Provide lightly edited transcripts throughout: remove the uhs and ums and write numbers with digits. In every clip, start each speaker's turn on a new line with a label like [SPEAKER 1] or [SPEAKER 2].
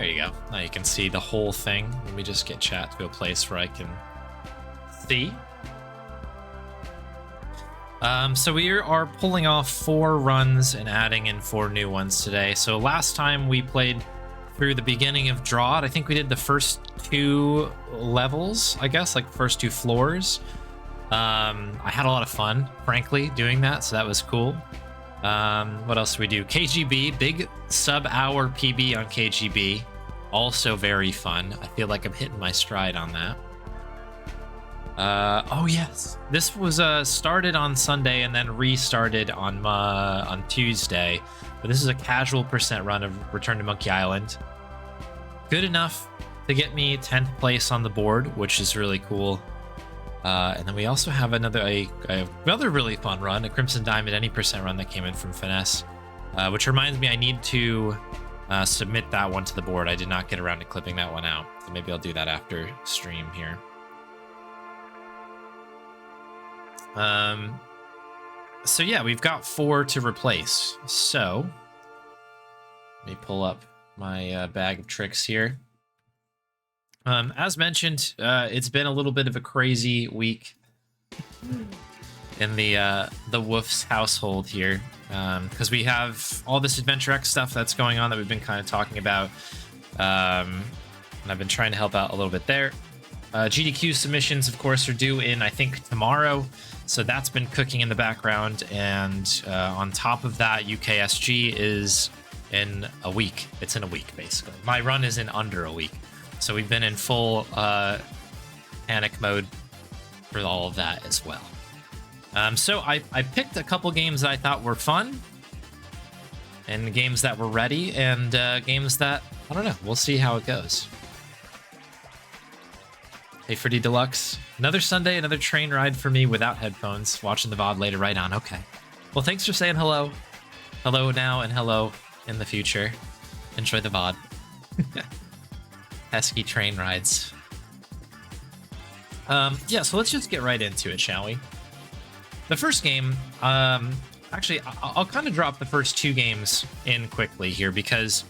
[SPEAKER 1] There you go. Now you can see the whole thing. Let me just get chat to a place where I can see. So we are pulling off 4 runs and adding in 4 new ones today. So last time we played through the beginning of Drawd. I think we did the first 2 levels, I guess, like the first 2 floors. I had a lot of fun, frankly, doing that, so that was cool. What else do we do? KGB, big sub-hour PB on KGB. Also very fun. I feel like I'm hitting my stride on that. Oh yes, this was started on Sunday and then restarted on Tuesday. But this is a casual percent run of Return to Monkey Island. Good enough to get me 10th place on the board, which is really cool. And then we also have another really fun run, a Crimson Diamond any percent run that came in from Finesse, which reminds me I need to submit that one to the board. I did not get around to clipping that one out, so maybe I'll do that after stream here. So yeah, we've got 4 to replace. So let me pull up my bag of tricks here. As mentioned, it's been a little bit of a crazy week in the Woof's household here, because we have all this Adventure X stuff that's going on that we've been kind of talking about, and I've been trying to help out a little bit there. GDQ submissions, of course, are due in, I think, tomorrow, so that's been cooking in the background, and on top of that, UKSG is in a week. It's in a week, basically. My run is in under a week. So we've been in full panic mode for all of that as well. So I picked a couple games that I thought were fun, and games that were ready, and games that, I don't know, we'll see how it goes. Hey, Freddy Deluxe. Another Sunday, another train ride for me without headphones, watching the VOD later right on. Okay. Well, thanks for saying hello. Hello now and hello in the future. Enjoy the VOD. Pesky train rides. Yeah, so let's just get right into it, shall we? The first game, actually, I'll kind of drop the first 2 games in quickly here because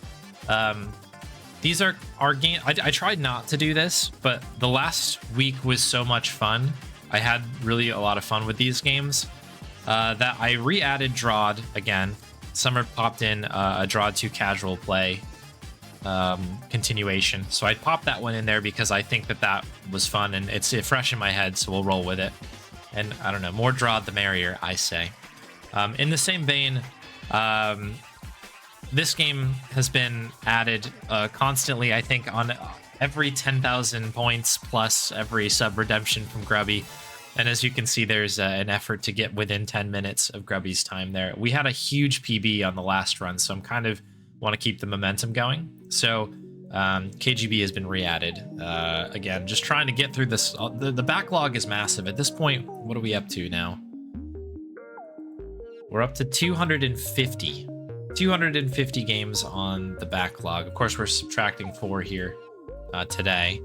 [SPEAKER 1] these are our game. I tried not to do this, but the last week was so much fun. I had really a lot of fun with these games that I re-added Drawd again. Summer popped in a Drawd 2 casual play continuation, so I popped that one in there because I think that was fun and it's fresh in my head, so we'll roll with it. And I don't know, more Drawd the merrier, I say. In the same vein, this game has been added constantly, I think, on every 10,000 points plus every sub redemption from Grubby. And as you can see, there's an effort to get within 10 minutes of Grubby's time there. We had a huge PB on the last run, so I'm kind of want to keep the momentum going. So KGB has been re-added. Again, just trying to get through this. The backlog is massive. At this point, what are we up to now? We're up to 250. 250 games on the backlog. Of course, we're subtracting 4 here today.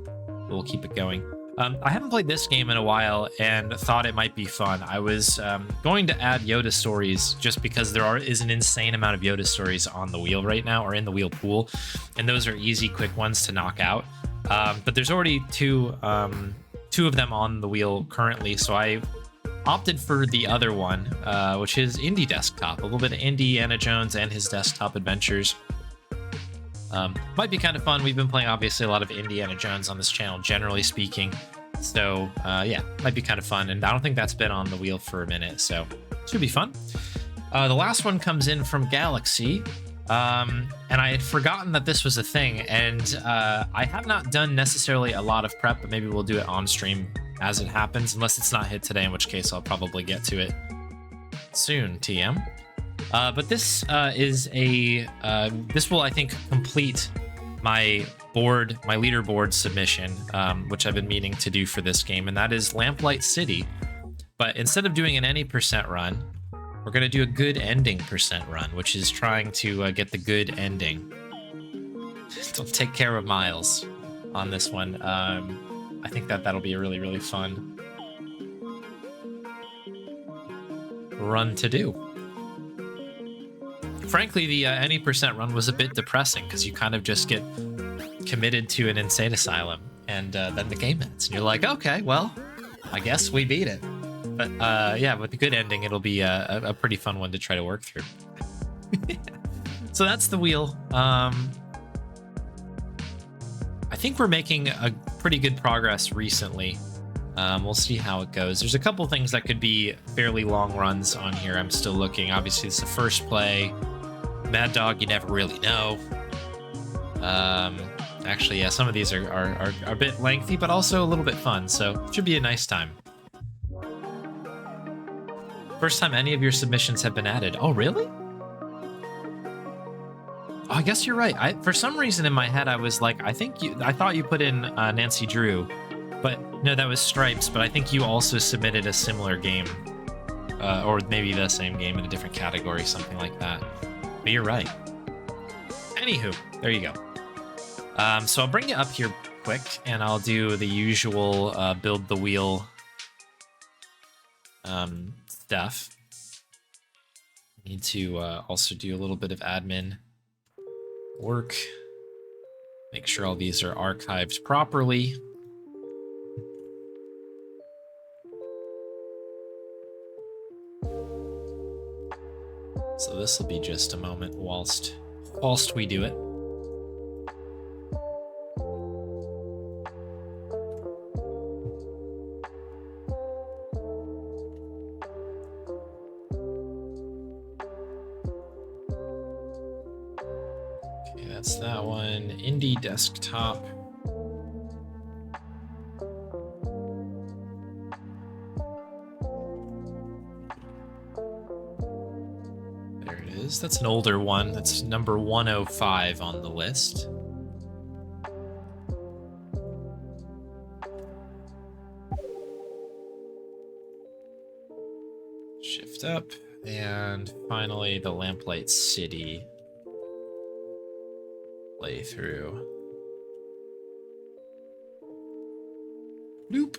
[SPEAKER 1] We'll keep it going. I haven't played this game in a while and thought it might be fun. I was going to add Yoda stories just because there is an insane amount of Yoda stories on the wheel right now, or in the wheel pool, and those are easy, quick ones to knock out. But there's already two of them on the wheel currently, so I opted for the other one, which is Indie Desktop. A little bit of Indiana Jones and his desktop adventures. Might be kind of fun. We've been playing, obviously, a lot of Indiana Jones on this channel, generally speaking. So, yeah, might be kind of fun. And I don't think that's been on the wheel for a minute, so should be fun. The last one comes in from Galaxy. And I had forgotten that this was a thing. And I have not done necessarily a lot of prep, but maybe we'll do it on stream as it happens, unless it's not hit today, in which case I'll probably get to it soon, TM. But this is this will, I think, complete my leaderboard submission, which I've been meaning to do for this game, and that is Lamplight City. But instead of doing an any percent run, we're going to do a good ending percent run, which is trying to get the good ending. Don't take care of Miles on this one. I think that'll be a really, really fun run to do. Frankly, the any percent run was a bit depressing because you kind of just get committed to an insane asylum, and then the game ends, and you're like, okay, well, I guess we beat it. But yeah, with a good ending, it'll be a pretty fun one to try to work through. So that's the wheel. I think we're making a pretty good progress recently. We'll see how it goes. There's a couple things that could be fairly long runs on here. I'm still looking. Obviously, it's the first play. Mad Dog, you never really know. Actually, yeah, some of these are a bit lengthy, but also a little bit fun, so it should be a nice time. First time any of your submissions have been added. Oh, really? Oh, I guess you're right. For some reason in my head, I was like, I thought you put in Nancy Drew, but no, that was Stripes, but I think you also submitted a similar game, or maybe the same game in a different category, something like that. But you're right. Anywho, there you go. So I'll bring you up here quick, and I'll do the usual build the wheel stuff. Need to also do a little bit of admin work. Make sure all these are archived properly. So this will be just a moment whilst we do it. Okay, that's that one. Indie desktop. That's an older one. That's number 105 on the list. Shift up, and finally the Lamplight City playthrough. Loop,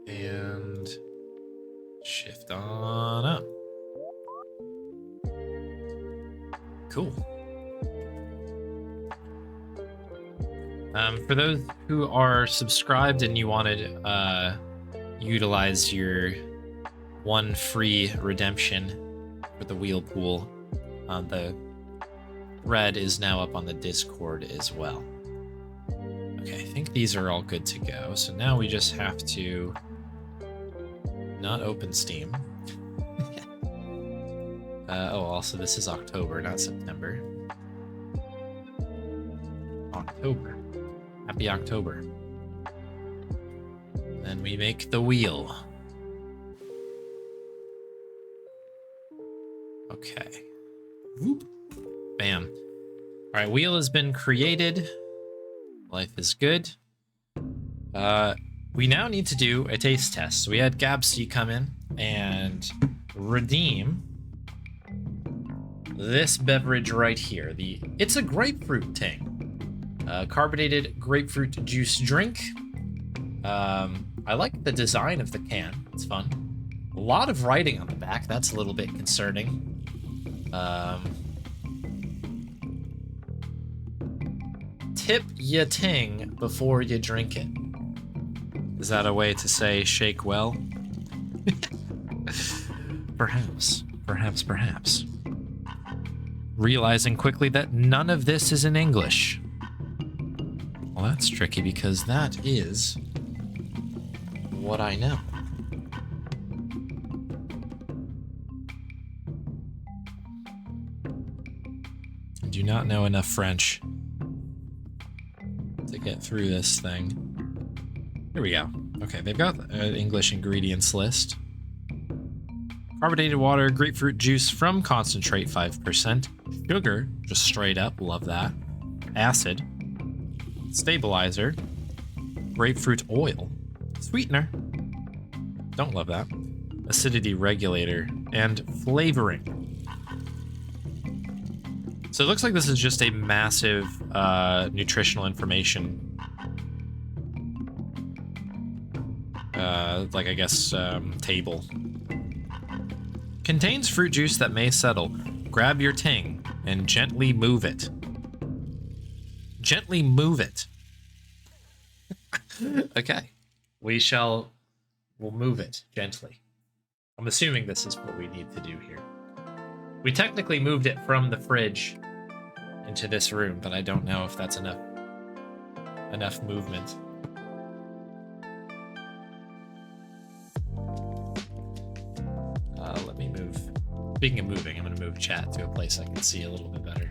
[SPEAKER 1] and shift on up. Cool. For those who are subscribed and you want to utilize your one free redemption for the wheel pool, the thread is now up on the Discord as well. Okay, I think these are all good to go. So now we just have to not open Steam. Oh, also, this is October, not September. October. Happy October. Then we make the wheel. Okay. Whoop. Bam. All right, wheel has been created. Life is good. We now need to do a taste test. So we had Gabsy come in and redeem this beverage right here. It's a grapefruit ting. Carbonated grapefruit juice drink. I like the design of the can. It's fun. A lot of writing on the back. That's a little bit concerning. Tip ya ting before you drink it. Is that a way to say shake well? Perhaps. Perhaps. Realizing quickly that none of this is in English. Well, that's tricky because that is what I know. I do not know enough French to get through this thing. Here we go. Okay, they've got an English ingredients list. Carbonated water, grapefruit juice from concentrate 5%, sugar, just straight up, love that, acid, stabilizer, grapefruit oil, sweetener, don't love that, acidity regulator, and flavoring. So it looks like this is just a massive nutritional information, like I guess table. Contains fruit juice that may settle. Grab your ting and gently move it. Gently move it. Okay. We'll move it gently. I'm assuming this is what we need to do here. We technically moved it from the fridge into this room, but I don't know if that's enough movement. Let me move. Speaking of moving, I'm going to move chat to a place I can see a little bit better.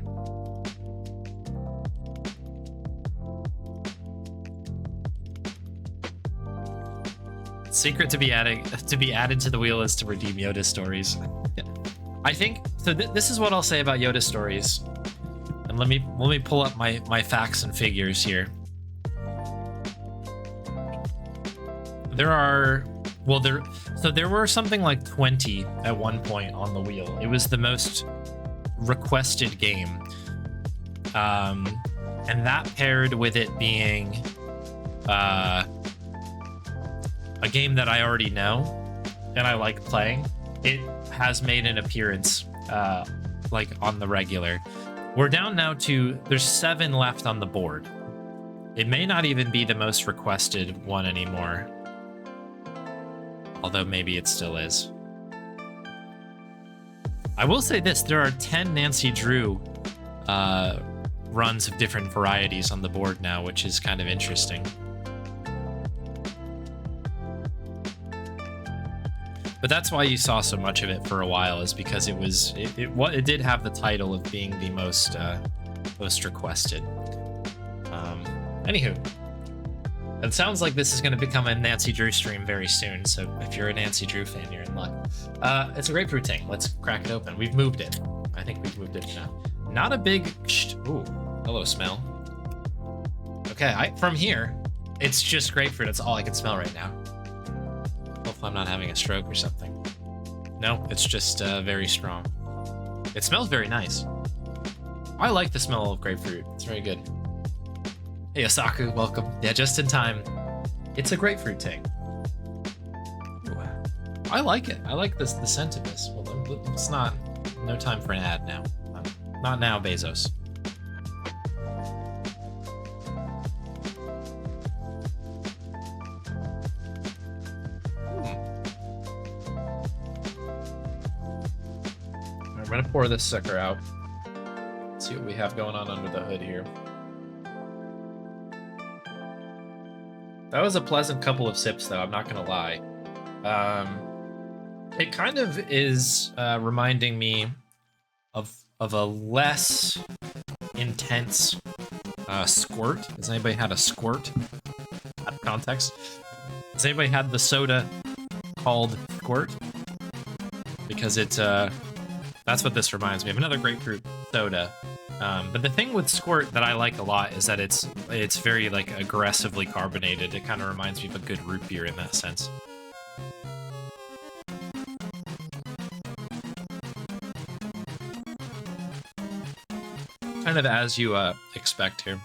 [SPEAKER 1] Secret to be added to the wheel is to redeem Yoda stories. I think so. This is what I'll say about Yoda stories. And let me pull up my facts and figures here. There were something like 20 at one point on the wheel. It was the most requested game. And that paired with it being a game that I already know and I like playing, it has made an appearance like on the regular. We're down now to, there's 7 left on the board. It may not even be the most requested one anymore. Although maybe it still is. I will say this, there are 10 Nancy Drew runs of different varieties on the board now, which is kind of interesting. But that's why you saw so much of it for a while, is because it did have the title of being the most requested. Anywho, it sounds like this is going to become a Nancy Drew stream very soon. So if you're a Nancy Drew fan, you're in luck. It's a grapefruit ting. Let's crack it open. We've moved it. I think we've moved it now. Not a big. Ooh, hello smell. Okay, from here, it's just grapefruit. That's all I can smell right now. Hopefully I'm not having a stroke or something. No, it's just very strong. It smells very nice. I like the smell of grapefruit. It's very good. Hey, Asaku, welcome. Yeah, just in time. It's a grapefruit ting. Ooh, I like it. I like the scent of this. Well, it's not... No time for an ad now. Not now, Bezos. I'm gonna pour this sucker out. Let's see what we have going on under the hood here. That was a pleasant couple of sips, though, I'm not gonna lie. It kind of is reminding me of a less intense squirt. Has anybody had a squirt? Out of context. Has anybody had the soda called Squirt? Because it's that's what this reminds me of. Another grapefruit soda. But the thing with Squirt that I like a lot is that it's very like aggressively carbonated. It kind of reminds me of a good root beer in that sense. Kind of as you expect here.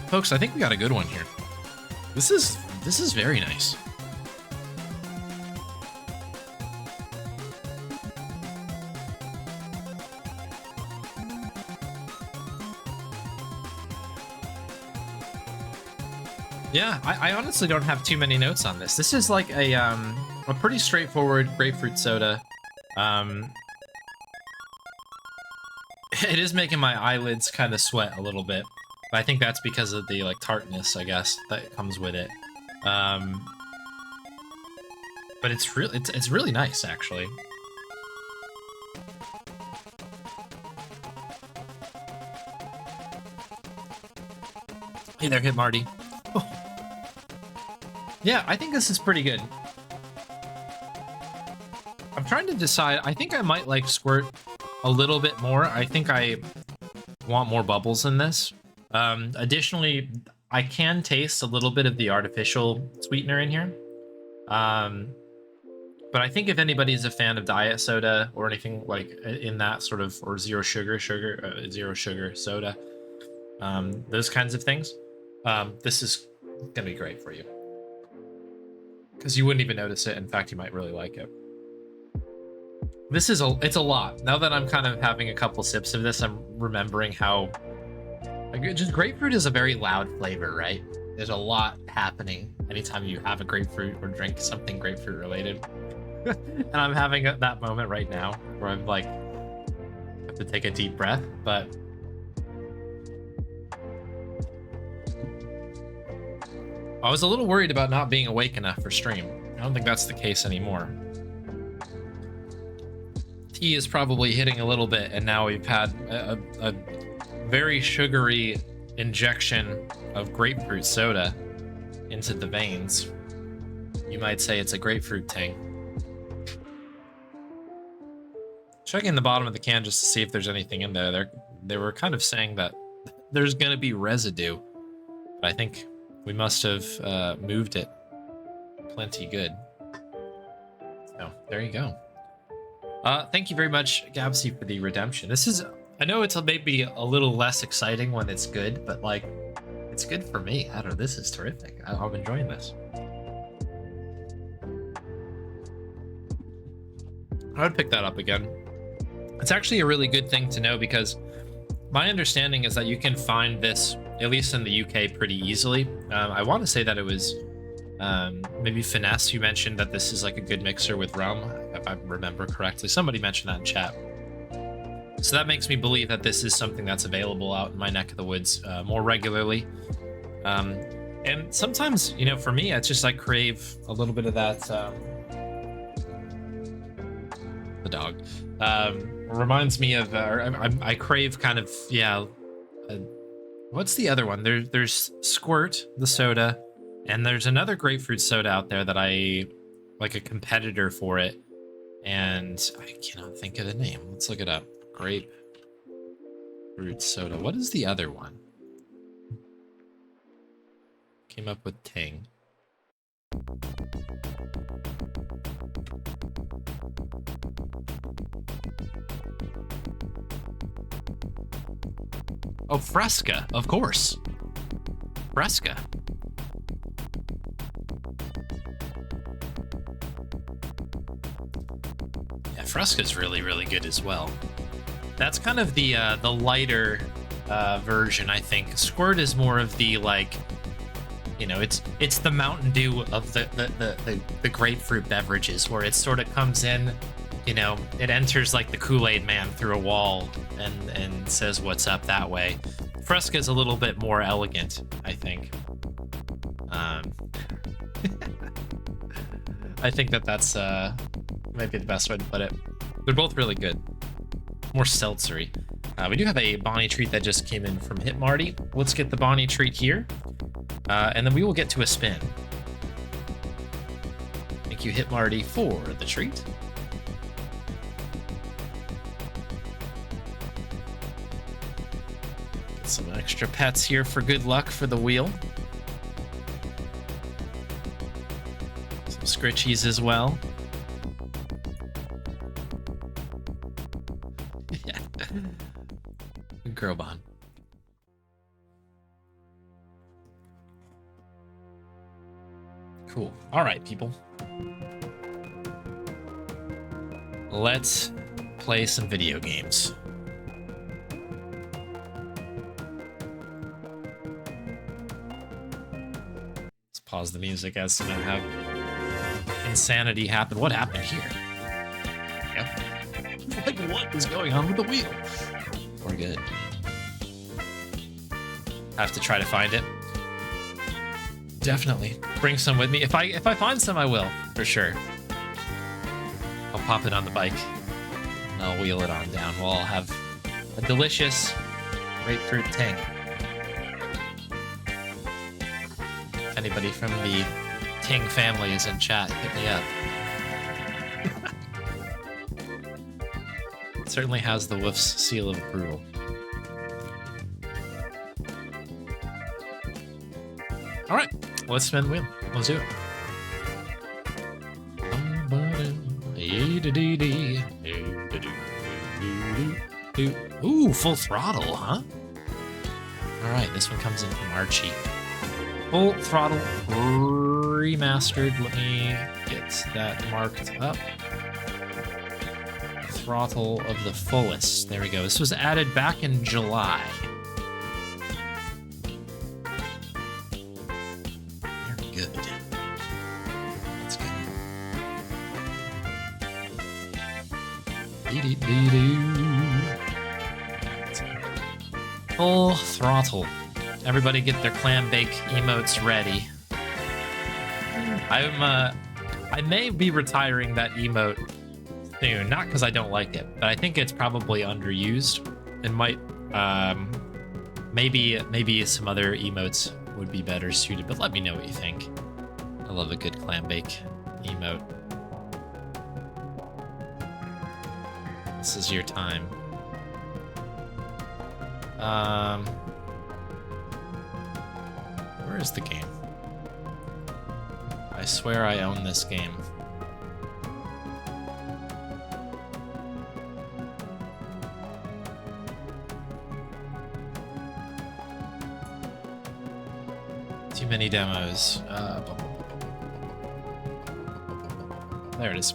[SPEAKER 1] Folks, I think we got a good one here. This is very nice. Yeah, I honestly don't have too many notes on this. This is like a pretty straightforward grapefruit soda. It is making my eyelids kind of sweat a little bit. But I think that's because of the like tartness, I guess, that comes with it. But it's really nice, actually. Hey there, Hit Marty. Oh. Yeah, I think this is pretty good. I'm trying to decide. I think I might like Squirt a little bit more. I think I want more bubbles in this. Additionally, I can taste a little bit of the artificial sweetener in here. But I think if anybody's a fan of diet soda or anything like in that sort of, or zero sugar soda, those kinds of things, this is gonna be great for you. because you wouldn't even notice it. In fact, you might really like it. It's a lot. Now that I'm kind of having a couple sips of this, I'm remembering how just grapefruit is a very loud flavor, right? There's a lot happening anytime you have a grapefruit or drink something grapefruit related. And I'm having that moment right now where I'm like, have to take a deep breath, but I was a little worried about not being awake enough for stream. I don't think that's the case anymore. Tea is probably hitting a little bit, and now we've had a very sugary injection of grapefruit soda into the veins. You might say it's a grapefruit ting. Checking the bottom of the can just to see if there's anything in there. They were kind of saying that there's going to be residue, but I think we must have moved it plenty good. So there you go. Thank you very much, Gabsy, for the redemption. This is, I know it's maybe a little less exciting when it's good, but like, it's good for me. I don't know, this is terrific. I'm enjoying this. I would pick that up again. It's actually a really good thing to know, because my understanding is that you can find this, at least in the UK, pretty easily. I want to say that it was maybe Finesse who mentioned that this is like a good mixer with rum, if I remember correctly. Somebody mentioned that in chat. So that makes me believe that this is something that's available out in my neck of the woods more regularly. And sometimes, you know, for me, it's just like crave a little bit of that. The dog reminds me of, I crave kind of, yeah. What's the other one? There's Squirt, the soda, and there's another grapefruit soda out there that I like, a competitor for it, and I cannot think of the name. Let's look it up. Grapefruit soda. What is the other one? Came up with Ting. Oh, Fresca, of course. Fresca. Yeah, Fresca's really, really good as well. That's kind of the lighter version, I think. Squirt is more of the, like, you know, it's the Mountain Dew of the grapefruit beverages, where it sort of comes in, you know, it enters like the Kool-Aid man through a wall and says what's up that way. Fresca is a little bit more elegant, I think. I think that's maybe the best way to put it. They're both really good. More seltzery. We do have a Bonnie treat that just came in from Hit Marty. Let's get the Bonnie treat here, and then we will get to a spin. Thank you, Hit Marty, for the treat. Get some extra pets here for good luck for the wheel. Some Scritchies as well. Yeah. Good girl, Bon. Cool. All right, people. Let's play some video games. Let's pause the music as soon as I have insanity happen. What happened here? Yep. Like, what is going on with the wheel? We're good. Have to try to find it. Definitely. Bring some with me. If I find some, I will, for sure. I'll pop it on the bike, and I'll wheel it on down. We'll all have a delicious grapefruit ting. If anybody from the Ting family is in chat, hit me up. It certainly has the Woof's seal of approval. All right, let's spin the wheel. Let's do it. Ooh, full throttle, huh? All right, this one comes in from Archie. Full throttle Remastered. Let me get that marked up. Throttle of the Fullest. There we go. This was added back in July. Very good. That's good. Full Throttle. Everybody get their clam bake emotes ready. I may be retiring that emote soon, not because I don't like it, but I think it's probably underused. It might, maybe some other emotes would be better suited, but let me know what you think. I love a good clam bake emote. This is your time. Where is the game? I swear I own this game. Too many demos. There it is.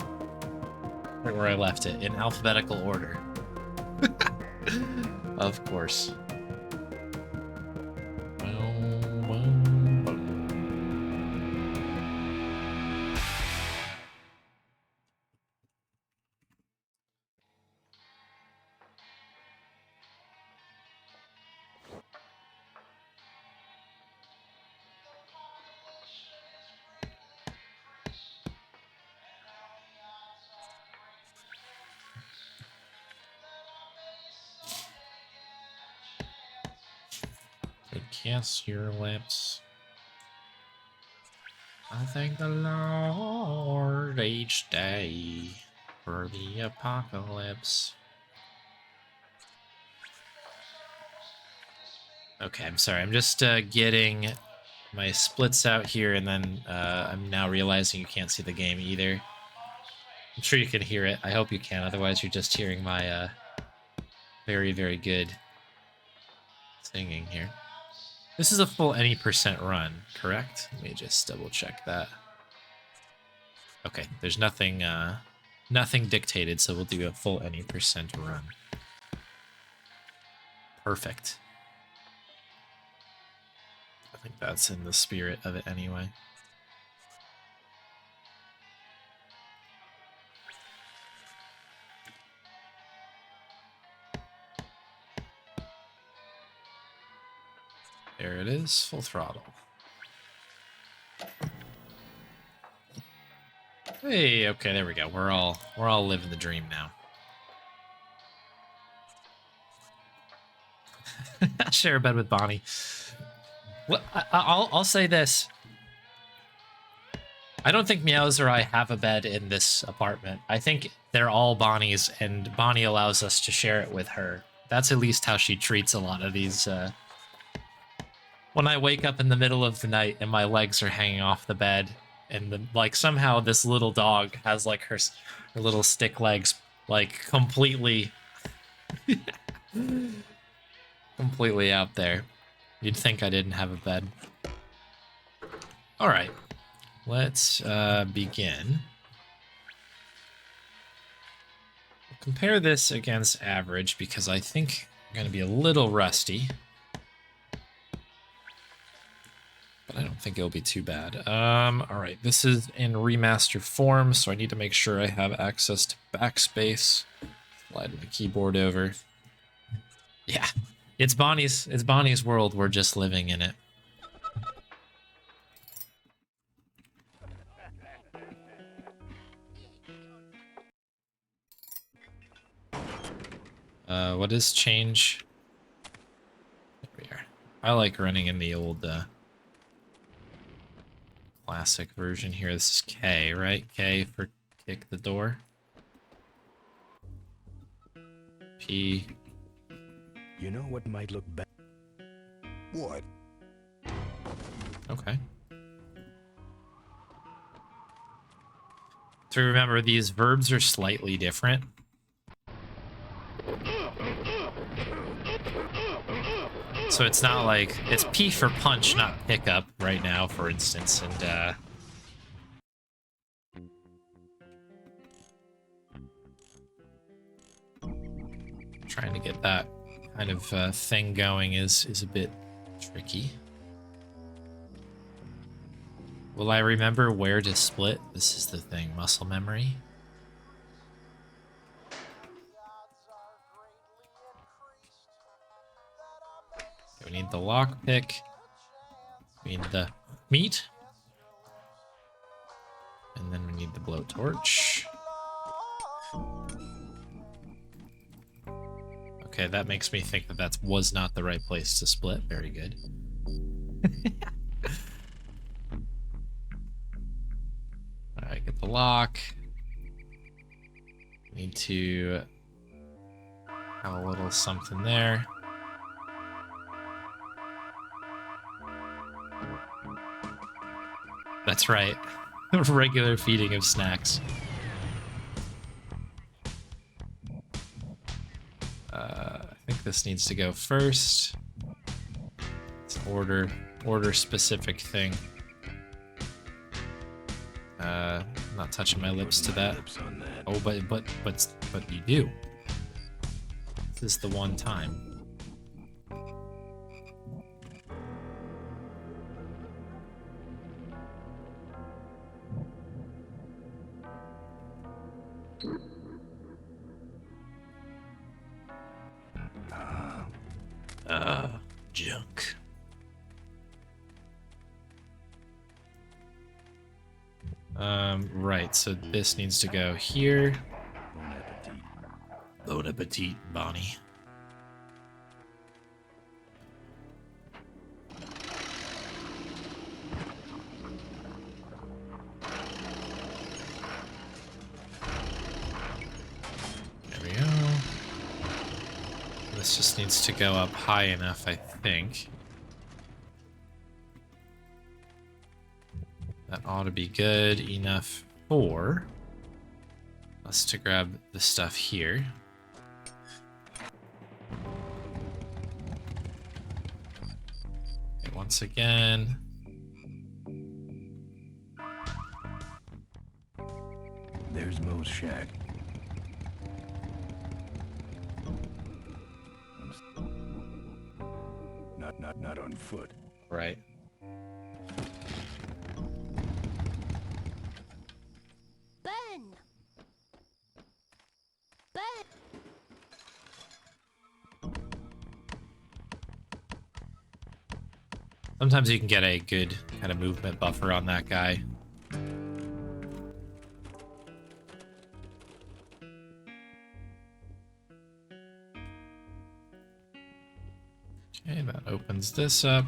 [SPEAKER 1] Right where I left it, in alphabetical order. Of course. Cast your lips. I thank the Lord each day for the apocalypse. Okay, I'm sorry. I'm just getting my splits out here, and then I'm now realizing you can't see the game either. I'm sure you can hear it. I hope you can. Otherwise, you're just hearing my very, very good singing here. This is a full any % run, correct? Let me just double check that. Okay, there's nothing nothing dictated, so we'll do a full any % run. Perfect. I think that's in the spirit of it anyway. There it is, full throttle. Hey, okay, there we go. We're all living the dream now. Share a bed with Bonnie. Well, I'll say this. I don't think Meows or I have a bed in this apartment. I think they're all Bonnie's, and Bonnie allows us to share it with her. That's at least how she treats a lot of these. When I wake up in the middle of the night and my legs are hanging off the bed, and like somehow this little dog has like her little stick legs like completely completely out there. You'd think I didn't have a bed. All right, let's begin. We'll compare this against average because I think I'm going to be a little rusty. But I don't think it'll be too bad. All right, this is in remastered form, so I need to make sure I have access to backspace. Slide my keyboard over. Yeah, it's Bonnie's world. We're just living in it. What is change? There we are. I like running in the old classic version here. This is K, right? K for kick the door. P.
[SPEAKER 2] You know what might look bad? What?
[SPEAKER 1] Okay. So remember, these verbs are slightly different. So it's not like, it's P for punch, not pick up right now, for instance, and Trying to get that kind of thing going is a bit tricky. Will I remember where to split? This is the thing, muscle memory. We need the lockpick. We need the meat. And then we need the blowtorch. Okay, that makes me think that that was not the right place to split. Very good. Alright, get the lock. Need to have a little something there. That's right. Regular feeding of snacks. I think this needs to go first. It's an order specific thing. Not touching my lips to that. Oh, but you do. This is the one time. Junk. Right, so this needs to go here. Bon appetit, Bonnie. There we go. This just needs to go up high enough, I think. That ought to be good enough for us to grab the stuff here. Okay, once again.
[SPEAKER 2] There's Mo's shack. Not on foot.
[SPEAKER 1] Right. Sometimes you can get a good kind of movement buffer on that guy. Okay, that opens this up.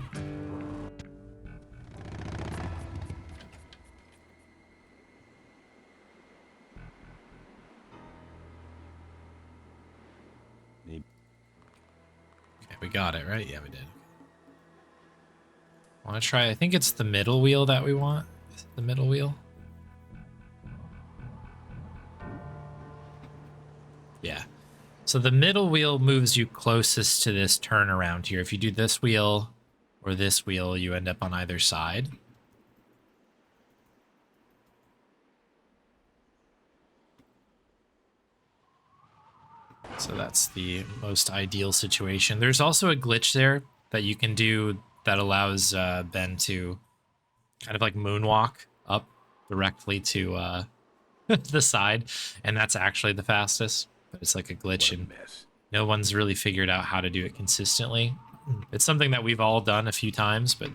[SPEAKER 1] Okay, we got it, right? Yeah, we did. I want to try, I think it's the middle wheel that we want. Is it the middle wheel? Yeah. So the middle wheel moves you closest to this turnaround here. If you do this wheel or this wheel, you end up on either side. So that's the most ideal situation. There's also a glitch there that you can do that allows Ben to kind of like moonwalk up directly to the side, and that's actually the fastest. But it's like a glitch, and no one's really figured out how to do it consistently. It's something that we've all done a few times, but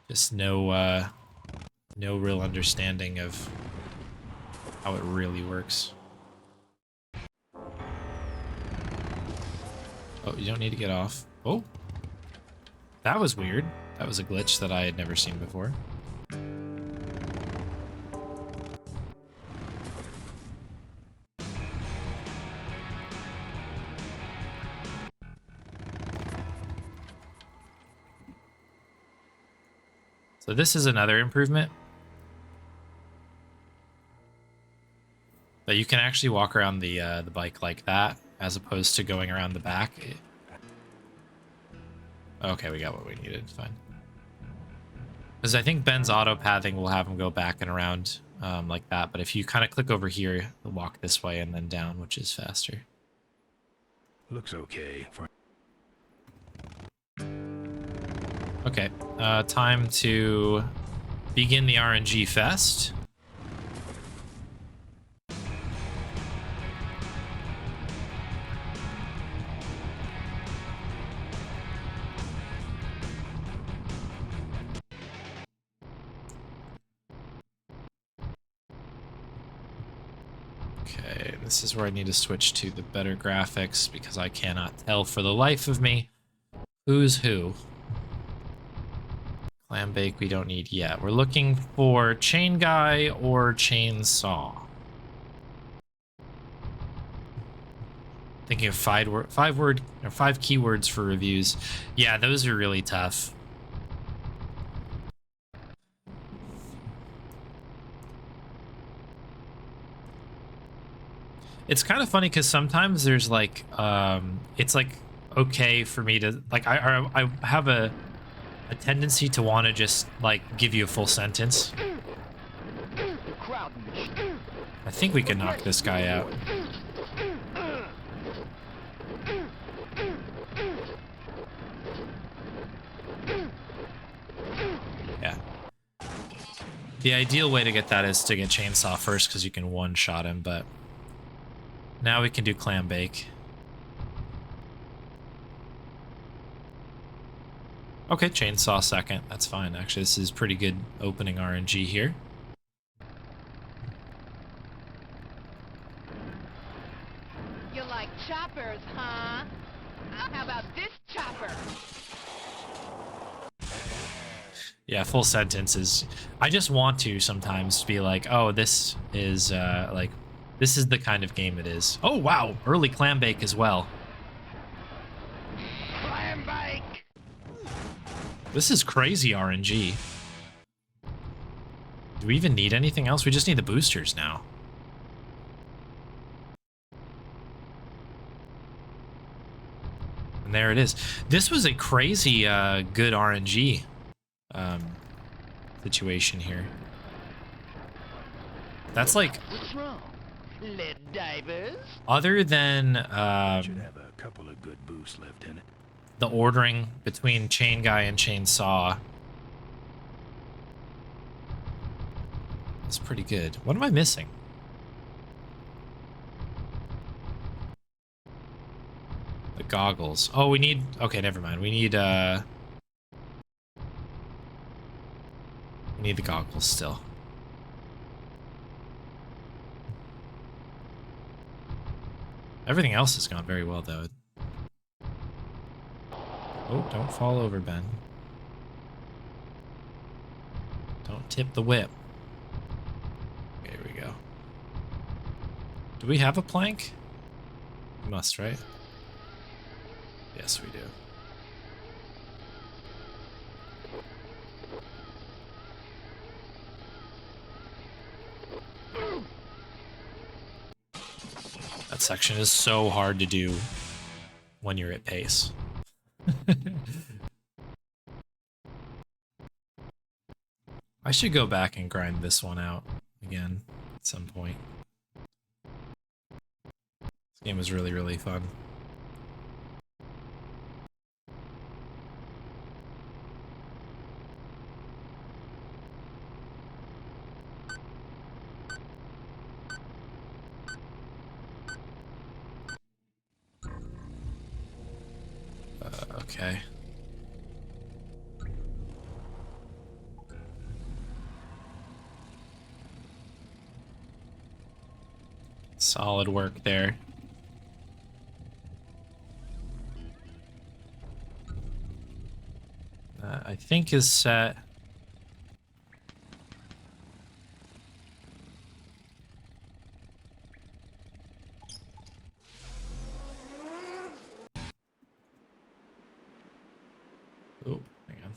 [SPEAKER 1] just no real understanding of how it really works. Oh, you don't need to get off. Oh. That was weird. That was a glitch that I had never seen before. So this is another improvement. That you can actually walk around the bike like that, as opposed to going around the back. Okay, we got what we needed. Fine. Because I think Ben's auto-pathing will have him go back and around like that. But if you kind of click over here, he'll walk this way and then down, which is faster.
[SPEAKER 2] Looks okay.
[SPEAKER 1] Okay, time to begin the RNG fest. Okay, this is where I need to switch to the better graphics because I cannot tell for the life of me who's who. Clam bake we don't need yet. We're looking for chain guy or chainsaw. Thinking of five keywords for reviews. Yeah, those are really tough. It's kind of funny because sometimes there's like, it's like okay for me to like I have a tendency to want to just like give you a full sentence. I think we can knock this guy out. Yeah. The ideal way to get that is to get chainsaw first because you can one-shot him, but now we can do clam bake. Okay, chainsaw second. That's fine. Actually, this is pretty good opening RNG here.
[SPEAKER 3] You like choppers, huh? How about this chopper?
[SPEAKER 1] Yeah, full sentences. I just want to sometimes be like, oh, this is like, this is the kind of game it is. Oh, wow. Early clam bake as well.
[SPEAKER 3] Clam bake!
[SPEAKER 1] This is crazy RNG. Do we even need anything else? We just need the boosters now. And there it is. This was a crazy good RNG situation here. That's like...
[SPEAKER 3] What's wrong? Lead divers?
[SPEAKER 1] Other than
[SPEAKER 2] Should have a couple of good boosts left in it.
[SPEAKER 1] the ordering between chain guy and chainsaw, it's pretty good. What am I missing? The goggles. Oh, we need... Okay, never mind. We need the goggles still. Everything else has gone very well, though. Oh, don't fall over, Ben. Don't tip the whip. There we go. Do we have a plank? We must, right? Yes, we do. That section is so hard to do when you're at pace. I should go back and grind this one out again at some point. This game was really, really fun. Okay. Solid work there. I think is set. Oh, hang on.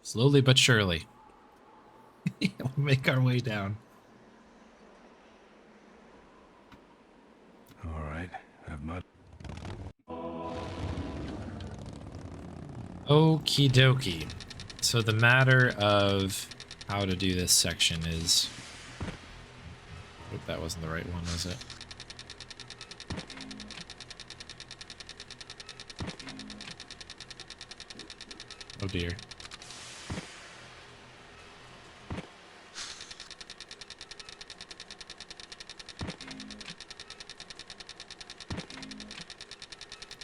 [SPEAKER 1] Slowly but surely. We'll make our way down.
[SPEAKER 2] have mud.
[SPEAKER 1] Okie dokie. So the matter of how to do this section is... Oop, that wasn't the right one, was it? Oh dear.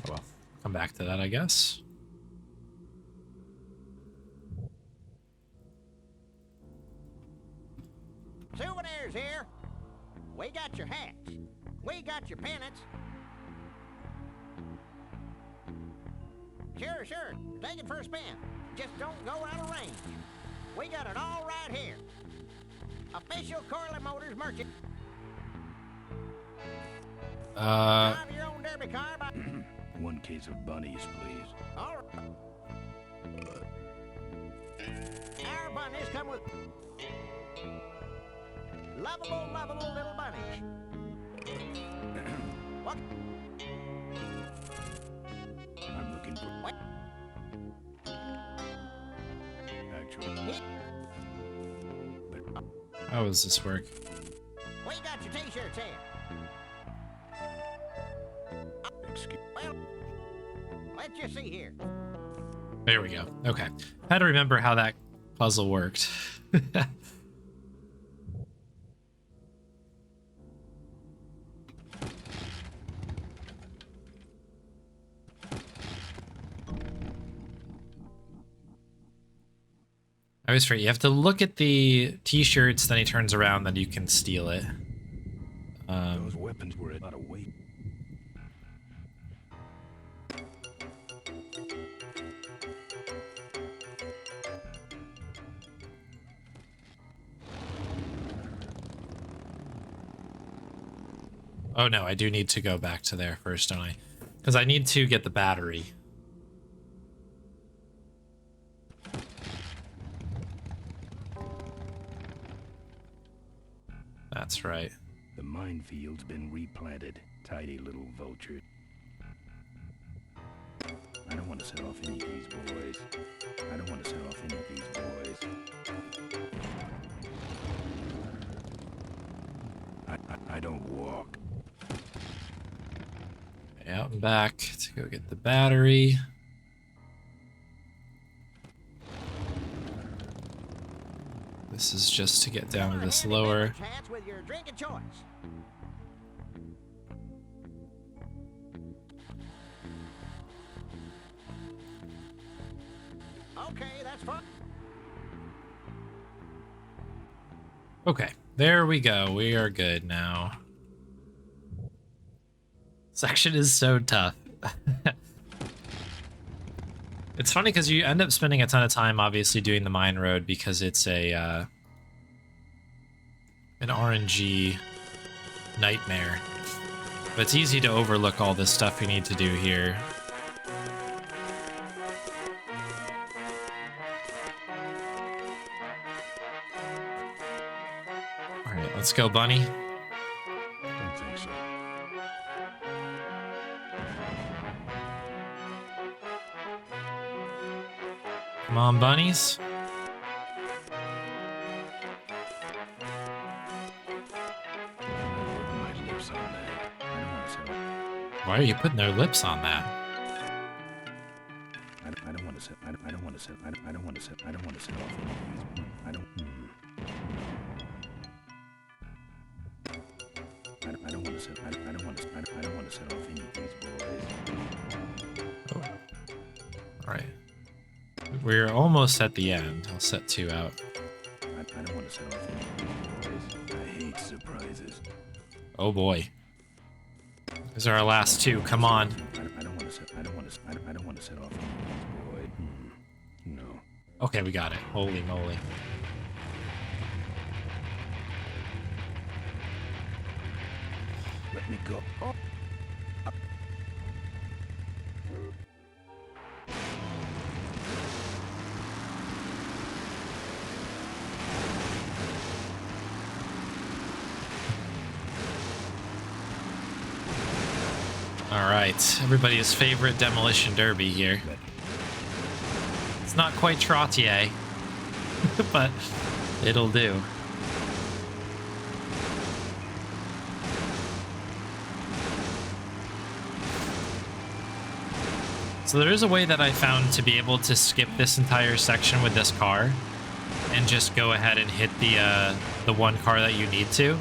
[SPEAKER 1] Oh well, come back to that, I guess.
[SPEAKER 4] Souvenirs here. We got your hats. We got your pennants. Sure, sure. Take it for a spin. Just don't go out of range. We got it all right here. Official Corley Motors merchant. Drive your own derby car by...
[SPEAKER 2] One case of bunnies, please.
[SPEAKER 4] All right. Our bunnies come with... lovable, lovable little bunnies. What?
[SPEAKER 2] I'm looking for...
[SPEAKER 4] What?
[SPEAKER 2] Actually...
[SPEAKER 1] How does this work?
[SPEAKER 4] We got your t-shirts here.
[SPEAKER 2] Excuse...
[SPEAKER 4] Well, let's just see here.
[SPEAKER 1] There we go. Okay. I had to remember how that puzzle worked. I always forget, you have to look at the t-shirts, then he turns around, then you can steal it.
[SPEAKER 2] Those weapons were a lot of weight.
[SPEAKER 1] Oh no, I do need to go back to there first, don't I? Because I need to get the battery. That's right.
[SPEAKER 2] The minefield's been replanted. Tidy little vulture. I don't want to set off any of these boys. I don't want to set off any of these boys. I don't walk.
[SPEAKER 1] Out and back to go get the battery. This is just to get down to this lower.
[SPEAKER 4] Hats with your drink of choice. Okay, that's fine.
[SPEAKER 1] Okay, there we go. We are good now. Section is so tough. It's funny because you end up spending a ton of time obviously doing the mine road because it's a an RNG nightmare. But it's easy to overlook all this stuff you need to do here. Alright, let's go, bunny.
[SPEAKER 2] Don't think so.
[SPEAKER 1] Come on, bunnies.
[SPEAKER 2] My lips on that. I don't want to set off.
[SPEAKER 1] Why are you putting their lips on that?
[SPEAKER 2] I don't want to set. I don't want to set. I don't want to set. I don't want to set off any of these. I don't. I don't want to set. I don't want to. I don't want to set off any of these boys.
[SPEAKER 1] Oh. Alright. We're almost at the end. I'll set 2 out.
[SPEAKER 2] I don't want to set off any of these boys. I hate surprises.
[SPEAKER 1] Oh boy. These are our last 2. Come on.
[SPEAKER 2] I don't want to set. I don't want to. I don't want to set off any of these boys. No.
[SPEAKER 1] Okay, we got it. Holy moly.
[SPEAKER 2] Let me go. Oh.
[SPEAKER 1] All right, everybody's favorite demolition derby here. It's not quite Trottier, but it'll do. So there is a way that I found to be able to skip this entire section with this car and just go ahead and hit the one car that you need to.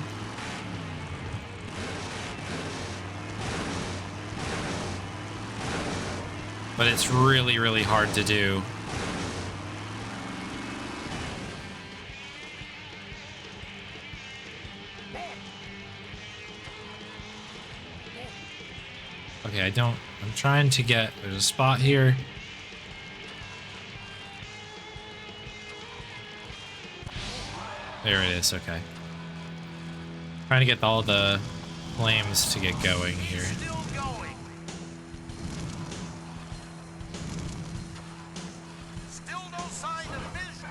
[SPEAKER 1] But it's really, really hard to do. Okay, I'm trying to get, there's a spot here. There it is, okay. Trying to get all the flames to get going here.
[SPEAKER 4] Still going. Still no sign of Ms.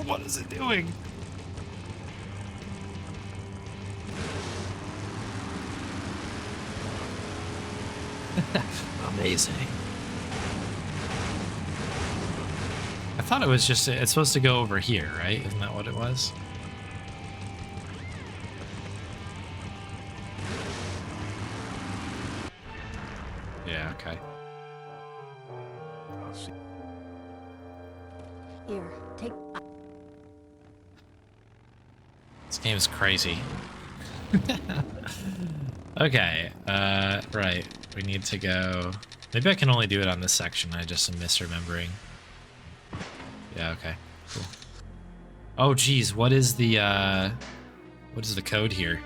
[SPEAKER 1] What is it doing? Amazing. I thought it was just, it's supposed to go over here, right? Isn't that what it was? Yeah, okay.
[SPEAKER 5] Here, take.
[SPEAKER 1] This game is crazy. Okay, right. We need to go... Maybe I can only do it on this section. I just am misremembering. Yeah, okay. Cool. Oh, geez. What is the code here?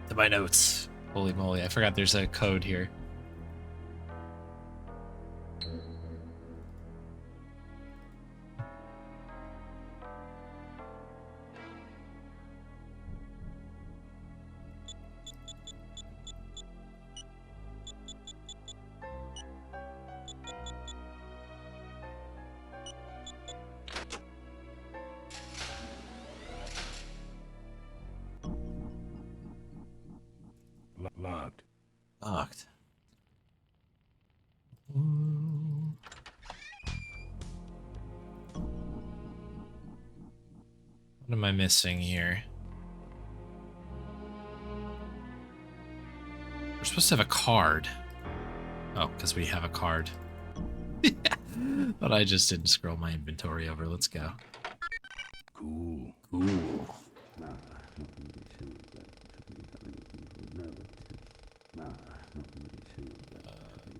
[SPEAKER 1] To my notes. Holy moly. I forgot there's a code here.
[SPEAKER 2] Locked.
[SPEAKER 1] Locked. What am I missing here? We're supposed to have a card. Oh, because we have a card. But I just didn't scroll my inventory over. Let's go.
[SPEAKER 2] Cool.
[SPEAKER 1] Cool.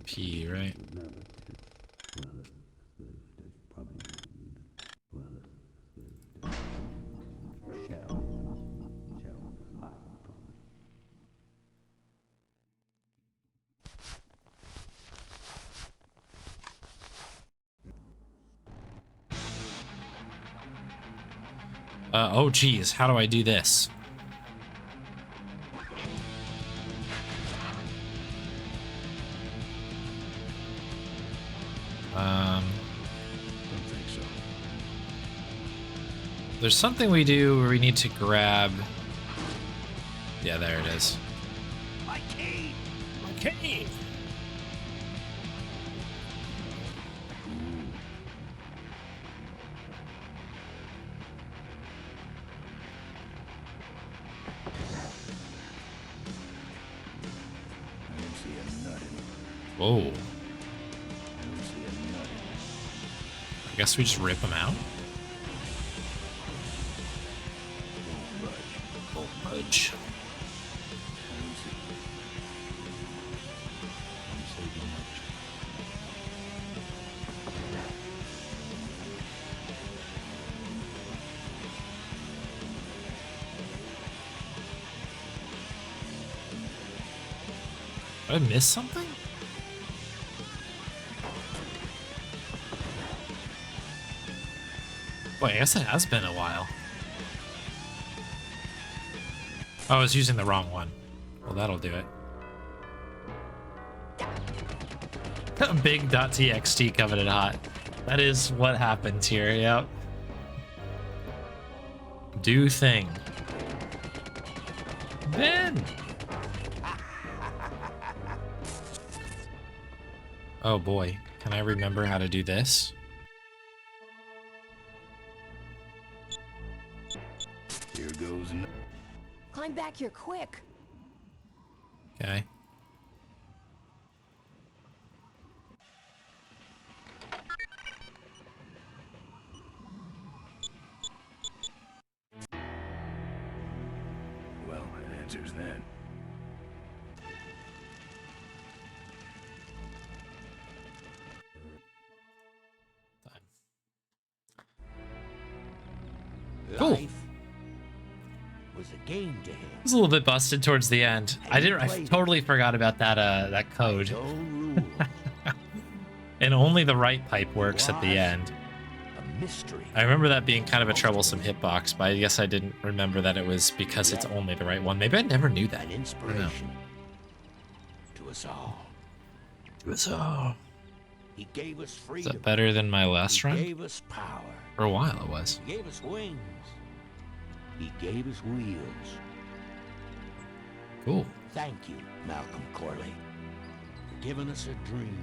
[SPEAKER 1] P, right? Oh geez, how do I do this?
[SPEAKER 2] Don't think so.
[SPEAKER 1] There's something we do where we need to grab... Yeah, there it is.
[SPEAKER 4] My key.
[SPEAKER 1] Okay.
[SPEAKER 2] I don't see a nut in it.
[SPEAKER 1] Whoa.
[SPEAKER 2] I don't see a nut in it.
[SPEAKER 1] I guess we just rip them out.
[SPEAKER 2] Don't budge.
[SPEAKER 1] Don't budge.
[SPEAKER 2] I don't see it. I'm saving much.
[SPEAKER 1] Did I miss something? Boy, I guess it has been a while. Oh, I was using the wrong one. Well, that'll do it. Big .txt coming in hot. That is what happens here, yep. Do thing. Ben! Oh boy, can I remember how to do this?
[SPEAKER 2] Here goes.
[SPEAKER 5] Climb back here quick.
[SPEAKER 1] Okay.
[SPEAKER 2] Well, that answers that.
[SPEAKER 1] Cool.
[SPEAKER 4] Life was a game to him.
[SPEAKER 1] It was a little bit busted towards the end. I totally forgot about that that code.
[SPEAKER 4] No rule.
[SPEAKER 1] And only the right pipe works at the end.
[SPEAKER 4] A mystery.
[SPEAKER 1] I remember that being kind of a troublesome hitbox, but I guess I didn't remember that it was because it's only the right one. Maybe I never knew that.
[SPEAKER 4] An inspiration to us all.
[SPEAKER 1] So,
[SPEAKER 4] He gave us
[SPEAKER 1] is
[SPEAKER 4] freedom.
[SPEAKER 1] that better than my last
[SPEAKER 4] He
[SPEAKER 1] run?
[SPEAKER 4] gave us power.
[SPEAKER 1] For a while it was.
[SPEAKER 4] He gave us wings. He gave us wheels.
[SPEAKER 1] Cool.
[SPEAKER 4] Thank you, Malcolm Corley, for giving us a dream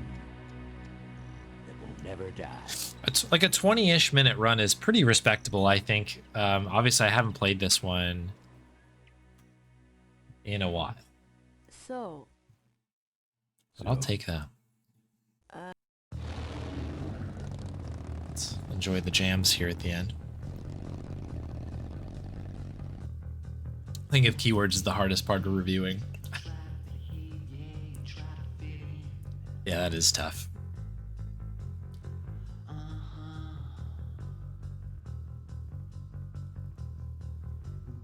[SPEAKER 4] that will never die.
[SPEAKER 1] It's like a 20-ish minute run is pretty respectable, I think. Obviously, I haven't played this one in a while,
[SPEAKER 5] So,
[SPEAKER 1] but I'll take that. Let's enjoy the jams here at the end. I think of keywords is the hardest part of reviewing. Yeah, that is tough.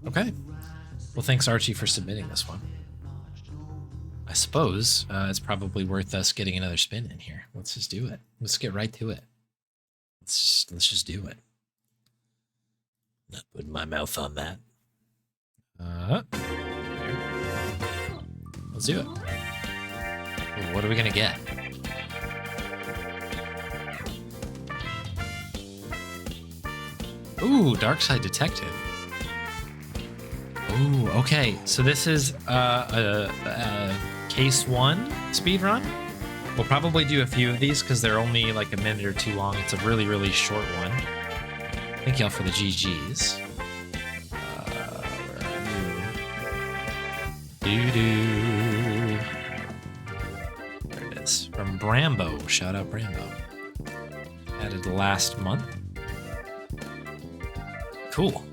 [SPEAKER 1] Okay. Well, thanks, Archie, for submitting this one. I suppose it's probably worth us getting another spin in here. Let's just do it. Let's get right to it. Let's just do it. Not putting my mouth on that. There. Let's do it. Ooh, what are we gonna get? Ooh, Darkside Detective. Ooh, okay. So this is a case 1 speedrun. We'll probably do a few of these because they're only like a minute or two long. It's a really, really short one. Thank y'all for the GGs. Where are you? Doo-doo. There it is. From Brambo. Shout out Brambo. Added last month. Cool.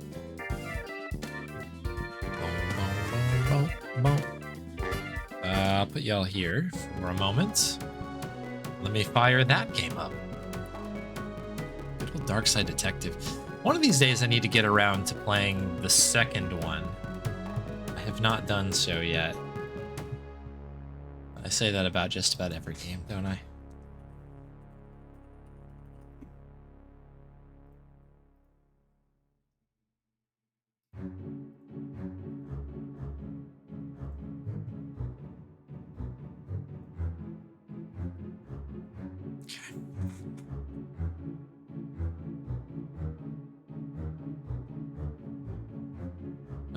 [SPEAKER 1] I'll put y'all here for a moment. Let me fire that game up. Good old Darkside Detective. One of these days I need to get around to playing the second one. I have not done so yet. I say that about just about every game, don't I?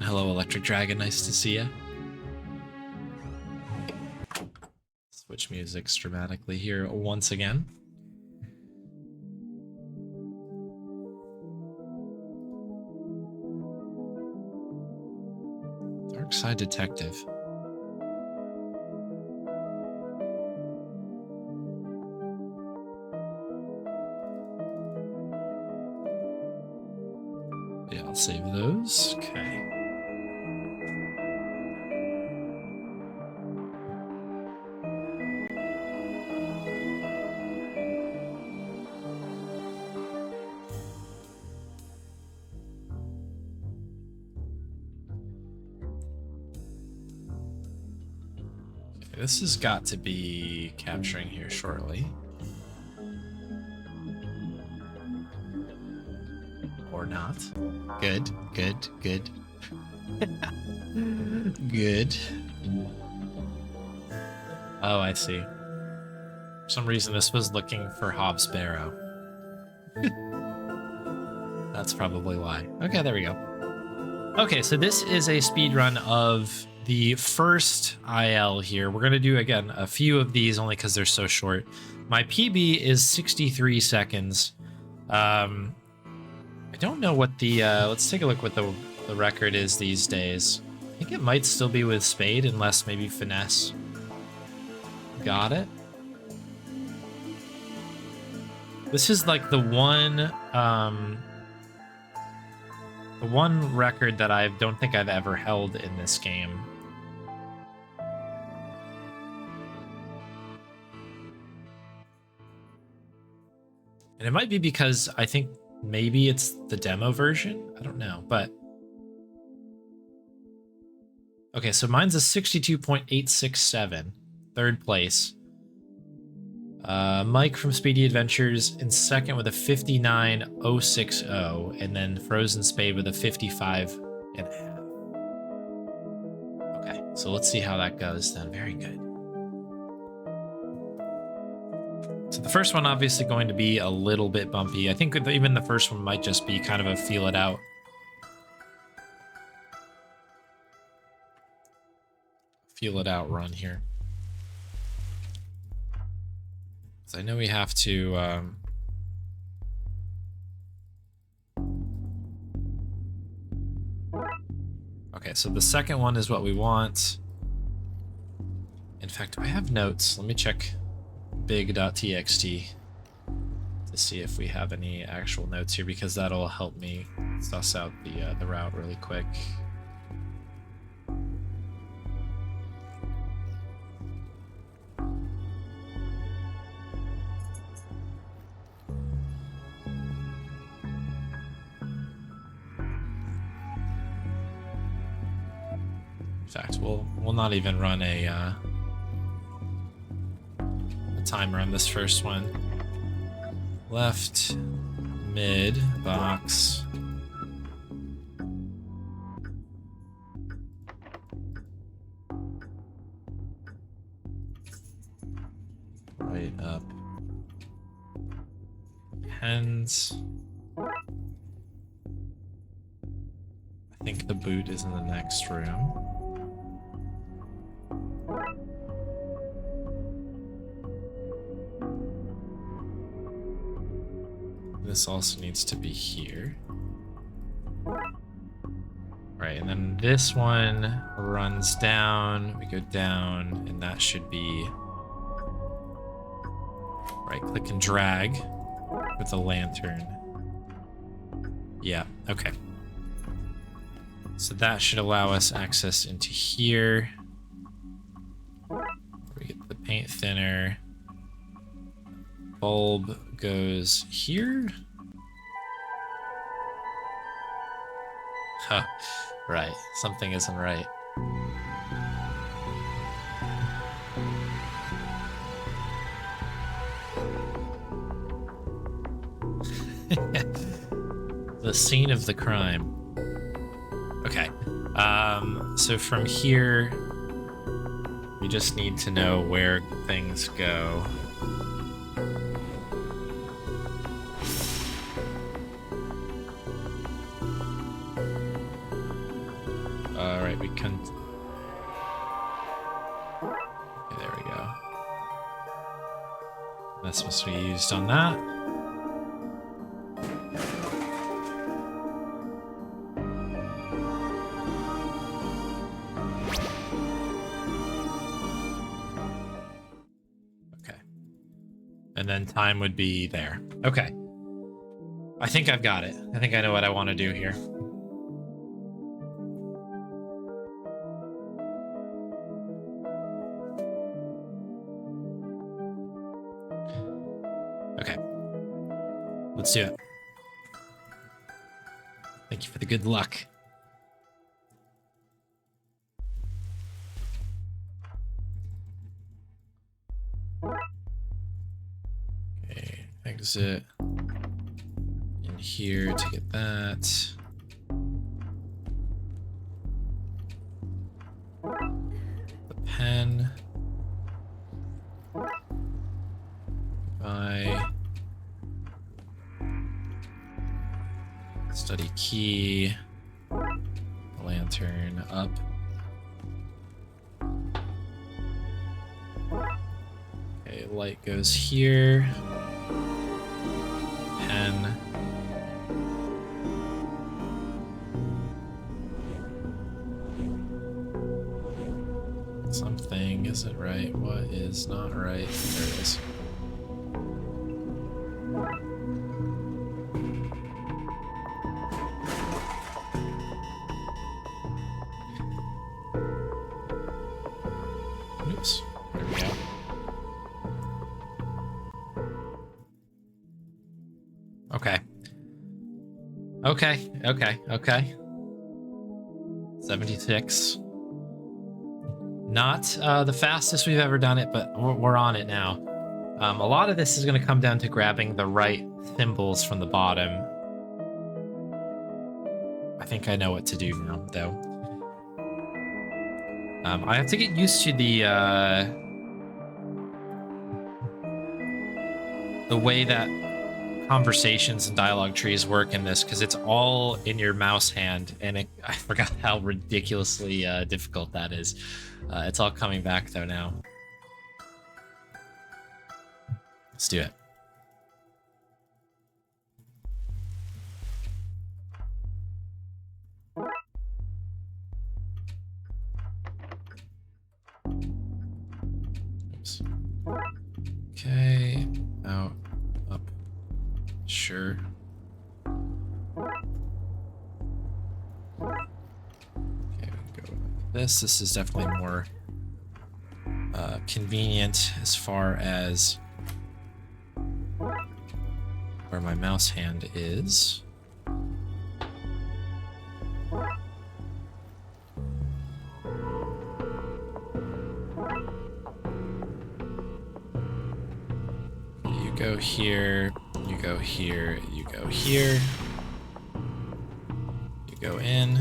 [SPEAKER 1] Hello, Electric Dragon. Nice to see you. Switch musics dramatically here once again. Darkside Detective. Yeah, I'll save those. Okay. This has got to be capturing here shortly. Or not. Good, good, good. Good. Oh, I see. For some reason, this was looking for Hobbs Barrow. That's probably why. Okay, there we go. Okay, so this is a speed run of the first IL here. We're going to do, again, a few of these only because they're so short. My PB is 63 seconds. I don't know what the... let's take a look what the record is these days. I think it might still be with Spade, unless maybe Finesse got it. This is like the one record that I don't think I've ever held in this game. And it might be because I think maybe it's the demo version. I don't know, but okay, so mine's a 62.867, third place. Mike from Speedy Adventures in second with a 59.060, and then Frozen Spade with a 55.5. Okay, so let's see how that goes then. Very good. So the first one obviously going to be a little bit bumpy. I think even the first one might just be kind of a feel it out. Feel it out run here. I know we have to okay, so the second one is what we want. In fact, do I have notes? Let me check big.txt to see if we have any actual notes here, because that'll help me suss out the route really quick. In fact, we'll not even run a timer on this first one. Left, mid, box. Right up. Hands. I think the boot is in the next room. This also needs to be here. Right, and then this one runs down, we go down, and that should be... Right, click and drag with the lantern. Yeah, okay. So that should allow us access into here. We get the paint thinner. Bulb goes here. Huh, right, something isn't right. The scene of the crime. Okay, so from here, we just need to know where things go. Alright, we can... Okay, there we go. That's supposed to be used on that. Okay. And then time would be there. Okay. I think I've got it. I think I know what I want to do here. Okay. Let's do it. Thank you for the good luck. Okay, exit in here to get that. Study key. Lantern up. Okay, light goes here. Pen. Something isn't right. What is not right? There it is. Oops. There we go. Okay. Okay. 76. Not the fastest we've ever done it, but we're on it now. A lot of this is going to come down to grabbing the right thimbles from the bottom. I think I know what to do now, though. I have to get used to the way that conversations and dialogue trees work in this, because it's all in your mouse hand, and I forgot how ridiculously difficult that is. It's all coming back, though, now. Let's do it. Oops. Okay. Out. Up. Sure. Okay, we can go like this. This is definitely more convenient as far as where my mouse hand is. You go here, you go here, you go here. You go in.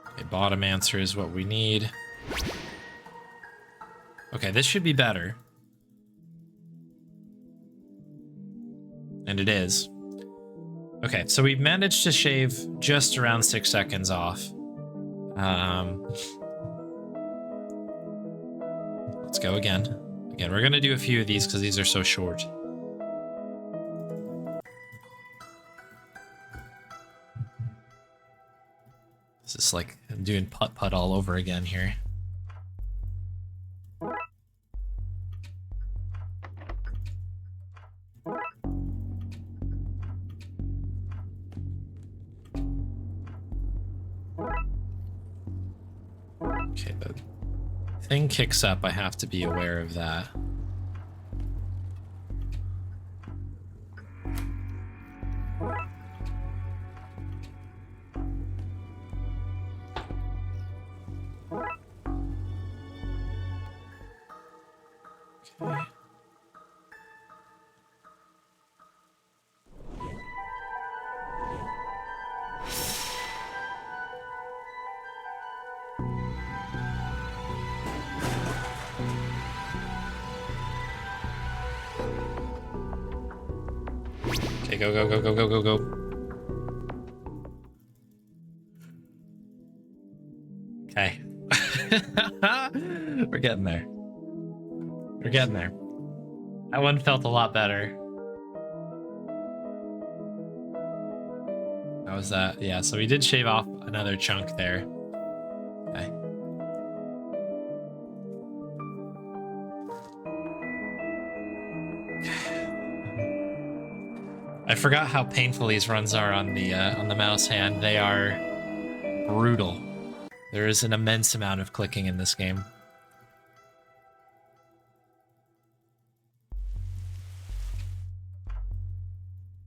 [SPEAKER 1] Okay, bottom answer is what we need. Okay, this should be better. And it is. Okay, so we managed to shave just around 6 seconds off. Let's go again. Again, we're gonna do a few of these because these are so short. This is like I'm doing putt-putt all over again here. Okay, the thing kicks up. I have to be aware of that. Okay. Okay, go, go, go, go, go, go, go. Okay. We're getting there. We're getting there. That one felt a lot better. How was that? Yeah, so we did shave off another chunk there. Okay. I forgot how painful these runs are on the mouse hand. They are brutal. There is an immense amount of clicking in this game.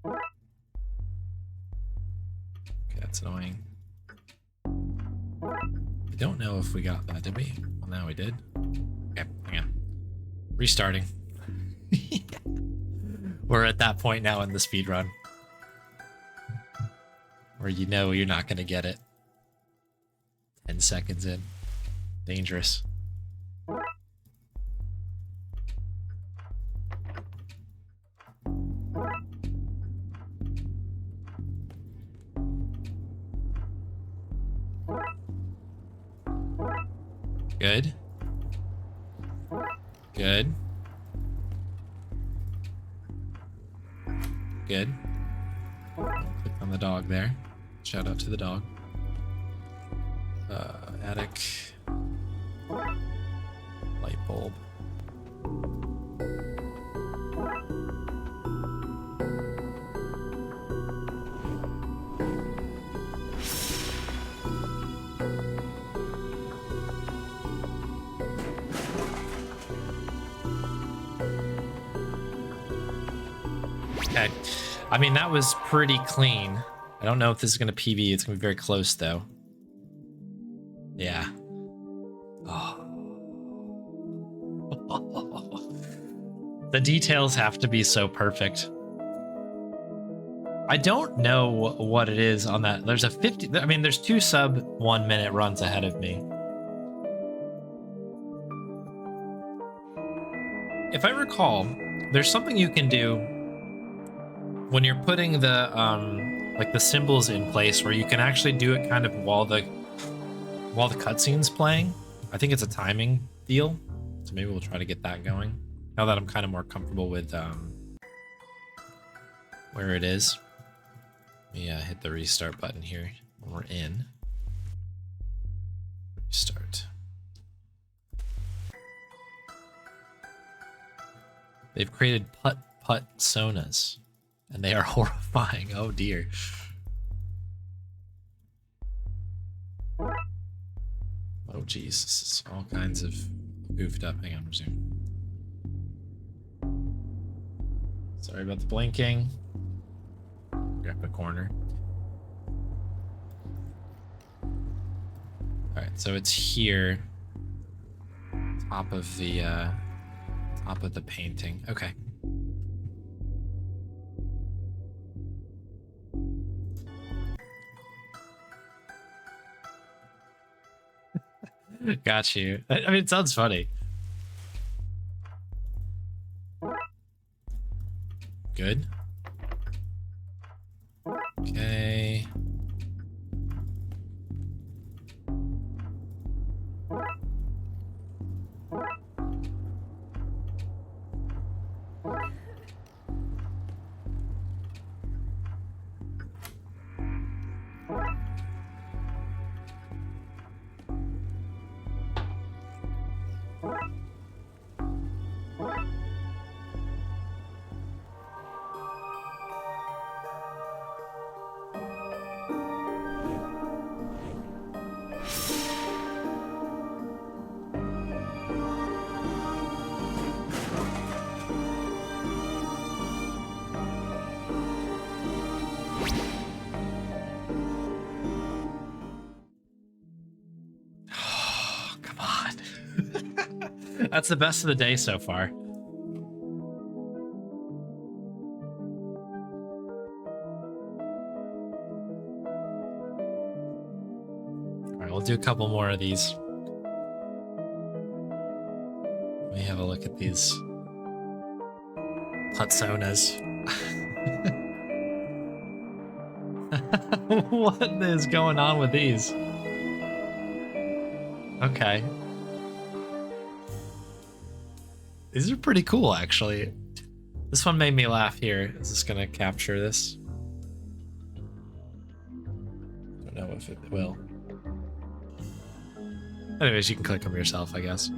[SPEAKER 1] Okay, that's annoying. I don't know if we got that, did we? Well, now we did. Okay, hang on. Restarting. We're at that point now in the speed run where you know you're not going to get it. 10 seconds in. Dangerous. Good. Good. Good. Click on the dog there. Shout out to the dog. Attic. Light bulb. Okay. I mean, that was pretty clean. I don't know if this is going to PB. It's going to be very close, though. Yeah. Oh. The details have to be so perfect. I don't know what it is on that. There's a 50... I mean, there's 2 sub 1 minute runs ahead of me. If I recall, there's something you can do when you're putting the like the symbols in place where you can actually do it kind of while the cutscene's playing. I think it's a timing deal, so maybe we'll try to get that going now that I'm kind of more comfortable with where it is. Yeah, hit the restart button here when we're in. Restart. They've created putt sonas. And they are horrifying. Oh dear. Oh geez, this is all kinds of goofed up. Hang on, resume. Sorry about the blinking. Grab a corner. Alright, so it's here. Top of the painting. Okay. Got you. I mean, it sounds funny. Good. Okay. That's the best of the day so far. All right, we'll do a couple more of these. Let me have a look at these Hutsonas. What is going on with these? Okay. These are pretty cool, actually. This one made me laugh here. Is this gonna capture this? Don't know if it will. Anyways, you can click them yourself, I guess.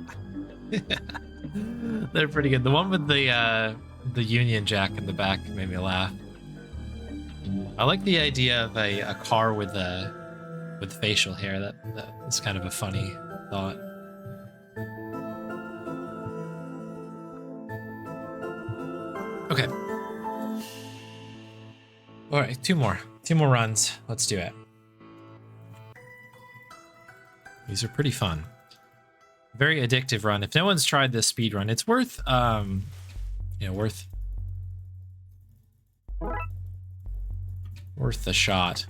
[SPEAKER 1] They're pretty good. The one with the Union Jack in the back made me laugh. I like the idea of a car with facial hair. That is kind of a funny thought. Okay. All right, two more runs. Let's do it. These are pretty fun. Very addictive run. If no one's tried this speed run, it's worth, worth the shot.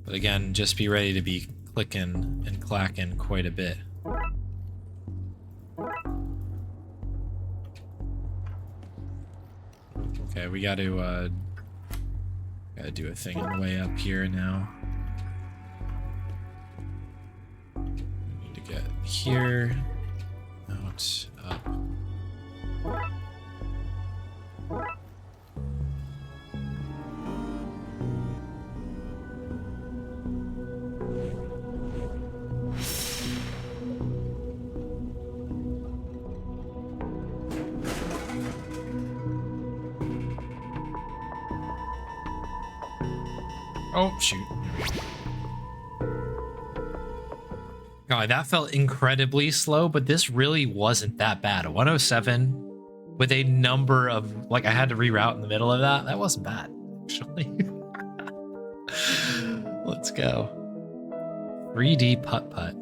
[SPEAKER 1] But again, just be ready to be clicking and clacking quite a bit. Okay, we gotta do a thing on the way up here now. here. Out, up. Oh, shoot. God, that felt incredibly slow, but this really wasn't that bad. A 107 with a number of, like, I had to reroute in the middle of that. That wasn't bad, actually. Let's go. 3D putt-putt.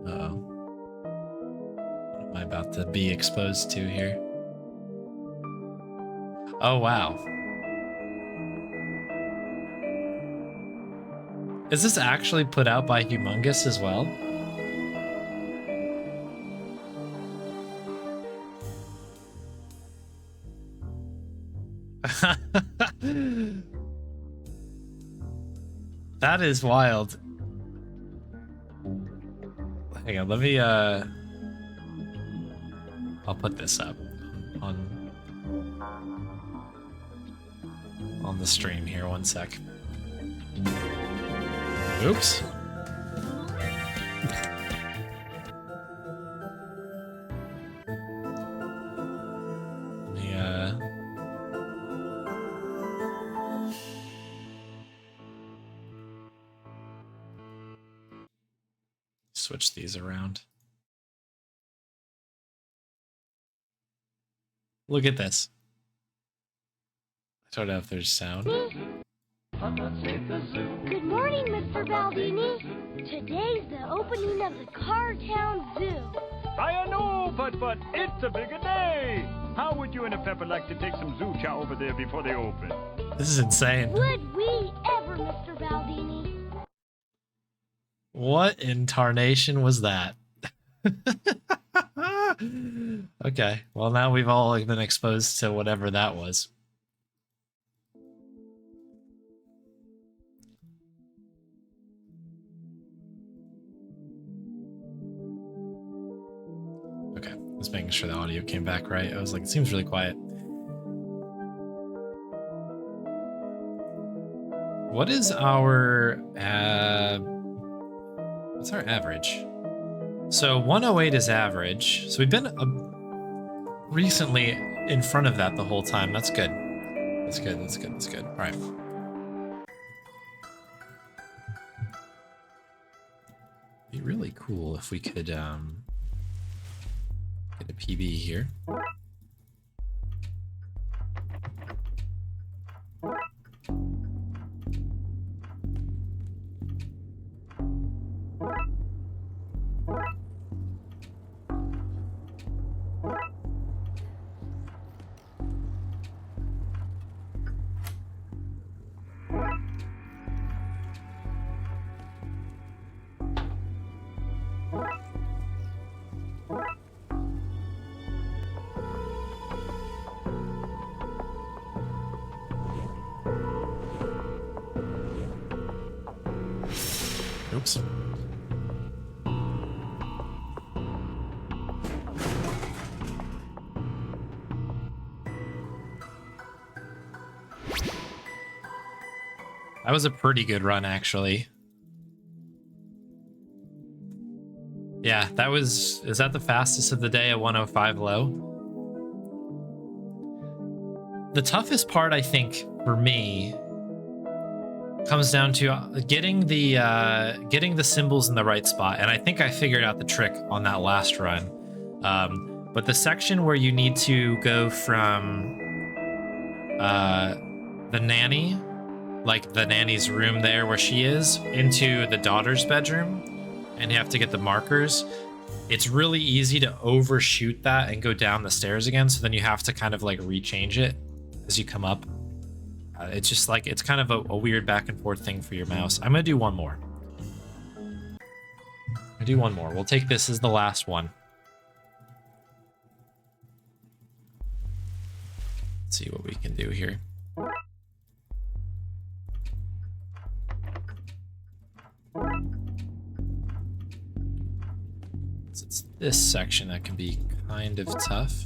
[SPEAKER 1] Uh-oh. What am I about to be exposed to here? Oh, wow. Is this actually put out by Humongous as well? That is wild. Hang on, let me I'll put this up on the stream here, 1 sec. Oops. Let me switch these around. Look at this. I don't know if there's sound.
[SPEAKER 6] Good morning, Mr. Baldini. Today's the opening of the Cartown Zoo.
[SPEAKER 7] I know, but it's a bigger day. How would you and a Pepper like to take some zoo chow over there before they open?
[SPEAKER 1] This is insane.
[SPEAKER 6] Would we ever, Mr. Baldini?
[SPEAKER 1] What in tarnation was that? Okay, well now we've all been exposed to whatever that was. Okay, just making sure the audio came back right. I was like, it seems really quiet. What is our what's our average? So 108 is average. So we've been recently in front of that the whole time. That's good. That's good. That's good. That's good. All right. Be really cool if we could get a PB here. Oops. That was a pretty good run, actually. Yeah, that was... Is that the fastest of the day at 105 low? The toughest part, I think, for me, comes down to getting the symbols in the right spot. And I think I figured out the trick on that last run. But the section where you need to go from the nanny, like the nanny's room there where she is, into the daughter's bedroom, and you have to get the markers, it's really easy to overshoot that and go down the stairs again. So then you have to kind of like rechange it as you come up. It's just like, it's kind of a weird back and forth thing for your mouse. I'm gonna do one more. We'll take this as the last one. Let's see what we can do here. It's this section that can be kind of tough.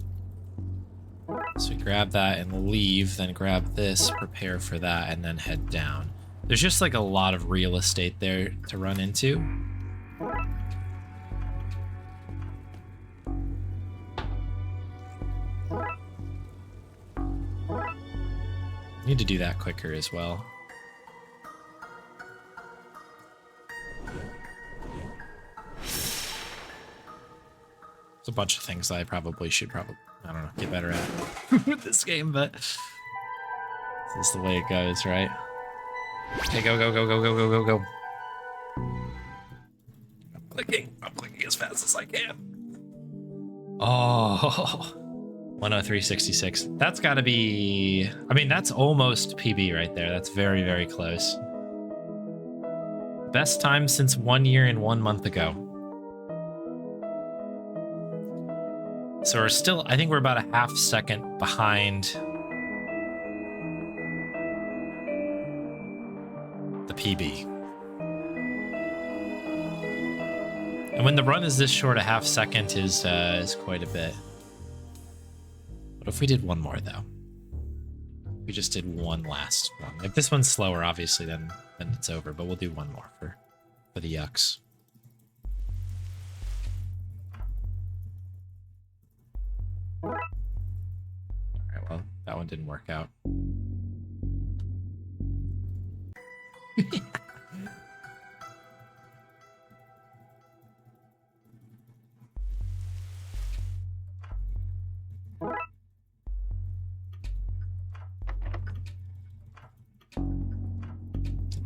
[SPEAKER 1] So we grab that and leave, then grab this, prepare for that, and then head down. There's just like a lot of real estate there to run into. Need to do that quicker as well. There's a bunch of things that I probably should I don't know, get better at with this game, but this is the way it goes, right? Okay, go, go, go, go, go, go, go, go. I'm clicking as fast as I can. Oh, 103.66. That's gotta be, I mean, that's almost PB right there. That's very, very close. Best time since 1 year and 1 month ago. So we're still, I think we're about a half second behind the PB. And when the run is this short, a half second is quite a bit. What if we did one more though? We just did one last one. If this one's slower, obviously, then it's over. But we'll do one more for the yucks. All right. Well, that one didn't work out.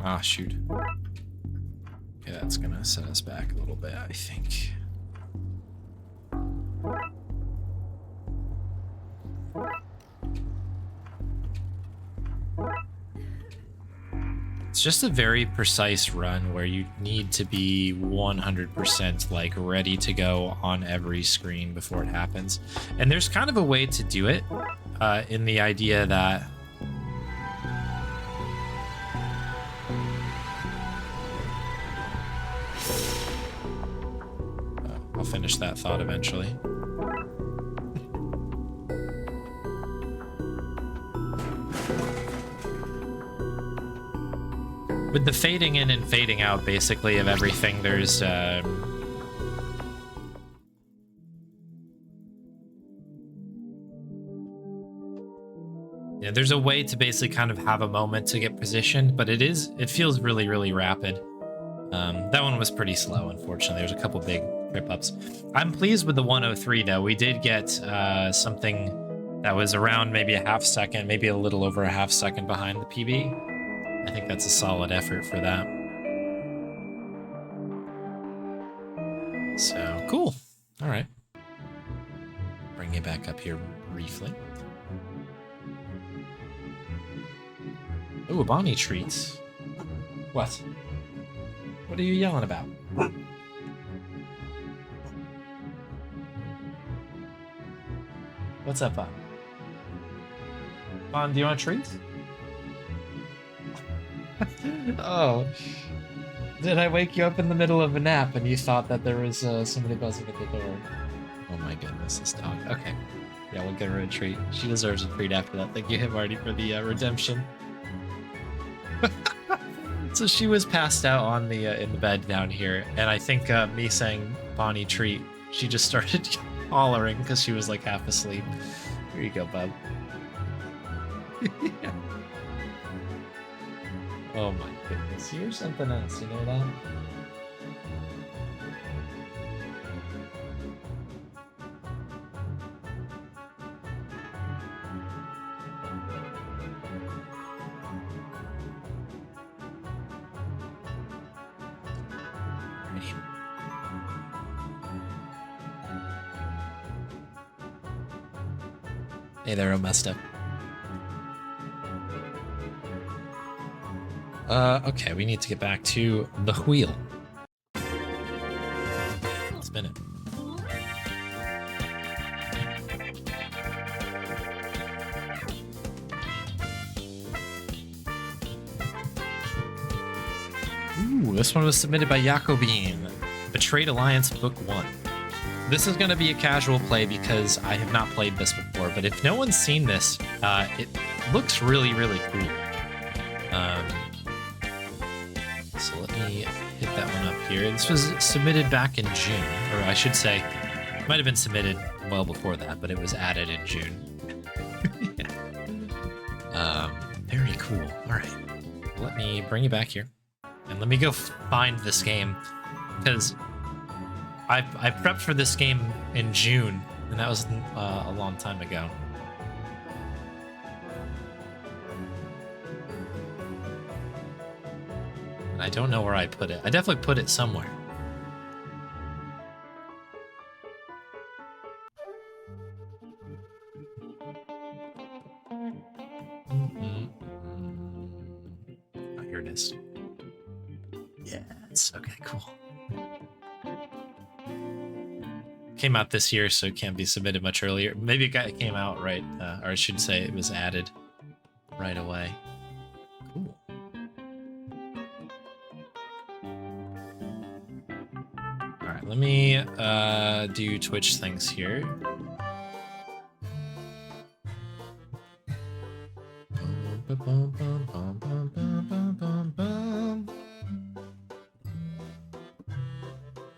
[SPEAKER 1] Ah, shoot. Okay, that's gonna set us back a little bit, I think. It's just a very precise run where you need to be 100% like ready to go on every screen before it happens. And there's kind of a way to do it in the idea that I'll finish that thought eventually. With the fading in and fading out, basically, of everything, there's yeah, there's a way to basically kind of have a moment to get positioned, but it feels really, really rapid. That one was pretty slow, unfortunately. There's a couple big trip ups. I'm pleased with the 103 though. We did get something that was around maybe a half second, maybe a little over a half second behind the PB. I think that's a solid effort for that. So cool. All right. Bring you back up here briefly. Ooh, a Bonnie treat. What? What are you yelling about? What's up, Bon? Bon, do you want a treat? Oh. Did I wake you up in the middle of a nap and you thought that there was somebody buzzing at the door? Oh my goodness, this dog. Okay. Yeah, we'll give her a treat. She deserves a treat after that. Thank you, Marty, for the redemption. So she was passed out on the in the bed down here, and I think me saying Bonnie treat, she just started hollering because she was like half asleep. Here you go, bub. Yeah. Oh my goodness, you're something else, you know that? Hey, they're all messed up. Okay, we need to get back to the wheel. Spin it. Ooh, this one was submitted by Jacobine. Betrayed Alliance Book 1. This is going to be a casual play because I have not played this before, but if no one's seen this, it looks really, really cool. So let me hit that one up here. This was submitted back in June, or I should say, it might have been submitted well before that, but it was added in June. Very cool. All right, let me bring you back here, and let me go find this game, because I prepped for this game in June, and that was a long time ago. And I don't know where I put it. I definitely put it somewhere. Oh, here it is. Yes. Okay, cool. Came out this year, so it can't be submitted much earlier. Maybe it came out right, or I should say it was added right away. Cool. All right, let me do Twitch things here.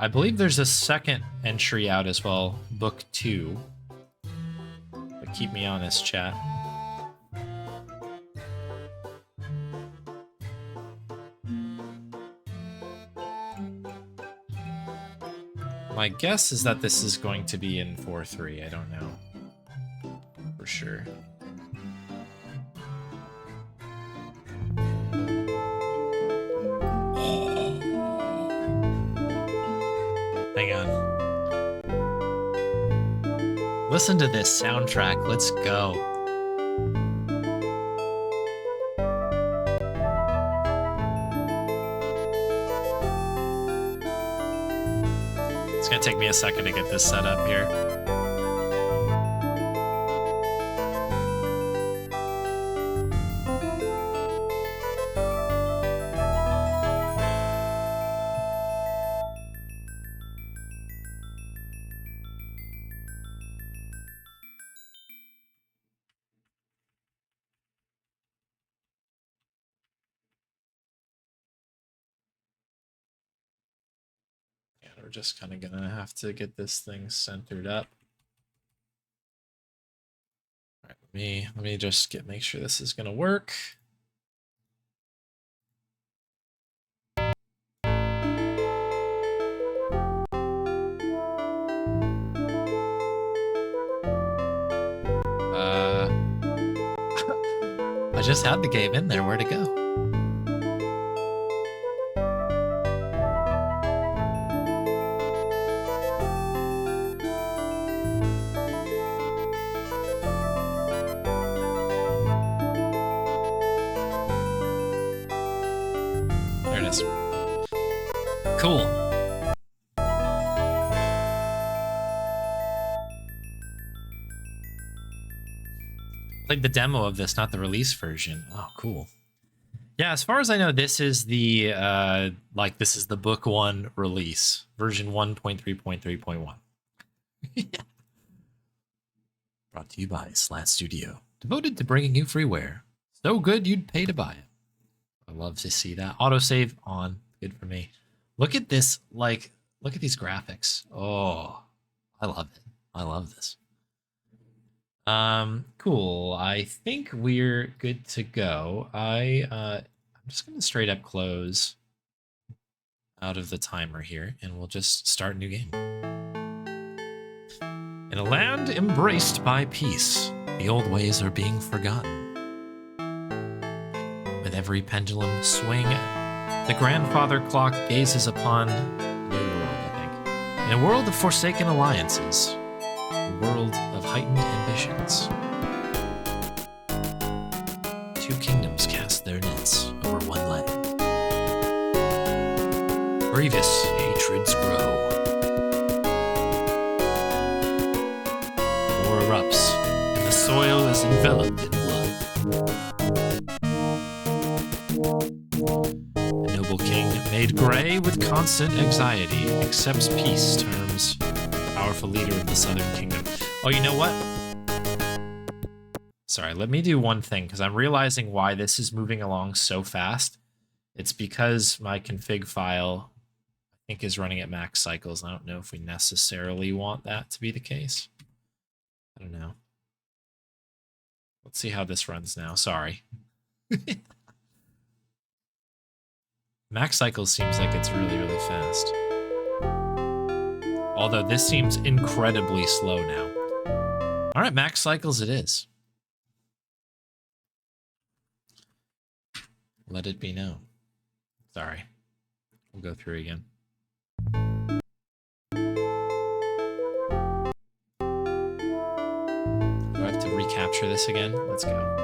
[SPEAKER 1] I believe there's a second entry out as well, book 2. But keep me honest, chat. My guess is that this is going to be in 4.3. I don't know for sure. Hang on. Listen to this soundtrack. Let's go. It's gonna take me a second to get this set up here. We're just kind of gonna have to get this thing centered up. All right, let me just make sure this is gonna work. I just had the game in there. Where'd it go? Cool. Played the demo of this, not the release version. Oh, cool. Yeah, as far as I know, this is the this is the book 1 release, version 1.3.3.1. Brought to you by Slat Studio, devoted to bringing you freeware. So good you'd pay to buy it. I love to see that. Autosave on. Good for me. Look at this, look at these graphics. Oh, I love it. I love this. Cool. I think we're good to go. I'm just gonna straight up close out of the timer here, and we'll just start a new game. In a land embraced by peace, the old ways are being forgotten. With every pendulum swing, the grandfather clock gazes upon a new world, I think. In a world of forsaken alliances, a world of heightened ambitions. 2 kingdoms cast their nets over one land. Grievous hatreds grow. War erupts, and the soil is enveloped in blood. The noble king, made gray with constant anxiety, accepts peace terms. Our powerful leader of the Southern Kingdom. Oh, you know what? Sorry, let me do one thing, because I'm realizing why this is moving along so fast. It's because my config file, I think, is running at max cycles. I don't know if we necessarily want that to be the case. I don't know. Let's see how this runs now. Sorry. Max cycles seems like it's really, really fast. Although this seems incredibly slow now. All right, max cycles it is. Let it be known. Sorry. We'll go through again. Do I have to recapture this again? Let's go.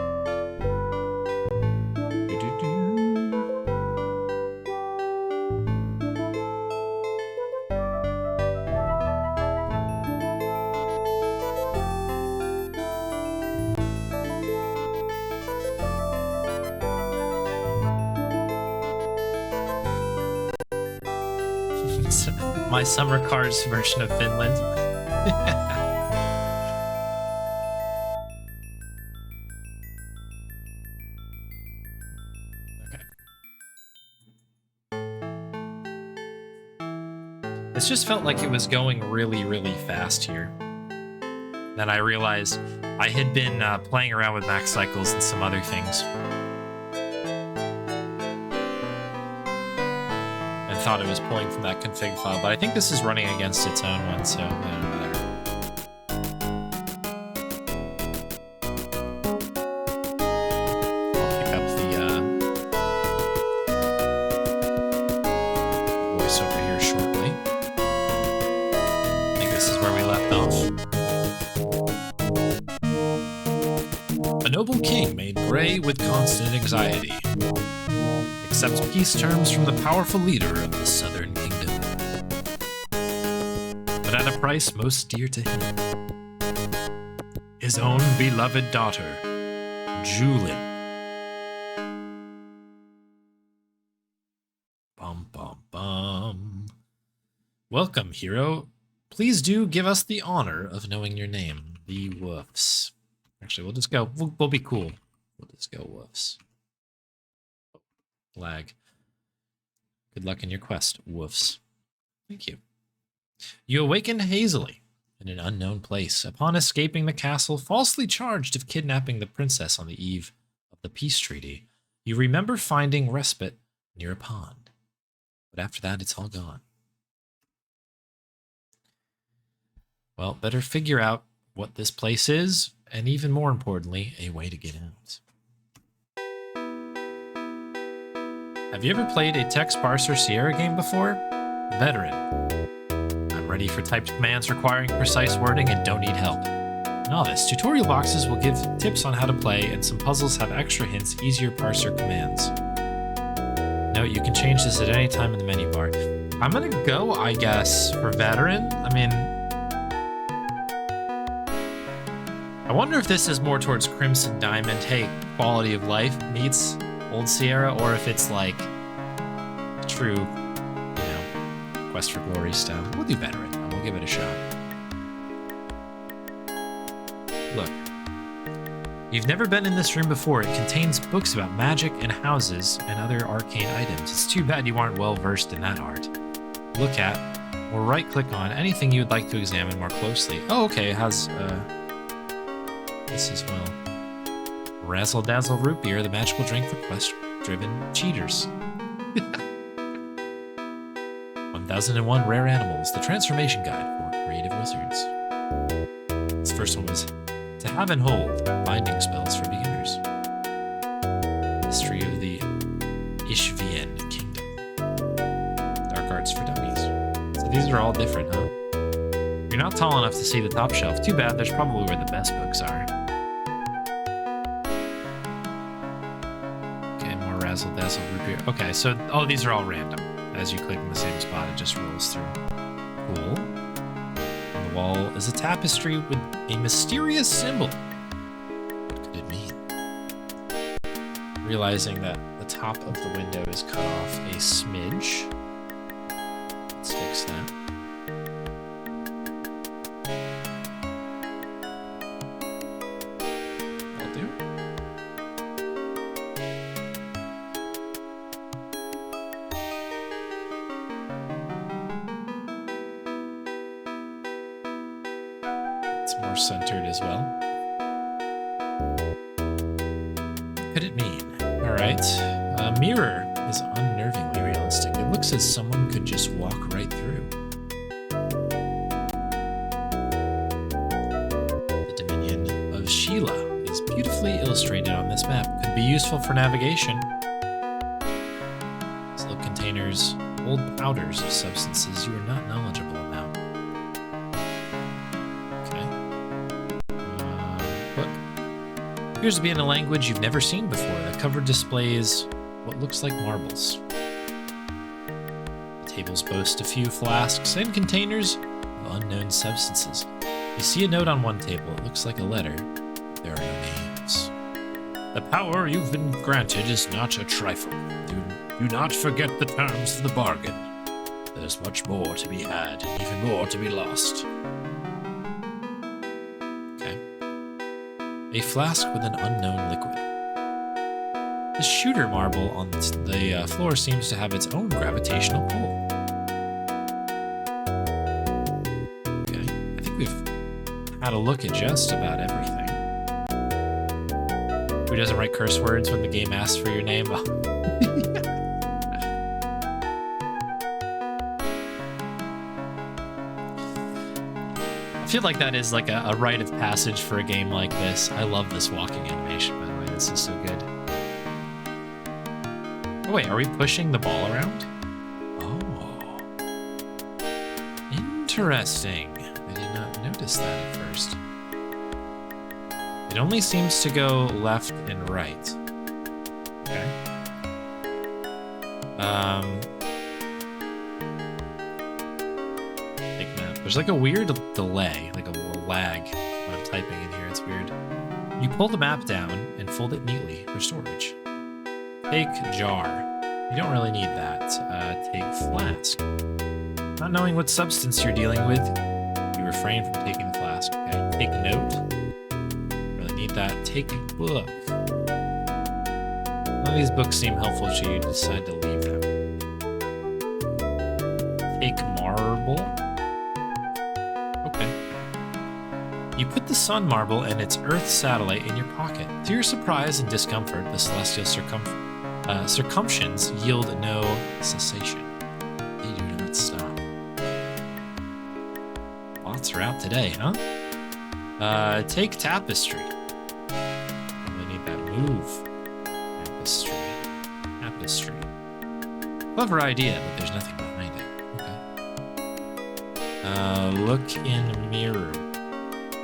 [SPEAKER 1] My summer cars version of Finland. Okay. This just felt like it was going really, really fast here. Then I realized I had been playing around with max cycles and some other things. Thought it was pulling from that config file, but I think this is running against its own one, so whatever. I'll pick up the voice over here shortly. I think this is where we left off. A noble king made gray with constant anxiety. Accepts peace terms from the powerful leader of the Southern Kingdom, but at a price most dear to him. His own beloved daughter, Julin. Bum bum bum. Welcome, hero. Please do give us the honor of knowing your name, the Woofs. Actually, we'll just go. We'll be cool. We'll just go Woofs. Lag. Good luck in your quest, Woofs. Thank you. You awakened hazily in an unknown place upon escaping the castle, falsely charged of kidnapping the princess on the eve of the peace treaty. You remember finding respite near a pond, but after that, it's all gone. Well, better figure out what this place is, and even more importantly, a way to get out. Have you ever played a text parser Sierra game before? Veteran. I'm ready for typed commands requiring precise wording and don't need help. Novice. Tutorial boxes will give tips on how to play, and some puzzles have extra hints, easier parser commands. Note, you can change this at any time in the menu bar. I'm gonna go, I guess, for Veteran. I mean, I wonder if this is more towards Crimson Diamond, hey, quality of life meets Old Sierra, or if it's like true, you know, Quest for Glory stuff. We'll do Veteran, and we'll give it a shot. Look, you've never been in this room before. It contains books about magic and houses and other arcane items. It's too bad you aren't well versed in that art. Look at, or right-click on, anything you would like to examine more closely. Oh, okay, it has this as well. Razzle Dazzle Root Beer, the magical drink for quest-driven cheaters. 1001 Rare Animals, the transformation guide for creative wizards. This first one was To Have and Hold, binding spells for beginners. History of the Ishvian Kingdom. Dark arts for dummies. So these are all different, huh? You're not tall enough to see the top shelf. Too bad, there's probably where the best books are. Razzle Dazzle Root Beer. Okay, so these are all random. As you click in the same spot, it just rolls through. Cool. On the wall is a tapestry with a mysterious symbol. What could it mean? Realizing that the top of the window is cut off a smidge. Let's fix that. more centered as well. What could it mean? Alright. A mirror is unnervingly realistic. It looks as someone could just walk right through. The Dominion of Sheila is beautifully illustrated on this map. Could be useful for navigation. Slope containers hold powders of substances you are not knowledgeable about. Okay. Book. Appears to be in a language you've never seen before. The cover displays what looks like marbles. The tables boast a few flasks and containers of unknown substances. You see a note on one table. It looks like a letter. There are no names. The power you've been granted is not a trifle. Do not forget the terms of the bargain. There's much more to be had, and even more to be lost. Okay. A flask with an unknown liquid. The shooter marble on the floor seems to have its own gravitational pull. Okay, I think we've had a look at just about everything. Who doesn't write curse words when the game asks for your name? I feel like that is like a rite of passage for a game like this. I love this walking animation, by the way. This is so good. Oh, wait, are we pushing the ball around? Oh. Interesting. I did not notice that at first. It only seems to go left and right. Okay. Big map. There's like a weird delay, like a lag when I'm typing in here. It's weird. You pull the map down and fold it neatly for storage. Take jar. You don't really need that. Take flask. Not knowing what substance you're dealing with, you refrain from taking the flask. Okay. Take note. Really need that. Take book. None of these books seem helpful, so you decide to leave them. Take marble. Okay. You put the sun marble and its Earth satellite in your pocket. To your surprise and discomfort, the celestial circumtions yield no cessation. They do not stop. Lots are out today, huh? Take tapestry. I need that move. Tapestry. Clever idea, but there's nothing behind it. Okay. Look in mirror.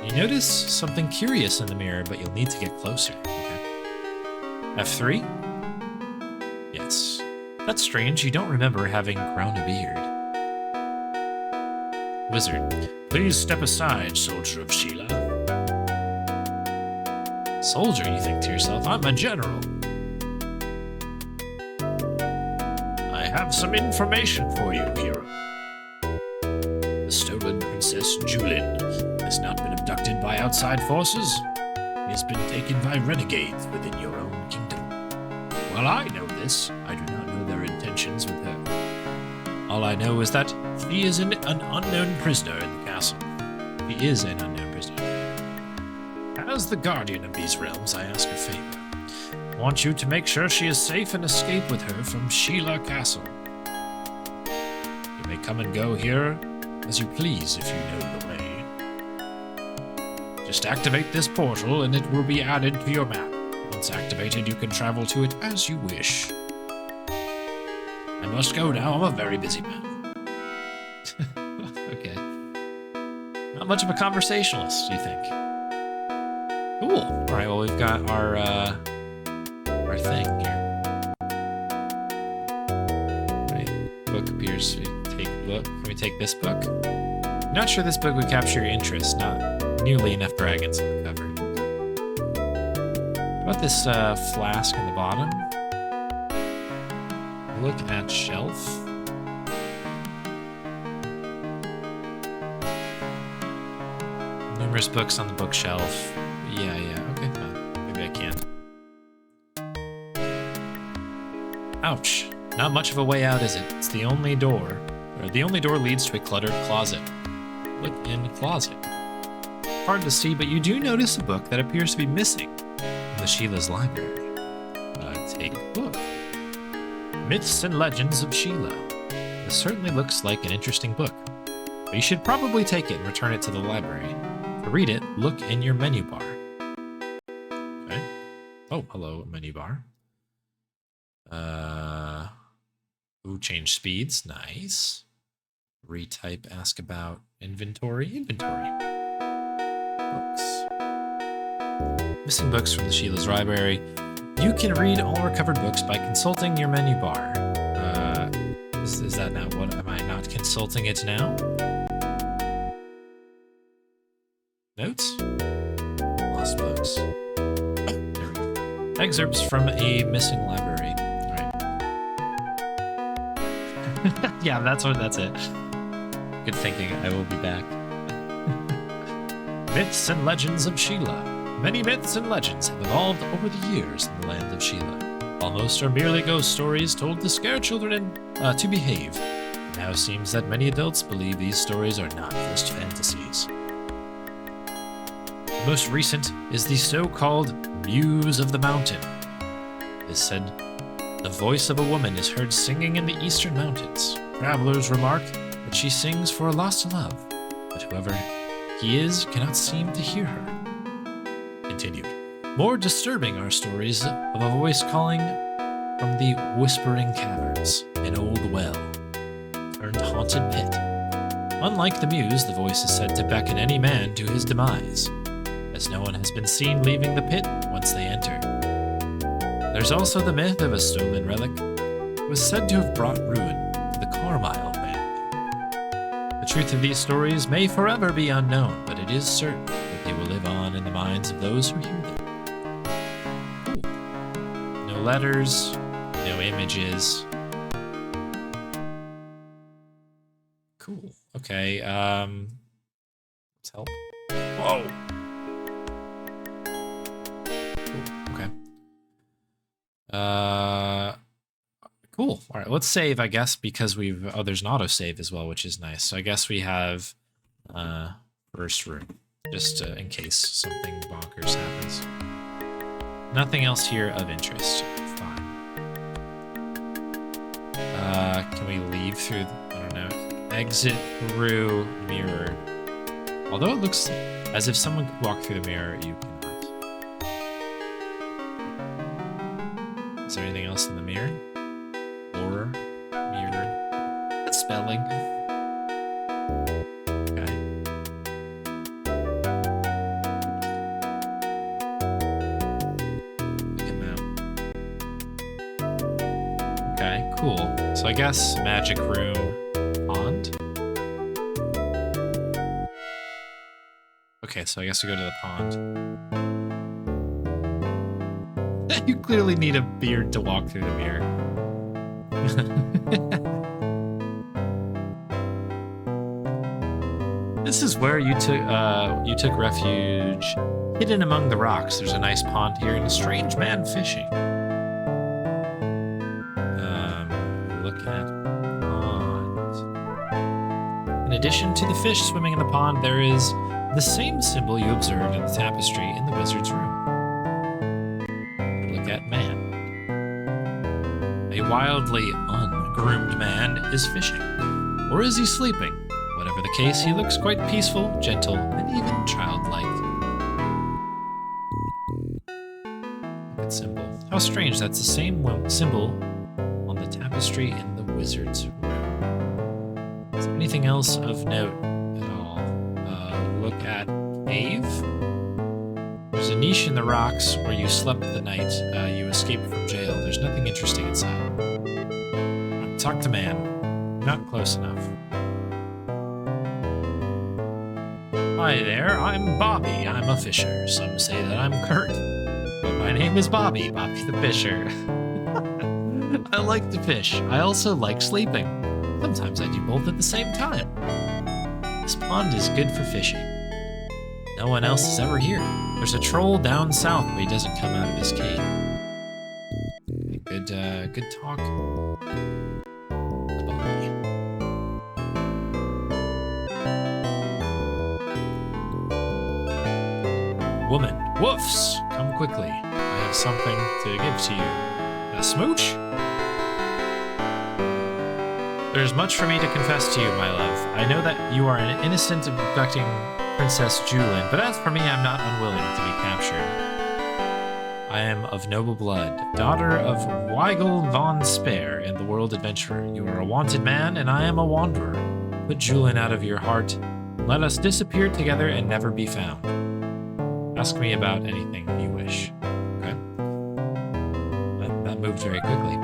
[SPEAKER 1] You notice something curious in the mirror, but you'll need to get closer. Okay. F3? Yes. That's strange. You don't remember having grown a beard. Wizard. Please step aside, soldier of Sheila. Soldier, you think to yourself. I'm a general. I have some information for you, hero. The stolen Princess Julin has not been abducted by outside forces. She has been taken by renegades within your own kingdom. While I know this, I do not know their intentions with her. All I know is that she is an unknown prisoner in the castle. She is an unknown prisoner. As the guardian of these realms, I ask a favor. I want you to make sure she is safe and escape with her from Sheila Castle. You may come and go here as you please if you know the way. Just activate this portal and it will be added to your map. Once activated, you can travel to it as you wish. I must go now. I'm a very busy man. Okay. Not much of a conversationalist, do you think? Cool. All right. Well, we've got our thing here. Right. Book appears to take book. Can we take this book? I'm not sure this book would capture your interest. Not nearly enough dragons on the cover. What about this flask in the bottom? Look at shelf. Numerous books on the bookshelf. Yeah, okay, fine. Maybe I can. Ouch. Not much of a way out, is it? It's the only door. Or the only door leads to a cluttered closet. Look in the closet. hard to see, but you do notice a book that appears to be missing from the Sheila's library. Take a look. Myths and Legends of Sheila. This certainly looks like an interesting book, but you should probably take it and return it to the library. To read it, look in your menu bar. Okay. Oh, hello, menu bar. Ooh, change speeds. Nice. Retype, ask about inventory. Inventory. Books. Missing books from the Sheila's library. You can read all recovered books by consulting your menu bar. Is that not what? Am I not consulting it now? Notes? Lost books. There we go. Excerpts from a missing library. Alright. Yeah, that's it. Good thinking. I will be back. Myths and Legends of Sheila. Many myths and legends have evolved over the years in the land of Sheila. While most are merely ghost stories told to scare children to behave, it now seems that many adults believe these stories are not just fantasies. The most recent is the so-called Muse of the Mountain. It is said the voice of a woman is heard singing in the eastern mountains. Travelers remark that she sings for a lost love, but whoever he is cannot seem to hear her. Continued. More disturbing are stories of a voice calling from the Whispering Caverns, an old well turned haunted pit. Unlike the Muse, the voice is said to beckon any man to his demise, as no one has been seen leaving the pit once they enter. There's also the myth of a stolen relic that was said to have brought ruin to the Carmyle family. The truth of these stories may forever be unknown, but it is certain that they will live on in the minds of those who hear them. Cool. No letters, no images. Cool. Okay, let's help. Whoa! Cool. Okay. Cool. All right, let's save, I guess, because there's an autosave as well, which is nice. So I guess we have first room, just in case something bonkers happens. Nothing else here of interest. Fine. Can we leave through, I don't know, exit through mirror. Although it looks as if someone could walk through the mirror, you cannot. Is there anything else in the mirror? Or mirror. Spelling. Okay. Look at that. Okay, cool. So I guess magic room pond. Okay, so I guess we go to the pond. You clearly need a beard to walk through the mirror. This is where you took refuge. Hidden among the rocks, there's a nice pond here and a strange man fishing. Looking at pond. In addition to the fish swimming in the pond, there is the same symbol you observed in the tapestry in the wizard's room. Look at man. A wildly ungroomed man is fishing. Or is he sleeping? Whatever the case, he looks quite peaceful, gentle, and even childlike. Look at symbol. How strange, that's the same symbol on the tapestry in the wizard's room. Is there anything else of note at all? Look at cave. There's a niche in the rocks where you slept the night you escaped from jail. There's nothing interesting inside. Talk to man. Not close enough. Hi there, I'm Bobby. I'm a fisher. Some say that I'm Kurt, but my name is Bobby, Bobby the Fisher. I like to fish. I also like sleeping. Sometimes I do both at the same time. This pond is good for fishing. No one else is ever here. There's a troll down south, but he doesn't come out of his cave. Good talk. Bobby. Woman. Woofs! Come quickly. I have something to give to you. A smooch? There's much for me to confess to you, my love. I know that you are an innocent abducting Princess Julin, but as for me, I'm not unwilling to be captured. I am of noble blood, daughter of Weigel von Speer and the World Adventurer. You are a wanted man, and I am a wanderer. Put Julin out of your heart. Let us disappear together and never be found. Ask me about anything you wish. Okay. That moved very quickly.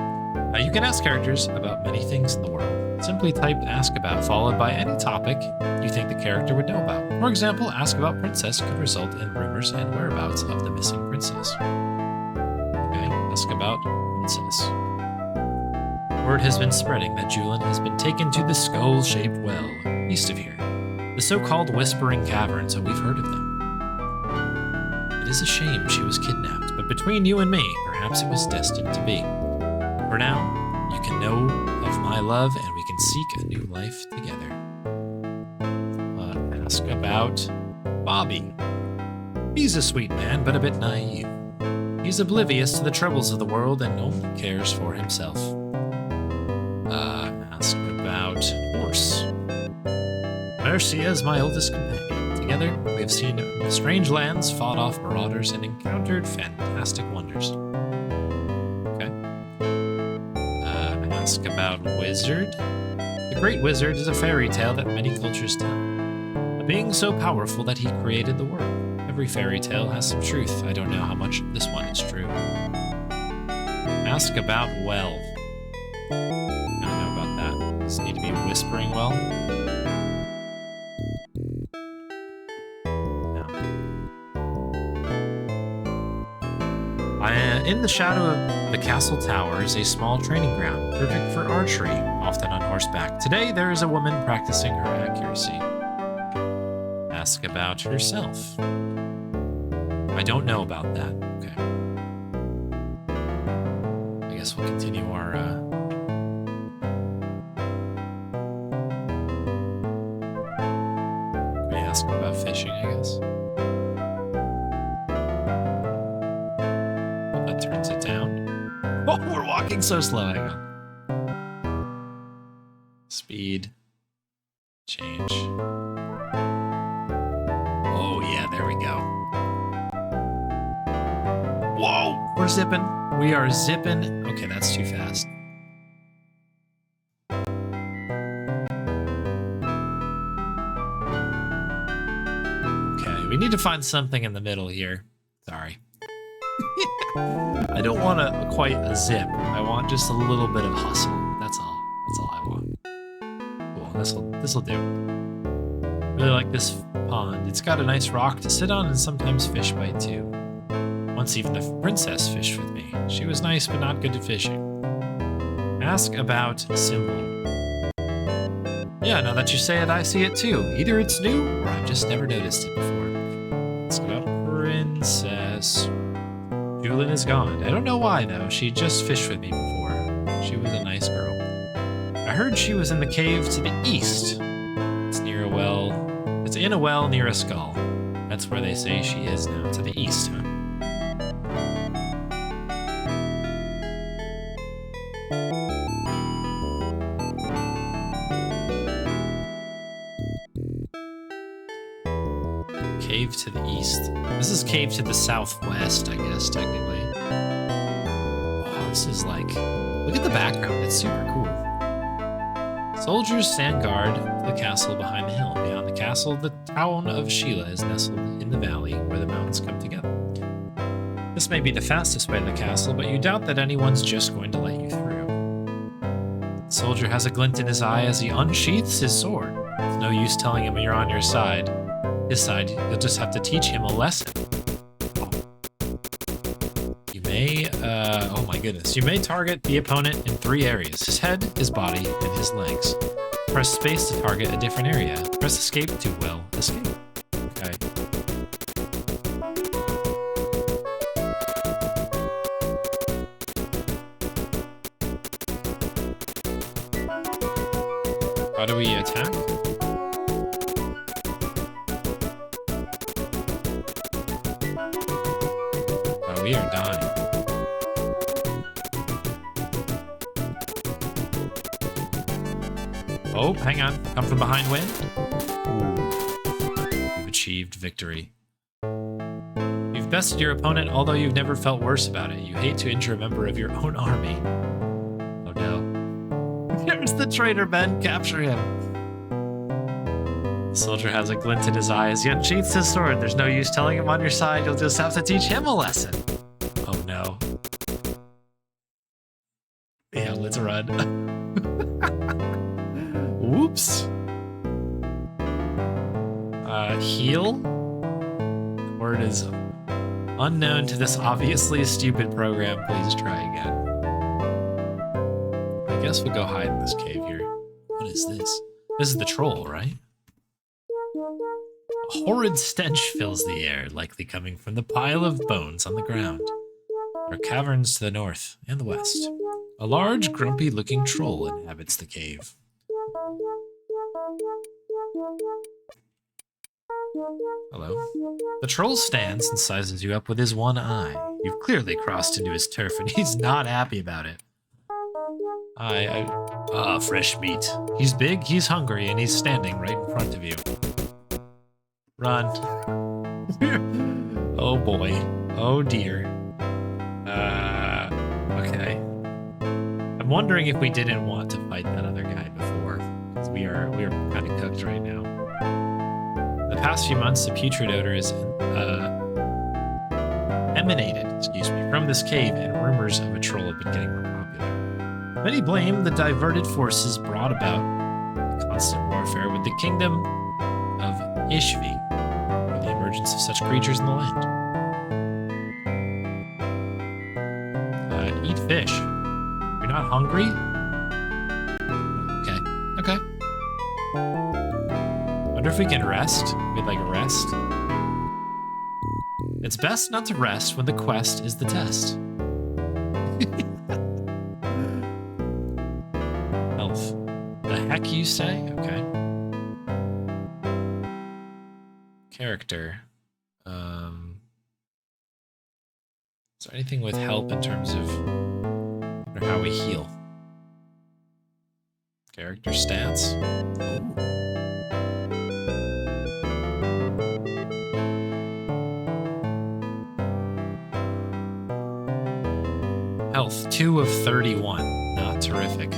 [SPEAKER 1] You can ask characters about many things in the world. Simply type ask about followed by any topic you think the character would know about. For example, ask about princess could result in rumors and whereabouts of the missing princess. Okay, ask about princess. Word has been spreading that Julin has been taken to the skull-shaped well east of here. The so-called Whispering Cavern, so we've heard of them. It is a shame she was kidnapped, but between you and me, perhaps it was destined to be. For now, you can know of my love, and we can seek a new life together. Ask about Bobby. He's a sweet man, but a bit naive. He's oblivious to the troubles of the world and only cares for himself. Ask about Horse. Mercia is my oldest companion. Together, we have seen strange lands, fought off marauders, and encountered fantastic wonders. Ask about Wizard. The Great Wizard is a fairy tale that many cultures tell. A being so powerful that he created the world. Every fairy tale has some truth. I don't know how much this one is true. Ask about Well. I don't know about that. Does it need to be Whispering Well? No. In the shadow of the castle tower is a small training ground, perfect for archery, often on horseback. Today, there is a woman practicing her accuracy. Ask about herself. I don't know about that. Okay. I guess we'll continue our, Can we ask about fishing, I guess? Turns it down. Oh, we're walking so slow. Hang on. Speed. Change. Oh, yeah, there we go. Whoa! We're zipping. We are zipping. Okay, that's too fast. Okay, we need to find something in the middle here. Sorry. I don't want quite a zip. I want just a little bit of hustle. That's all. That's all I want. Cool. This'll do. Really like this pond. It's got a nice rock to sit on and sometimes fish by too. Once even the princess fished with me. She was nice but not good at fishing. Ask about symbol. Yeah, now that you say it, I see it too. Either it's new or I've just never noticed it before. Ask about princess. Julin is gone. I don't know why, though. She just fished with me before. She was a nice girl. I heard she was in the cave to the east. It's near a well. It's in a well near a skull. That's where they say she is now. To the east, huh? Cave to the east. This is cave to the southwest, I guess, technically. Oh, this is like... Look at the background. It's super cool. Soldiers stand guard to the castle behind the hill. Beyond the castle, the town of Sheila is nestled in the valley where the mountains come together. This may be the fastest way to the castle, but you doubt that anyone's just going to let you through. The soldier has a glint in his eye as he unsheaths his sword. It's no use telling him you're on your side. His side, you'll just have to teach him a lesson. You may, oh my goodness. You may target the opponent in 3 areas: his head, his body, and his legs. Press space to target a different area. Press escape to, well, escape. Okay. How do we attack? we are dying. Oh, hang on. Come from behind wind. You've achieved victory. You've bested your opponent, although you've never felt worse about it. You hate to injure a member of your own army. Oh no. Here's the traitor, Ben. Capture him. The soldier has a glint in his eye as he unsheaths his sword. There's no use telling him on your side. You'll just have to teach him a lesson. Oh no. Yeah, let's run. Whoops. Heal? The word is unknown to this obviously stupid program. Please try again. I guess we'll go hide in this cave here. What is this? This is the troll, right? A horrid stench fills the air, likely coming from the pile of bones on the ground. There are caverns to the north and the west. A large, grumpy-looking troll inhabits the cave. Hello. The troll stands and sizes you up with his one eye. You've clearly crossed into his turf and he's not happy about it. Fresh meat. He's big, he's hungry, and he's standing right in front of you. Run. Oh boy. Oh dear. Okay. I'm wondering if we didn't want to fight that other guy before, because we are kind of cooked right now. The past few months, the putrid odor has emanated, from this cave, and rumors of a troll have been getting more popular. Many blame the diverted forces brought about the constant warfare with the kingdom of Ishvi for the emergence of such creatures in the land. Eat fish. You're not hungry? Okay. Wonder if we can rest? We'd like rest. It's best not to rest when the quest is the test. Health. The heck you say? Okay. Character. Is there anything with help in terms of or how we heal? Character stats. Ooh. Health, 2 of 31. Not terrific.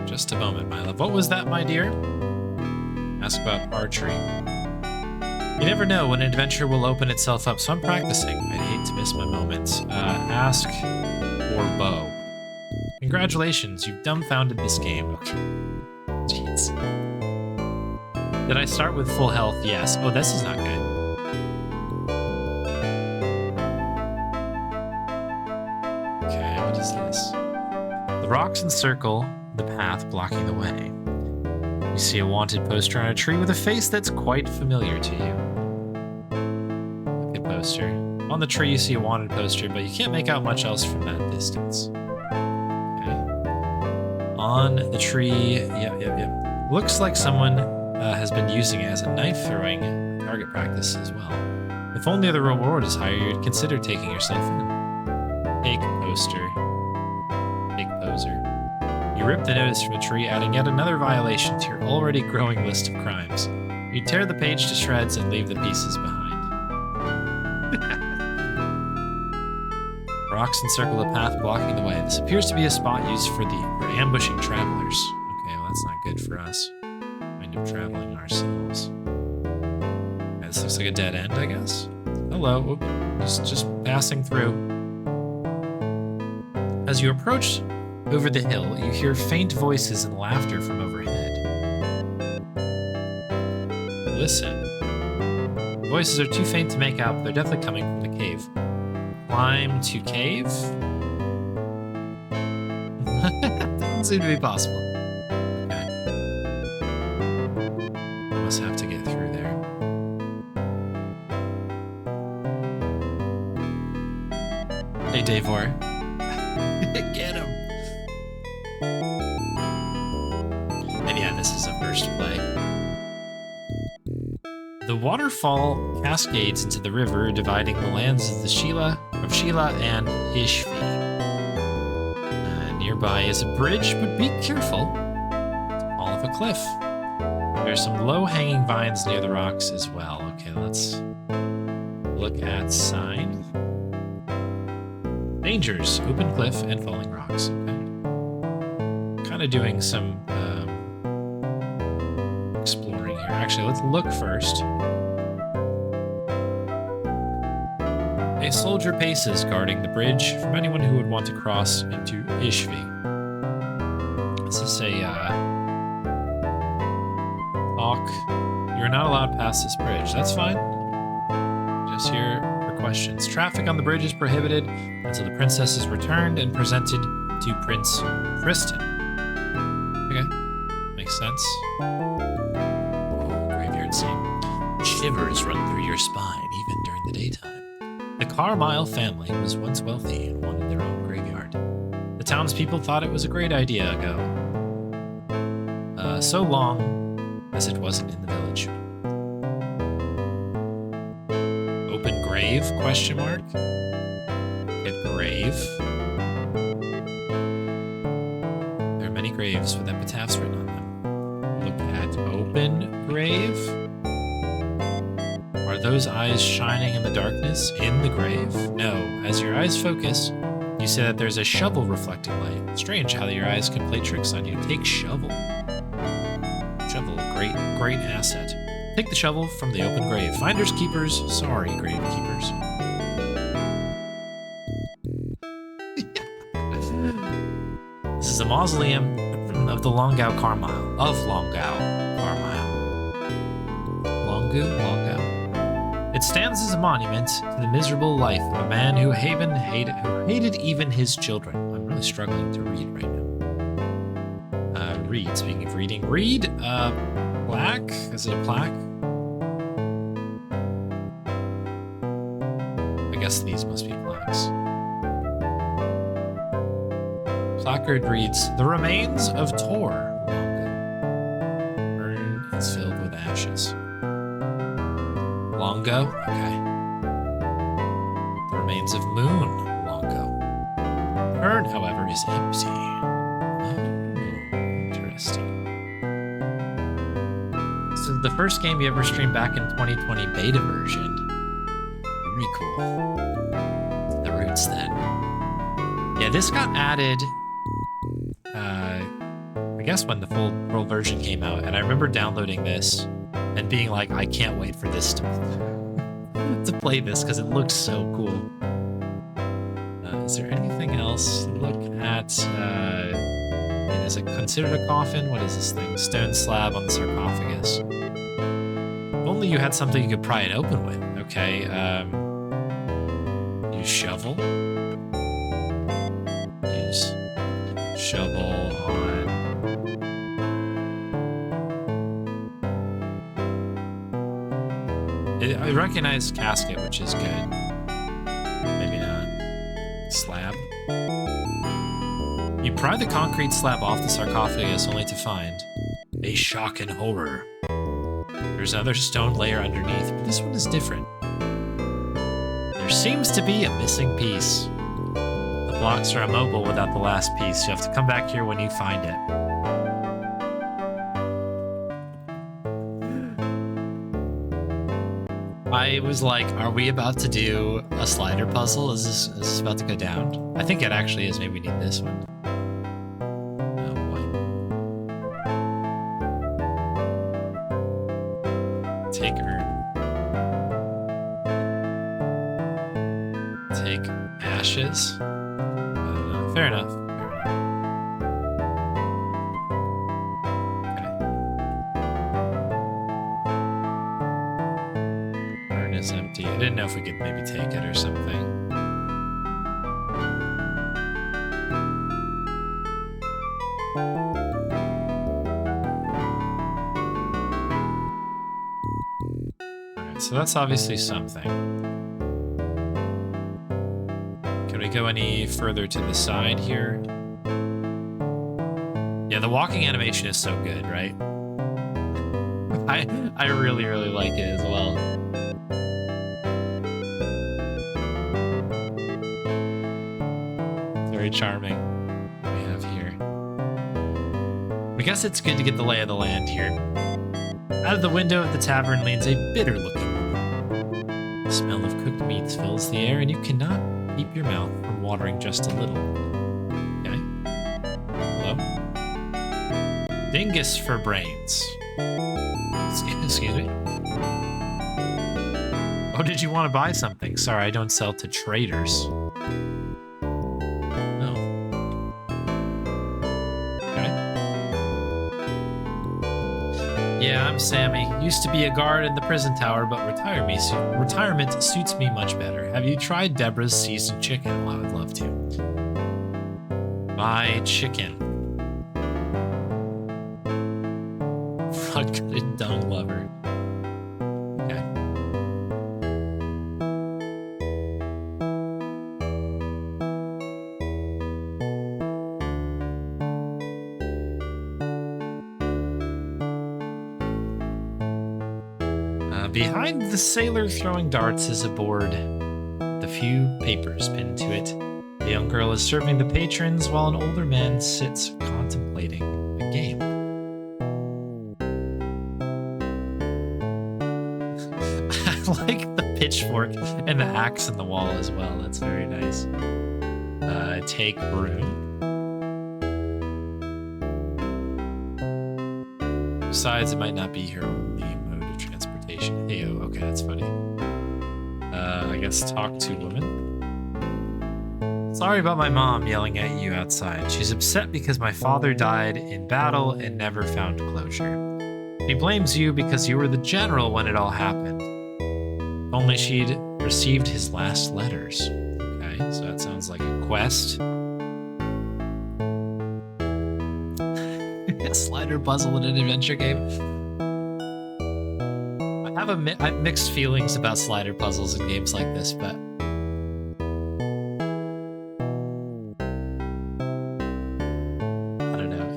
[SPEAKER 1] Just a moment, my love. What was that, my dear? Ask about archery. You never know when an adventure will open itself up, so I'm practicing. I'd hate to miss my moment. Ask or bow. Congratulations, you've dumbfounded this game. Okay. Jeez. Did I start with full health? Yes. Oh, this is not good. Okay, what is this? The rocks encircle the path, blocking the way. You see a wanted poster on a tree with a face that's quite familiar to you. Look at poster. On the tree you see a wanted poster, but you can't make out much else from that distance. Okay. On the tree, yep. Looks like someone has been using it as a knife throwing target practice as well. If only the reward is higher, you'd consider taking yourself in. Take poster. Take poser. You rip the notice from a tree, adding yet another violation to your already growing list of crimes. You tear the page to shreds and leave the pieces behind. Rocks encircle the path, blocking the way. This appears to be a spot used for ambushing travelers. Okay, well that's not good for us. Kind of traveling ourselves. Okay, this looks like a dead end, I guess. Hello, whoop. Just passing through. As you approach over the hill, you hear faint voices and laughter from overhead. Listen. The voices are too faint to make out, but they're definitely coming from the cave. Climb to cave? Doesn't seem to be possible. Okay. Must have to get through there. Hey, Davor. Get him! And yeah, this is a first play. The waterfall cascades into the river, dividing the lands of Sheila and Ishvi. Nearby is a bridge, but be careful. It's all of a cliff. There's some low-hanging vines near the rocks as well. Okay, let's look at sign. Dangers, open cliff and falling rocks. Okay. Kind of doing some exploring here. Actually, let's look first. A soldier paces, guarding the bridge from anyone who would want to cross into Ishvi. This is a talk. You're not allowed past this bridge. That's fine. Just here for questions. Traffic on the bridge is prohibited until the princess is returned and presented to Prince Tristan. Okay, makes sense. Oh, graveyard scene. Shivers run through your spine even during the daytime. The Carmyle family was once wealthy and wanted their own graveyard. The townspeople thought it was a great idea ago. So long as it wasn't in the village. Open grave, question mark. Hit grave. There are many graves with epitaphs written on them. Look at open grave. Are those eyes shining in the darkness in the grave? No. As your eyes focus, you say that there's a shovel reflecting light. Strange how your eyes can play tricks on you. Take shovel. Shovel, great asset. Take the shovel from the open grave. Finders keepers, sorry, grave keepers. This is a mausoleum of the Longau Carmyle. Longau. It stands as a monument to the miserable life of a man who hated even his children. I'm really struggling to read right now. Read, speaking of reading. Read, plaque? Is it a plaque? I guess these must be plaques. Placard reads, the remains of Tor. Urn is filled with ashes. Longo? Okay. The remains of Moon. Longo. Urn, however, is empty. So the first game you ever streamed back in 2020 beta version. Very cool. The roots then. Yeah, this got added, I guess when the full version came out, and I remember downloading this and being like, I can't wait for this to play this because it looks so cool. Is there anything else? Look at, is it considered a coffin? What is this thing? Stone slab on the sarcophagus. If only you had something you could pry it open with. Okay, use shovel. Use shovel on... I recognize casket, which is good. Maybe not. Slab. You pry the concrete slab off the sarcophagus only to find a shock and horror. There's another stone layer underneath, but this one is different. There seems to be a missing piece. The blocks are immobile without the last piece. You have to come back here when you find it. I was like, are we about to do a slider puzzle? Is this about to go down? I think it actually is. Maybe we need this one. Oh boy. Take urn. Take ashes. I don't know. Fair enough. Is empty. I didn't know if we could maybe take it or something. Alright, so that's obviously something. Can we go any further to the side here? Yeah, the walking animation is so good, right? I I really, really like it as well. Very charming. What we have here. I guess it's good to get the lay of the land here. Out of the window of the tavern leans a bitter-looking woman. The smell of cooked meats fills the air, and you cannot keep your mouth from watering just a little. Okay. Hello? Dingus for brains. Excuse me? Oh, did you want to buy something? Sorry, I don't sell to traders. Oh. Okay. Yeah, I'm Sammy. Used to be a guard in the prison tower, but retirement suits me much better. Have you tried Deborah's seasoned chicken? Well, I would love to. My chicken. Frog-gutted dung lover. Okay. Behind the sailor throwing darts is a board with a few papers pinned to it. The young girl is serving the patrons while an older man sits contemplating a game. I like the pitchfork and the axe in the wall as well. That's very nice. Take broom. Besides, it might not be her only mode of transportation. Heyo, okay, that's funny. I guess talk to woman. Sorry about my mom yelling at you outside. She's upset because my father died in battle and never found closure. She blames you because you were the general when it all happened. If only she'd received his last letters. Okay, so that sounds like a quest. A slider puzzle in an adventure game. I have mixed feelings about slider puzzles in games like this, but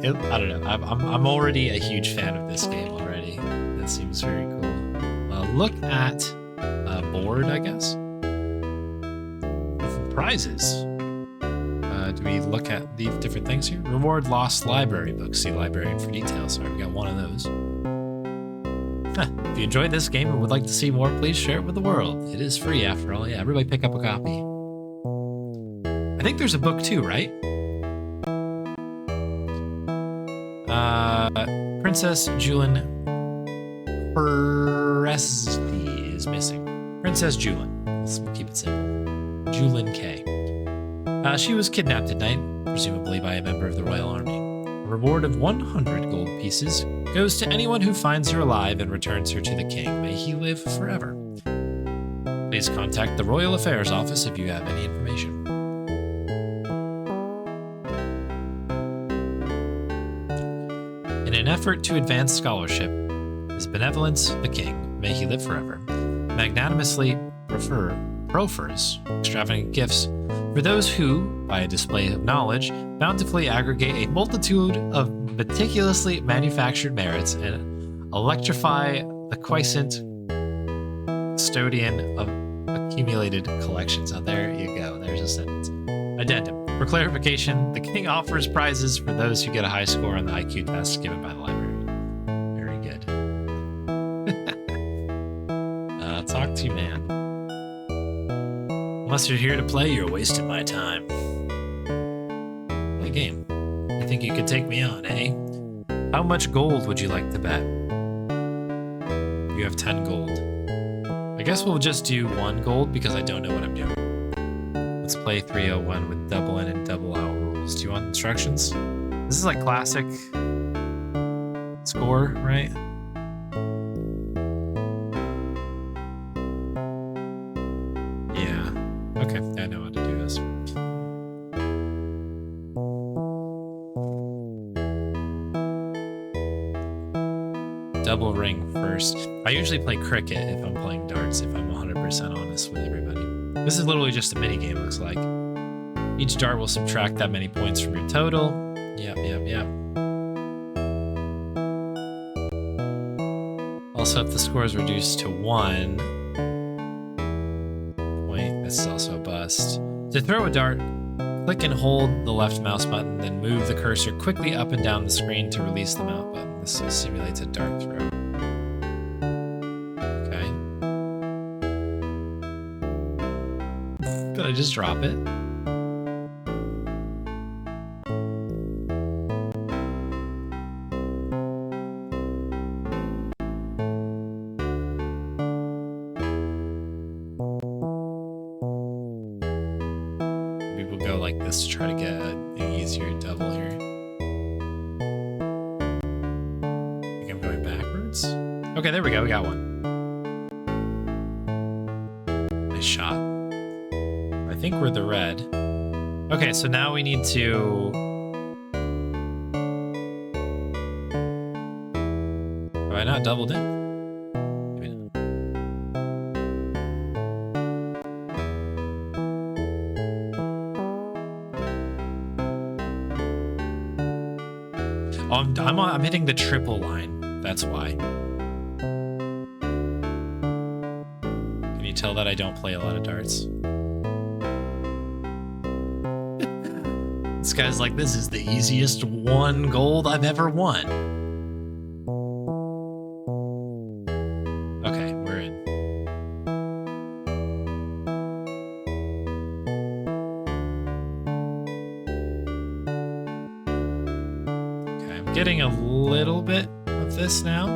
[SPEAKER 1] I don't know. I'm already a huge fan of this game already. That seems very cool. Look at a board, I guess. Prizes. Do we look at the different things here? Reward lost library books. See librarian for details. Sorry, we got one of those. If you enjoyed this game and would like to see more, please share it with the world. It is free after all. Yeah, everybody pick up a copy. I think there's a book too, right? Princess Julin Presti is missing. Princess Julin. We'll keep it simple. Julin K. She was kidnapped at night, presumably by a member of the Royal Army. A reward of 100 gold pieces goes to anyone who finds her alive and returns her to the king. May he live forever. Please contact the Royal Affairs Office if you have any information. In an effort to advance scholarship, His Benevolence, the King, may he live forever, magnanimously prefers extravagant gifts for those who, by a display of knowledge, bountifully aggregate a multitude of meticulously manufactured merits and electrify the quiescent custodian of accumulated collections. Oh, there you go. There's a sentence. Addendum. For clarification, the king offers prizes for those who get a high score on the IQ tests given by the library. Very good. Talk to you, man. Unless you're here to play, you're wasting my time. Play a game. You think you could take me on, eh? How much gold would you like to bet? You have 10 gold. I guess we'll just do 1 gold because I don't know what I'm doing. Let's play 301 with double in and double out rules. Do you want instructions? This is like classic score, right? Yeah. Okay, I know how to do this. Double ring first. I usually play cricket if I'm playing darts, if I'm 100% honest with everybody. This is literally just a mini game, looks like. Each dart will subtract that many points from your total. Yep. Also, if the score is reduced to 1 point, this is also a bust. To throw a dart, click and hold the left mouse button, then move the cursor quickly up and down the screen to release the mouse button. This simulates a dart throw. Okay. Could I just drop it? To try to get an easier double here. I think I'm going backwards. Okay, there we go. We got one. Nice shot. I think we're the red. Okay, so now we need to... Have I not doubled in? I'm hitting the triple line. That's why. Can you tell that I don't play a lot of darts? This guy's like, this is the easiest 1 gold I've ever won. Okay, we're in. Getting a little bit of this now.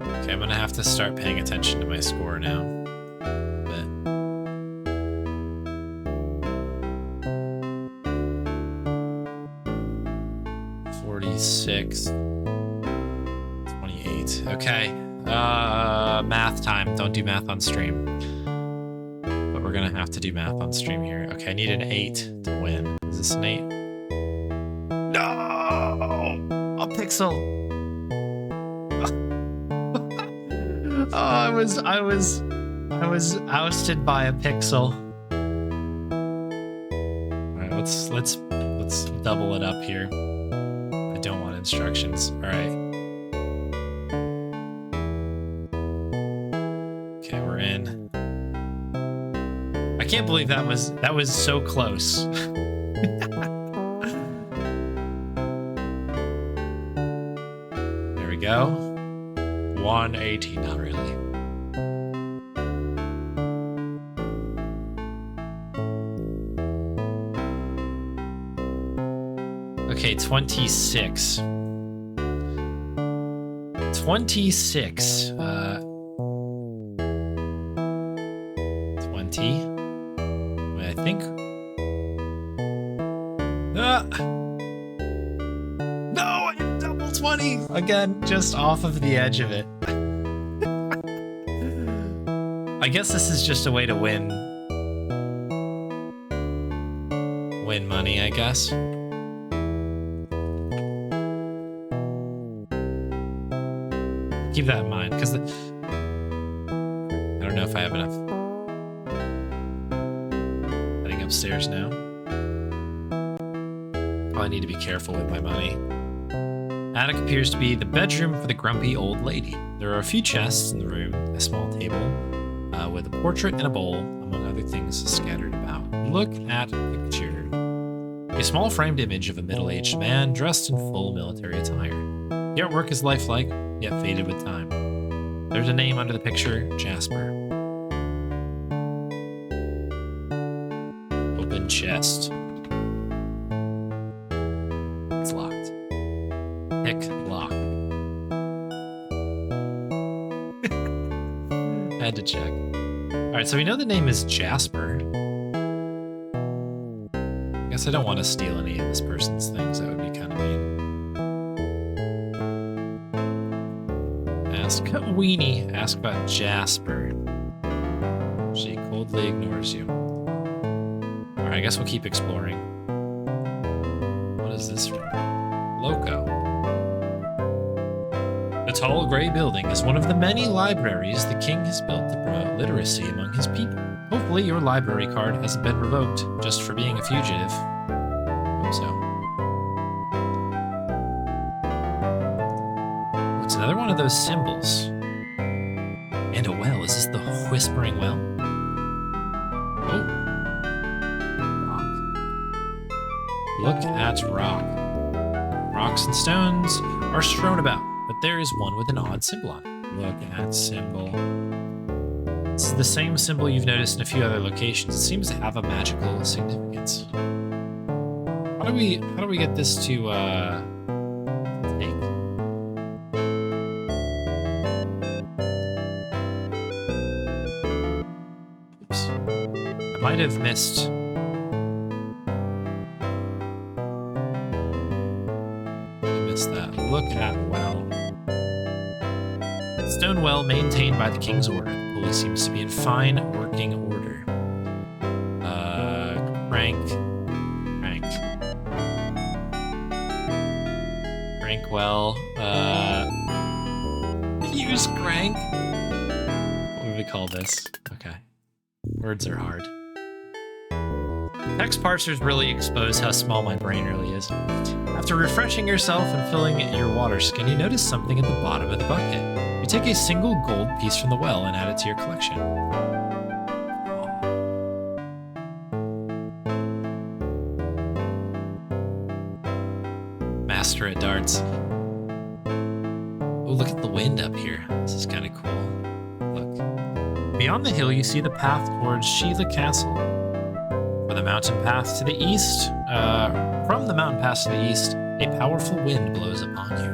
[SPEAKER 1] Okay, I'm gonna have to start paying attention to my score now. 46, 28. Okay. Math time. Don't do math on stream. But we're gonna have to do math on stream here. Okay, I need an 8 to win. Is this an 8? No! A pixel! Oh, I was ousted by a pixel. Alright, let's double it up here. Don't want instructions. All right. Okay, we're in. I can't believe that was so close. There we go. 180, not really. Okay, 26. 26. 20. Wait, I think. No, I hit double 20 again, just off of the edge of it. I guess this is just a way to win money, I guess. Keep that in mind, because I don't know if I have enough. Heading upstairs now. Probably need to be careful with my money. Attic appears to be the bedroom for the grumpy old lady. There are a few chests in the room, a small table with a portrait and a bowl, among other things scattered about. Look at picture. A small framed image of a middle-aged man dressed in full military attire. The artwork is lifelike, yet faded with time. There's a name under the picture, Jasper. Open chest. It's locked. Pick lock. Had to check. Alright, so we know the name is Jasper. I guess I don't want to steal any of this person's things. That would be kind of mean. Ask Weenie. Ask about Jasper. She coldly ignores you. Alright, I guess we'll keep exploring. What is this room? Loco. The tall gray building is one of the many libraries the king has built to promote literacy among his people. Hopefully your library card hasn't been revoked just for being a fugitive. Hope so. Oh, it's another one of those symbols. And a well. Is this the Whispering Well? Oh. Rock. Look at rock. Rocks and stones are strewn about, but there is one with an odd symbol on it. Look at symbol. This is the same symbol you've noticed in a few other locations. It seems to have a magical significance. How do we get this to take? Oops. I might have missed. That. Look at well. Stone well maintained by the king's order. The pulley seems to be in fine working order. Crank well. Use crank. What would we call this? Okay. Words are hard. Text parsers really expose how small my brain really is. After refreshing yourself and filling your water skin, you notice something at the bottom of the bucket. You take a single gold piece from the well and add it to your collection. Master at darts. Oh, look at the wind up here. This is kind of cool. Look. Beyond the hill, you see the path towards Sheila Castle. From the mountain path to the east, a powerful wind blows upon you.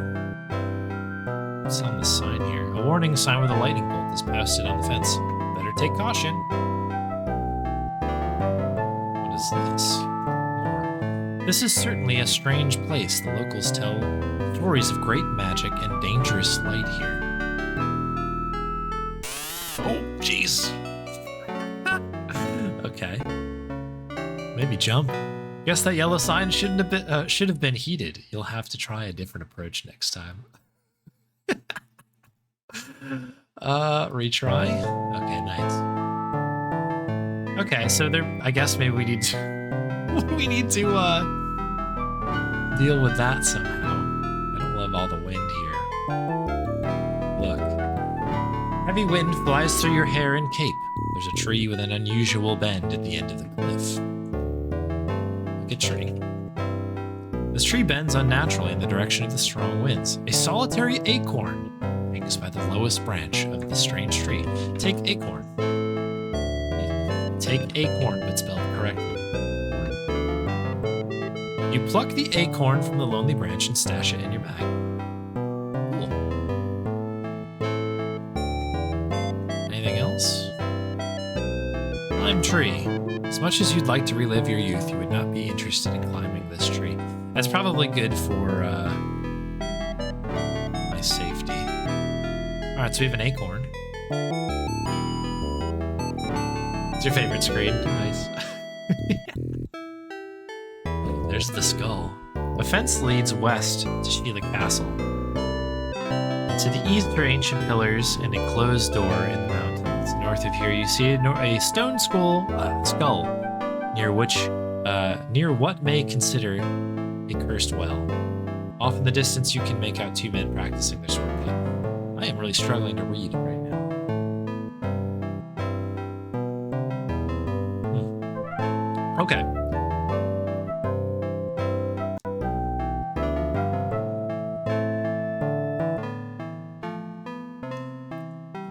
[SPEAKER 1] What's on the sign here? A warning sign with a lightning bolt is posted on the fence. Better take caution. What is this? More. This is certainly a strange place. The locals tell stories of great magic and dangerous light here. Oh, jeez. Okay. Maybe jump. Guess that yellow sign should have been heated. You'll have to try a different approach next time. Retry. Okay, nice. Okay, so there. I guess maybe we need to deal with that somehow. I don't love all the wind here. Look. Heavy wind flies through your hair and cape. There's a tree with an unusual bend at the end of the cliff. A tree. This tree bends unnaturally in the direction of the strong winds. A solitary acorn hangs by the lowest branch of the strange tree. Take acorn. Take acorn, but spelled correctly. You pluck the acorn from the lonely branch and stash it in your bag. Cool. Anything else? Lime tree. As much as you'd like to relive your youth, you would not be interested in climbing this tree. That's probably good for my safety. Alright, so we have an acorn. It's your favorite screen. Nice. Oh, there's the skull. A fence leads west to Sheila Castle. To the east are ancient pillars and a closed door in the mountains. North of here, you see a stone skull near what may consider a cursed well. Off in the distance, you can make out two men practicing their swordplay. I am really struggling to read right now. Okay.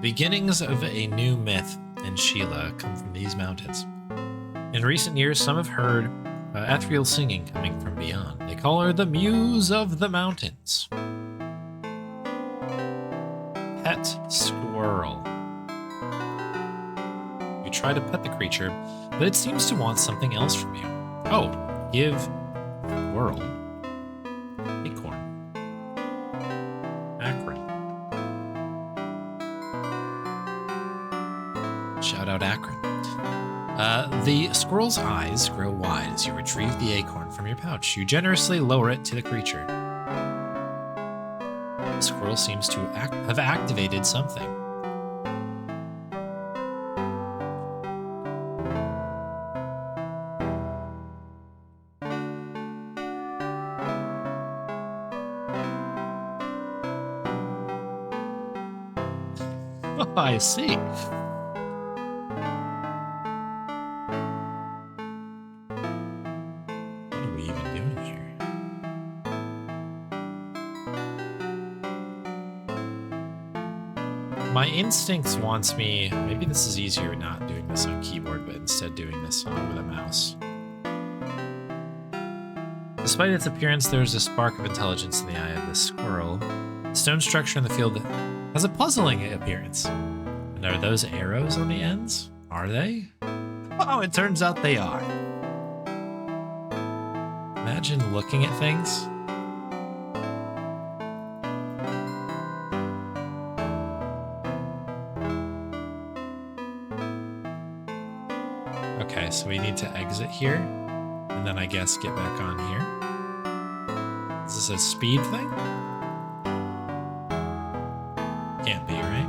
[SPEAKER 1] Beginnings of a new myth in Sheila come from these mountains. In recent years, some have heard ethereal singing coming from beyond. They call her the Muse of the Mountains. Pet squirrel. You try to pet the creature, but it seems to want something else from you. Oh, give squirrel acorn. Akron. Shout out Akron. The squirrel's eyes grow wide as you retrieve the acorn from your pouch. You generously lower it to the creature. The squirrel seems to have activated something. Oh, I see. What are we even doing here? My instincts wants me... Maybe this is easier not doing this on keyboard, but instead doing this with a mouse. Despite its appearance, there is a spark of intelligence in the eye of this squirrel. The stone structure in the field has a puzzling appearance. And are those arrows on the ends? Are they? Oh, it turns out they are. Imagine looking at things. Okay, so we need to exit here, and then I guess get back on here. Is this a speed thing? Can't be, right?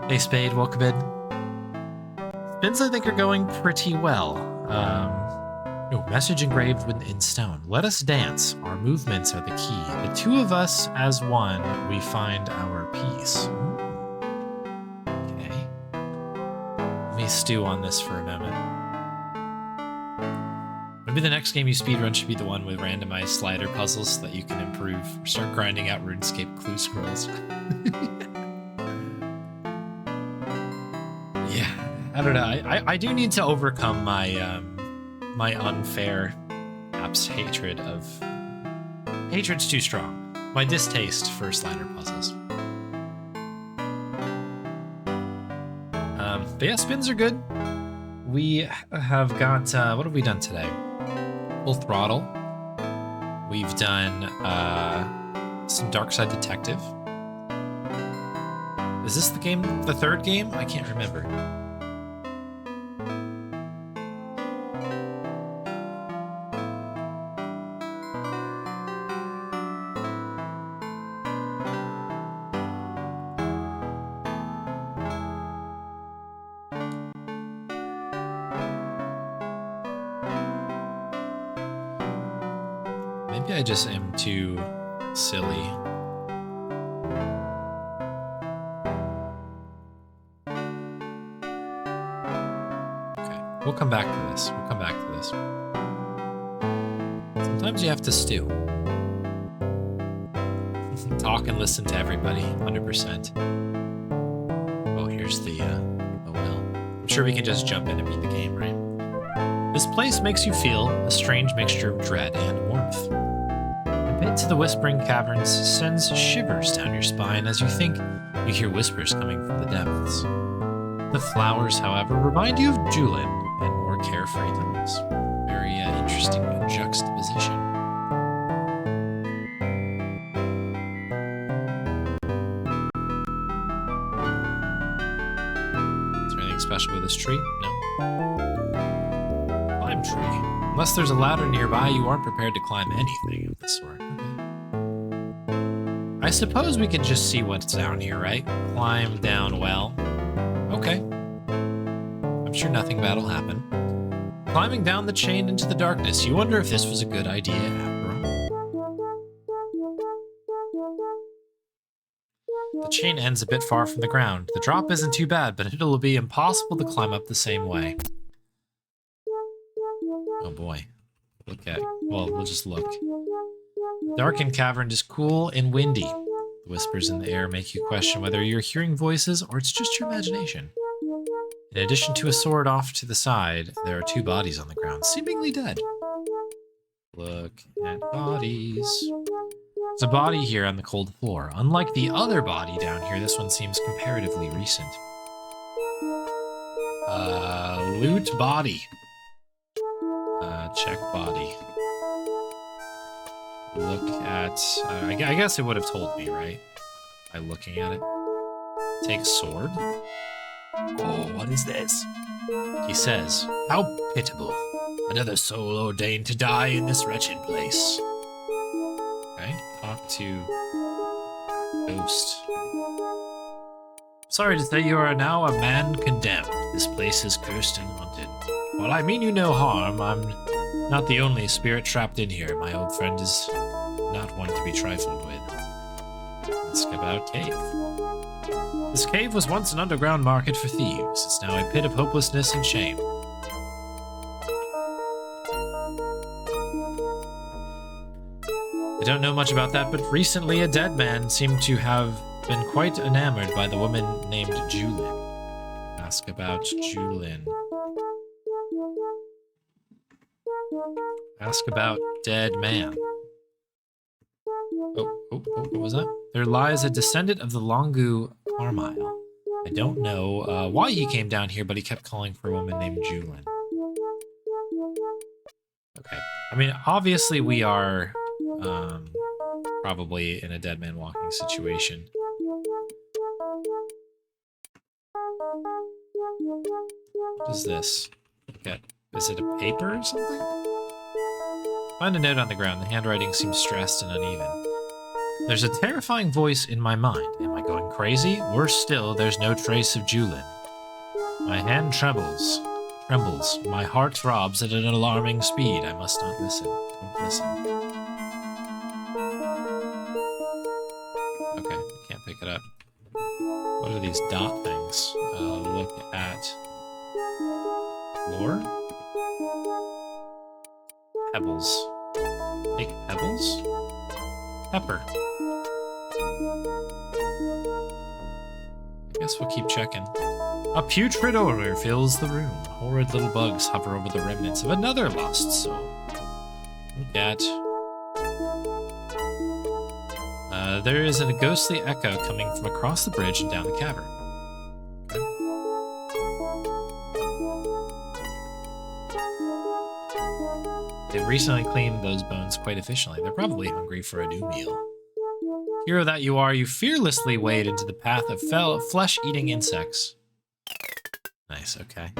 [SPEAKER 1] Hey Spade, welcome in. Spins I think are going pretty well. Message engraved in stone. Let us dance. Our movements are the key. The two of us as one, we find our peace. Okay. Let me stew on this for a moment. Maybe the next game you speedrun should be the one with randomized slider puzzles so that you can improve or start grinding out RuneScape clue scrolls. Yeah, I don't know. I do need to overcome my my unfair, perhaps hatred's too strong. My distaste for slider puzzles. But yeah, spins are good. We have got, what have we done today? Full Throttle. We've done some Darkside Detective. Is this the third game? I can't remember. Maybe I just am too silly. Okay, we'll come back to this. We'll come back to this. Sometimes you have to stew. Talk and listen to everybody, 100%. Oh, here's the, oh well. I'm sure we can just jump in and beat the game, right? This place makes you feel a strange mixture of dread and warmth. The pit to the Whispering Caverns sends shivers down your spine as you think you hear whispers coming from the depths. The flowers, however, remind you of Julin and more carefree times. Very interesting juxtaposition. Is there anything special with this tree? No. Tree. Unless there's a ladder nearby, you aren't prepared to climb anything of the sort. Okay. I suppose we can just see what's down here, right? Climb down well. Okay. I'm sure nothing bad will happen. Climbing down the chain into the darkness, you wonder if this was a good idea after all. The chain ends a bit far from the ground. The drop isn't too bad, but it'll be impossible to climb up the same way. Oh boy. Look at it. Well, we'll just look. Dark and cavern is cool and windy. The whispers in the air make you question whether you're hearing voices or it's just your imagination. In addition to a sword off to the side, there are two bodies on the ground, seemingly dead. Look at bodies. There's a body here on the cold floor. Unlike the other body down here, this one seems comparatively recent. Loot body. Check body. Look at... I guess it would have told me, right? By looking at it. Take sword. Oh, what is this? He says, how pitiable. Another soul ordained to die in this wretched place. Okay, talk to Ghost. Sorry to say you are now a man condemned. This place is cursed and haunted. While I mean you no harm, I'm not the only spirit trapped in here. My old friend is not one to be trifled with. Ask about Cave. This cave was once an underground market for thieves. It's now a pit of hopelessness and shame. I don't know much about that, but recently a dead man seemed to have been quite enamored by the woman named Julin. Ask about Julin. Ask about dead man. Oh, what was that? There lies a descendant of the Longu Carmyle. I don't know why he came down here, but he kept calling for a woman named Julin. Okay. I mean, obviously we are probably in a dead man walking situation. What is this? Okay. Is it a paper or something? Find a note on the ground. The handwriting seems stressed and uneven. There's a terrifying voice in my mind. Am I going crazy? Worse still, there's no trace of Julin. My hand trembles. My heart throbs at an alarming speed. I must not listen. Don't listen. Okay, can't pick it up. What are these dot things? Look at lore. Pebbles. Take pebbles? Pepper. I guess we'll keep checking. A putrid odor fills the room. Horrid little bugs hover over the remnants of another lost soul. Look at... there is a ghostly echo coming from across the bridge and down the cavern. They've recently cleaned those bones quite efficiently. They're probably hungry for a new meal. Hero that you are, you fearlessly wade into the path of flesh-eating insects. Nice, okay.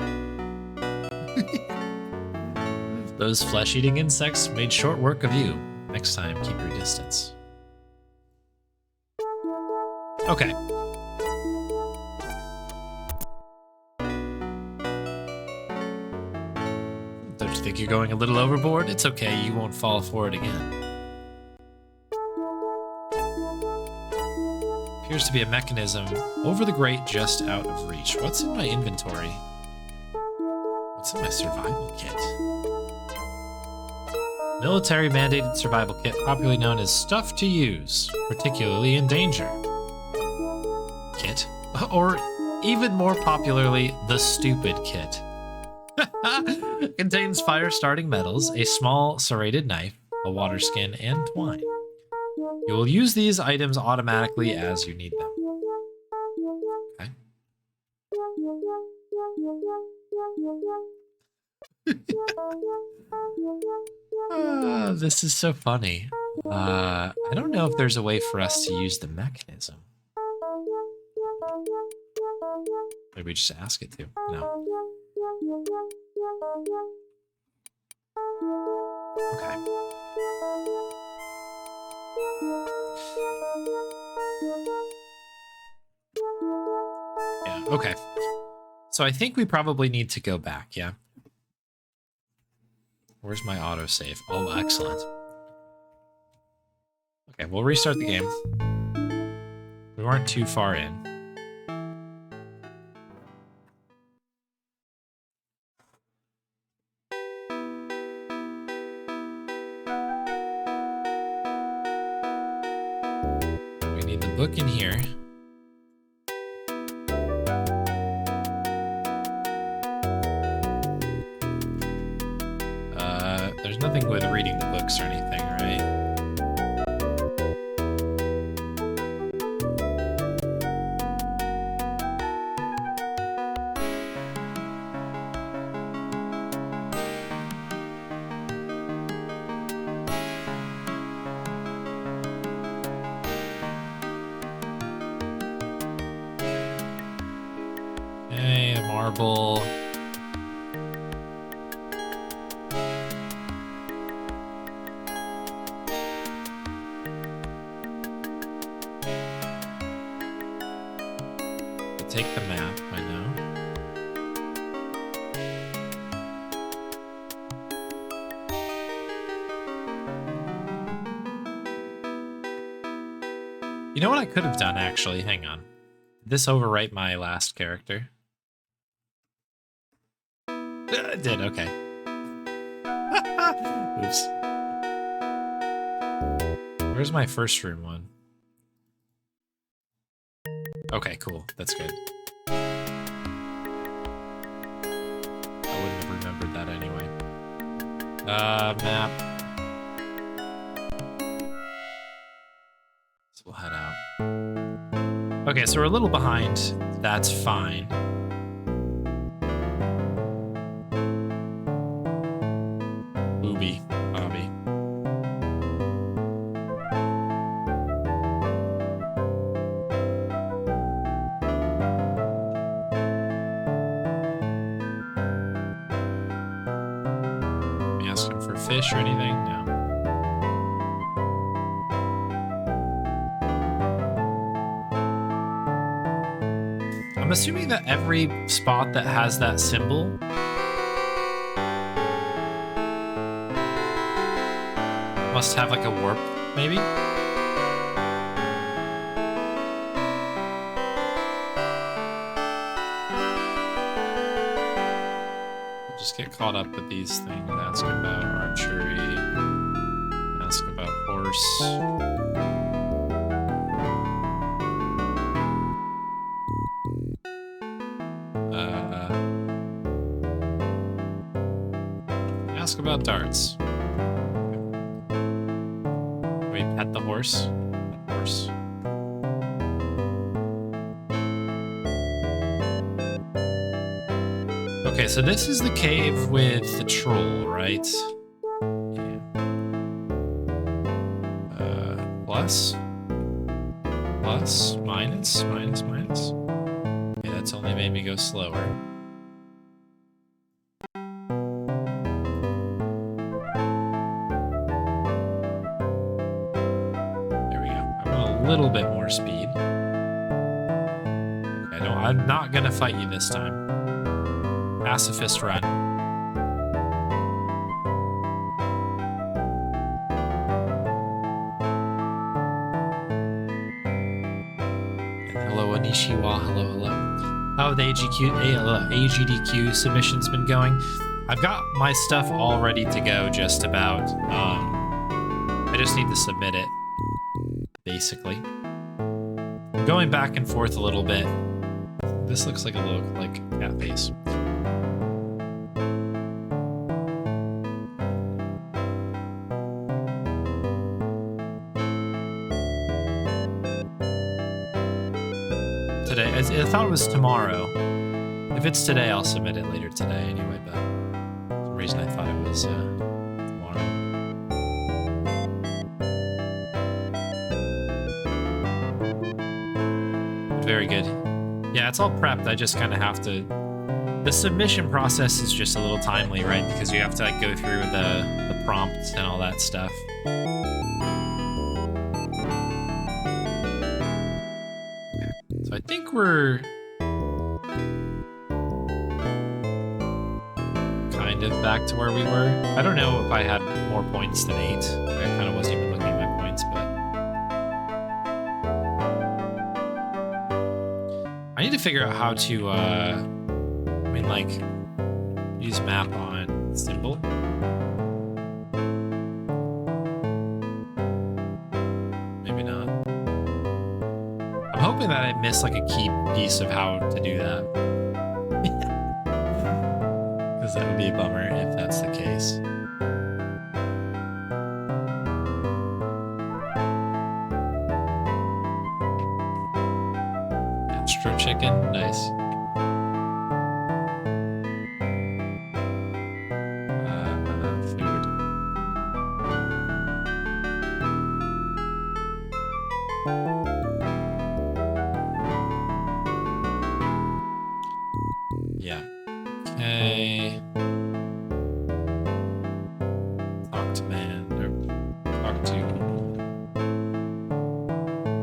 [SPEAKER 1] Those flesh-eating insects made short work of you. Next time, keep your distance. Okay. Don't you think you're going a little overboard? It's okay, you won't fall for it again. Appears to be a mechanism over the grate just out of reach. What's in my inventory? What's in my survival kit? Military mandated survival kit, popularly known as stuff to use, particularly in danger. Kit, or even more popularly, the stupid kit. Contains fire-starting metals, a small serrated knife, a water skin, and twine. You will use these items automatically as you need them. Okay. This is so funny. I don't know if there's a way for us to use the mechanism. Maybe we just ask it to. No. Okay. Yeah, okay. So I think we probably need to go back, yeah? Where's my autosave? Oh, excellent. Okay, we'll restart the game. We weren't too far in. We need the book in here. There's nothing with reading the books or anything, right? Okay, a marble. You know what I could have done, actually? Hang on. Did this overwrite my last character? It did, okay. Oops. Where's my first room one? Okay, cool. That's good. I wouldn't have remembered that anyway. Map. So we'll head out. Okay, so we're a little behind. That's fine. Booby, Bobby. You ask him for fish or anything? No. I'm assuming that every spot that has that symbol must have like a warp, maybe? Just get caught up with these things. Ask about archery. Ask about horse. Ask about darts. We pet the horse. Pet horse. Okay, so this is the cave with the troll, right? Yeah. Plus? Plus? Minus? Minus? Minus? Okay, that's only made me go slower. There we go. I want a little bit more speed. Okay, no, I'm not gonna fight you this time. Pacifist run. And hello, Anishiwa. Hello, hello. How have the AGDQ submissions been going? I've got my stuff all ready to go, just about. I just need to submit it, basically. I'm going back and forth a little bit. This looks like a little like cat face. Today, I thought it was tomorrow. If it's today, I'll submit it later today anyway, but for some reason I thought it was tomorrow. Very good. Yeah, it's all prepped. I just kind of have to... The submission process is just a little timely, right? Because you have to like go through the prompts and all that stuff. So I think we're kind of back to where we were. I don't know if I had more points than 8. I kind of wasn't even looking at my points, but I need to figure out how to, I mean, like, use map on symbol. Maybe not. I'm hoping that I miss like a key piece of how to do that. Because that would be a bummer if that's the case. Astro chicken, nice. Food. Yeah. Okay. Talk to man, or talk to...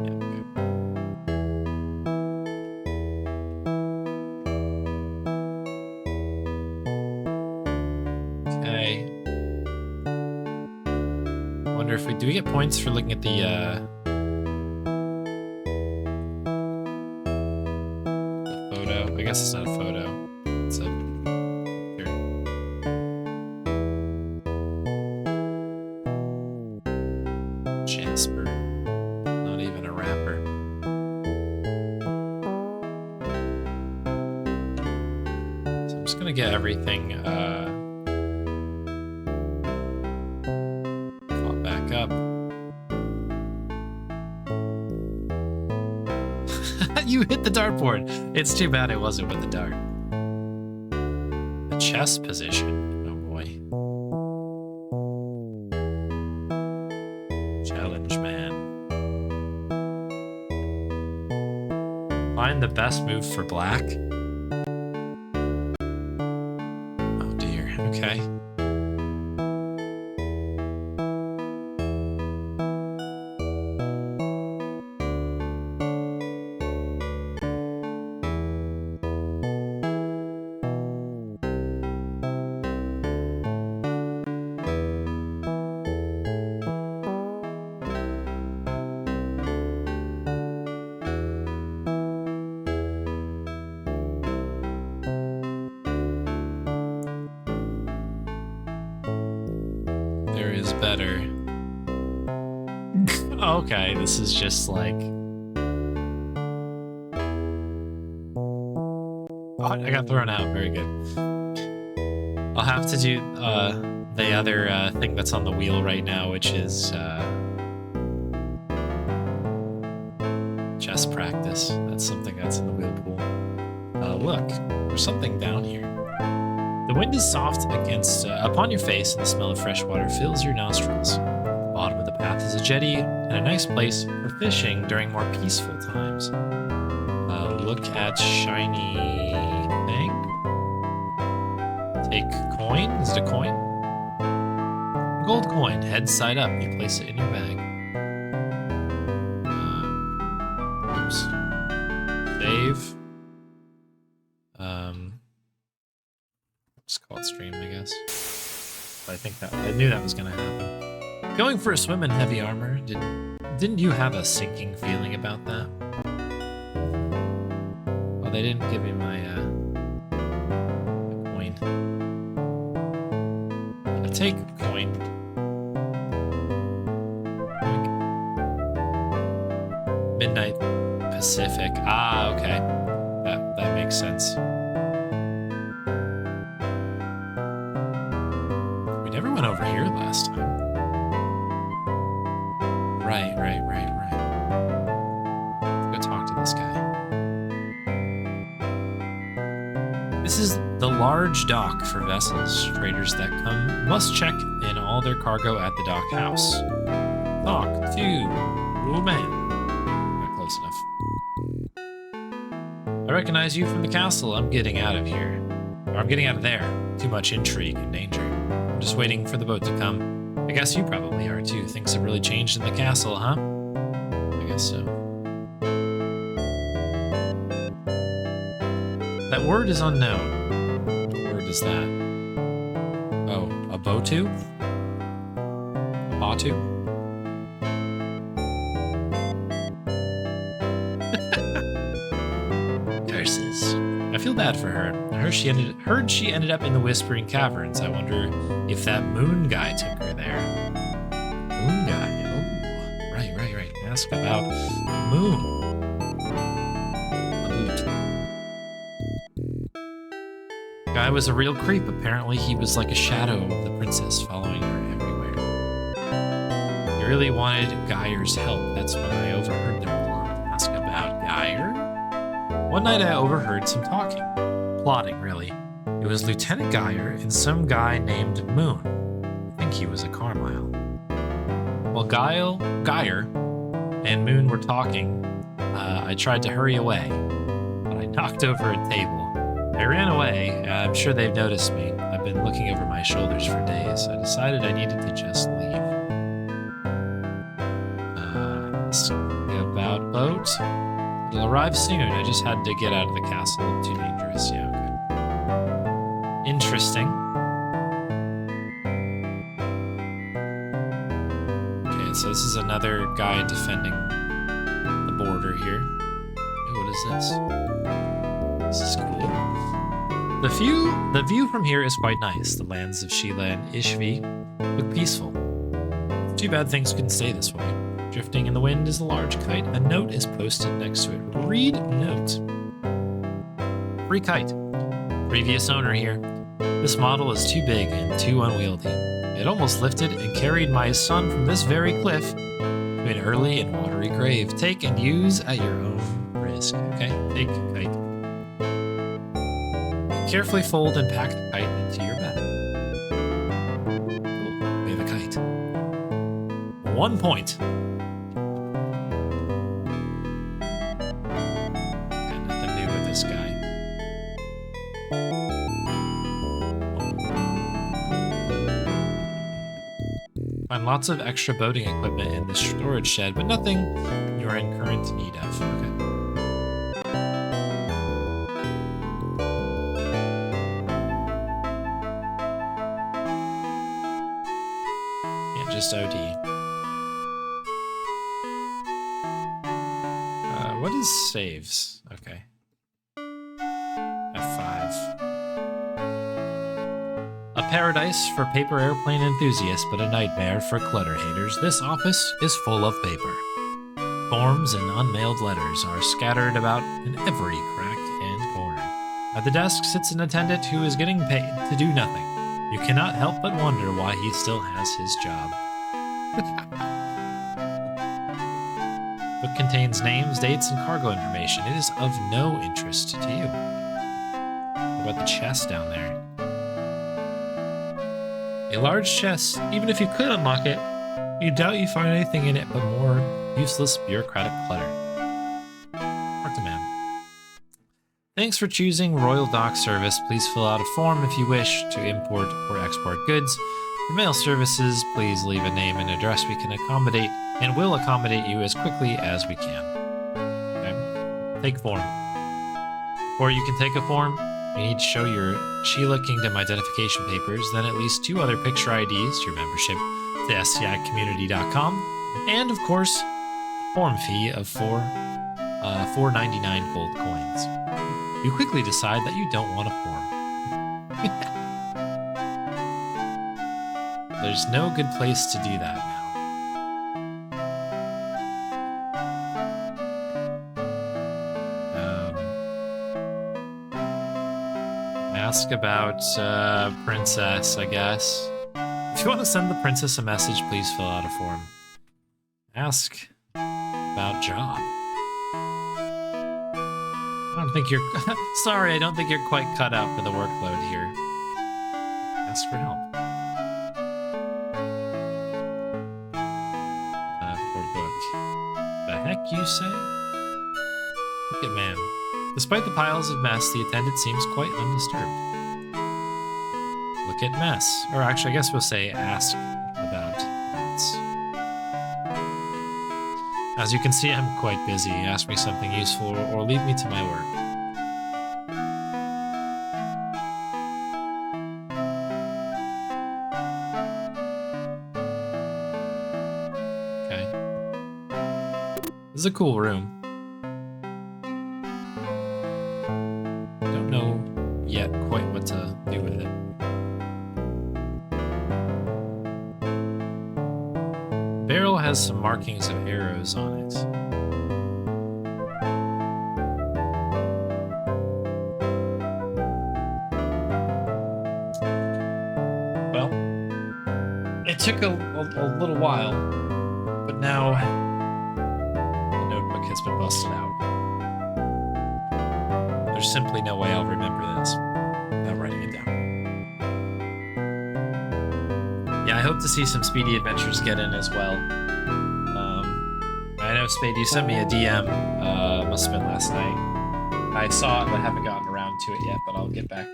[SPEAKER 1] Yeah, okay. Wonder if we... Do we get points for looking at the guess it's not a photo. It's a... Here. Jasper. Not even a rapper. So I'm just gonna get everything, caught back up. You hit the dartboard. It's too bad it wasn't with the dart. A chess position. Oh boy. Challenge man. Find the best move for black. Oh dear. Okay. There is better. Okay, this is just like... Oh, I got thrown out. Very good. I'll have to do the other thing that's on the wheel right now, which is chess practice. That's something that's in the wheel pool. Look, there's something down here. The wind is soft against upon your face, and the smell of fresh water fills your nostrils. The bottom of the path is a jetty and a nice place for fishing during more peaceful times. Look at shiny thing. Take coin. Is it a coin? Gold coin. Head side up. You place it in your bag. Oops. Save. Just call it stream, I guess. But I knew that was gonna happen. Going for a swim in heavy armor. Didn't you have a sinking feeling about that? Oh, they didn't give me my coin. I'll take coin. Midnight Pacific. Ah, okay. That makes sense. We never went over here last time. Right. Let's go talk to this guy. This is the large dock for vessels. Traders that come must check in all their cargo at the dock house. Talk to... Oh man. Not close enough. I recognize you from the castle. I'm getting out of here. Or I'm getting out of there. Too much intrigue and danger. I'm just waiting for the boat to come. I guess you probably are too. Things have really changed in the castle, huh? I guess so. That word is unknown. What word is that? Oh, a botu? A batu? Curses. I feel bad for her. I heard she ended up in the Whispering Caverns. I wonder if that moon guy took her there. Moon guy? Oh, right. Ask about moon. Guy was a real creep. Apparently he was like a shadow of the princess, following her everywhere. He really wanted Geyer's help. That's when I overheard their plot. Ask about Geyer? One night I overheard some talking. Plotting, really. It was Lieutenant Geyer and some guy named Moon. I think he was a Carmyle. While Geyer and Moon were talking, I tried to hurry away, but I knocked over a table. I ran away. I'm sure they've noticed me. I've been looking over my shoulders for days. I decided I needed to just leave. About boat. It'll arrive soon. I just had to get out of the castle. Too dangerous. Yeah, okay. Interesting. Okay, so this is another guy defending the border here. Oh, what is this? This is cool. The view from here is quite nice. The lands of Sheila and Ishvi look peaceful. Too bad things couldn't stay this way. Drifting in the wind is a large kite. A note is posted next to it. Read note. Free kite. Previous owner here. This model is too big and too unwieldy. It almost lifted and carried my son from this very cliff to an early and watery grave. Take and use at your own risk. Okay, take kite. Carefully fold and pack the kite into your bag. Cool. We have a kite. 1 point. Got nothing new with this guy. Find lots of extra boating equipment in this storage shed, but nothing you are in current need of. Okay. Yeah, just OD. What is saves? Okay. F5. A paradise for paper airplane enthusiasts, but a nightmare for clutter haters. This office is full of paper. Forms and unmailed letters are scattered about in every crack and corner. At the desk sits an attendant who is getting paid to do nothing. You cannot help but wonder why he still has his job. Book contains names, dates, and cargo information. It is of no interest to you. What about the chest down there? A large chest. Even if you could unlock it, you doubt you find anything in it but more useless bureaucratic clutter. Mark the man. Thanks for choosing Royal Dock Service. Please fill out a form if you wish to import or export goods. For mail services, please leave a name and address. We can accommodate and will accommodate you as quickly as we can. Okay. Take form. Or you can take a form. You need to show your Sheila Kingdom identification papers, then at least 2 other picture IDs, your membership to SCIcommunity.com, and of course, a form fee of $4.99 gold coins. You quickly decide that you don't want a form. There's no good place to do that now. Ask about Princess, I guess. If you want to send the princess a message, please fill out a form. Ask about job. I don't think you're... Sorry, I don't think you're quite cut out for the workload here. Ask for help. For book. The heck you say? Look at man. Despite the piles of mess, the attendant seems quite undisturbed. Look at mess. Or actually, I guess we'll say ask about mess. As you can see, I'm quite busy. Ask me something useful or leave me to my work. Okay. This is a cool room. Yet quite what to do with it. The barrel has some markings of arrows on it. Well, it took a little while, but now the notebook has been busted out. There's simply no way I'll remember this without writing it down. Yeah, I hope to see some Speedy Adventures get in as well. I know, Spade, you sent me a DM, must have been last night. I saw it, but I haven't gotten around to it yet, but I'll get back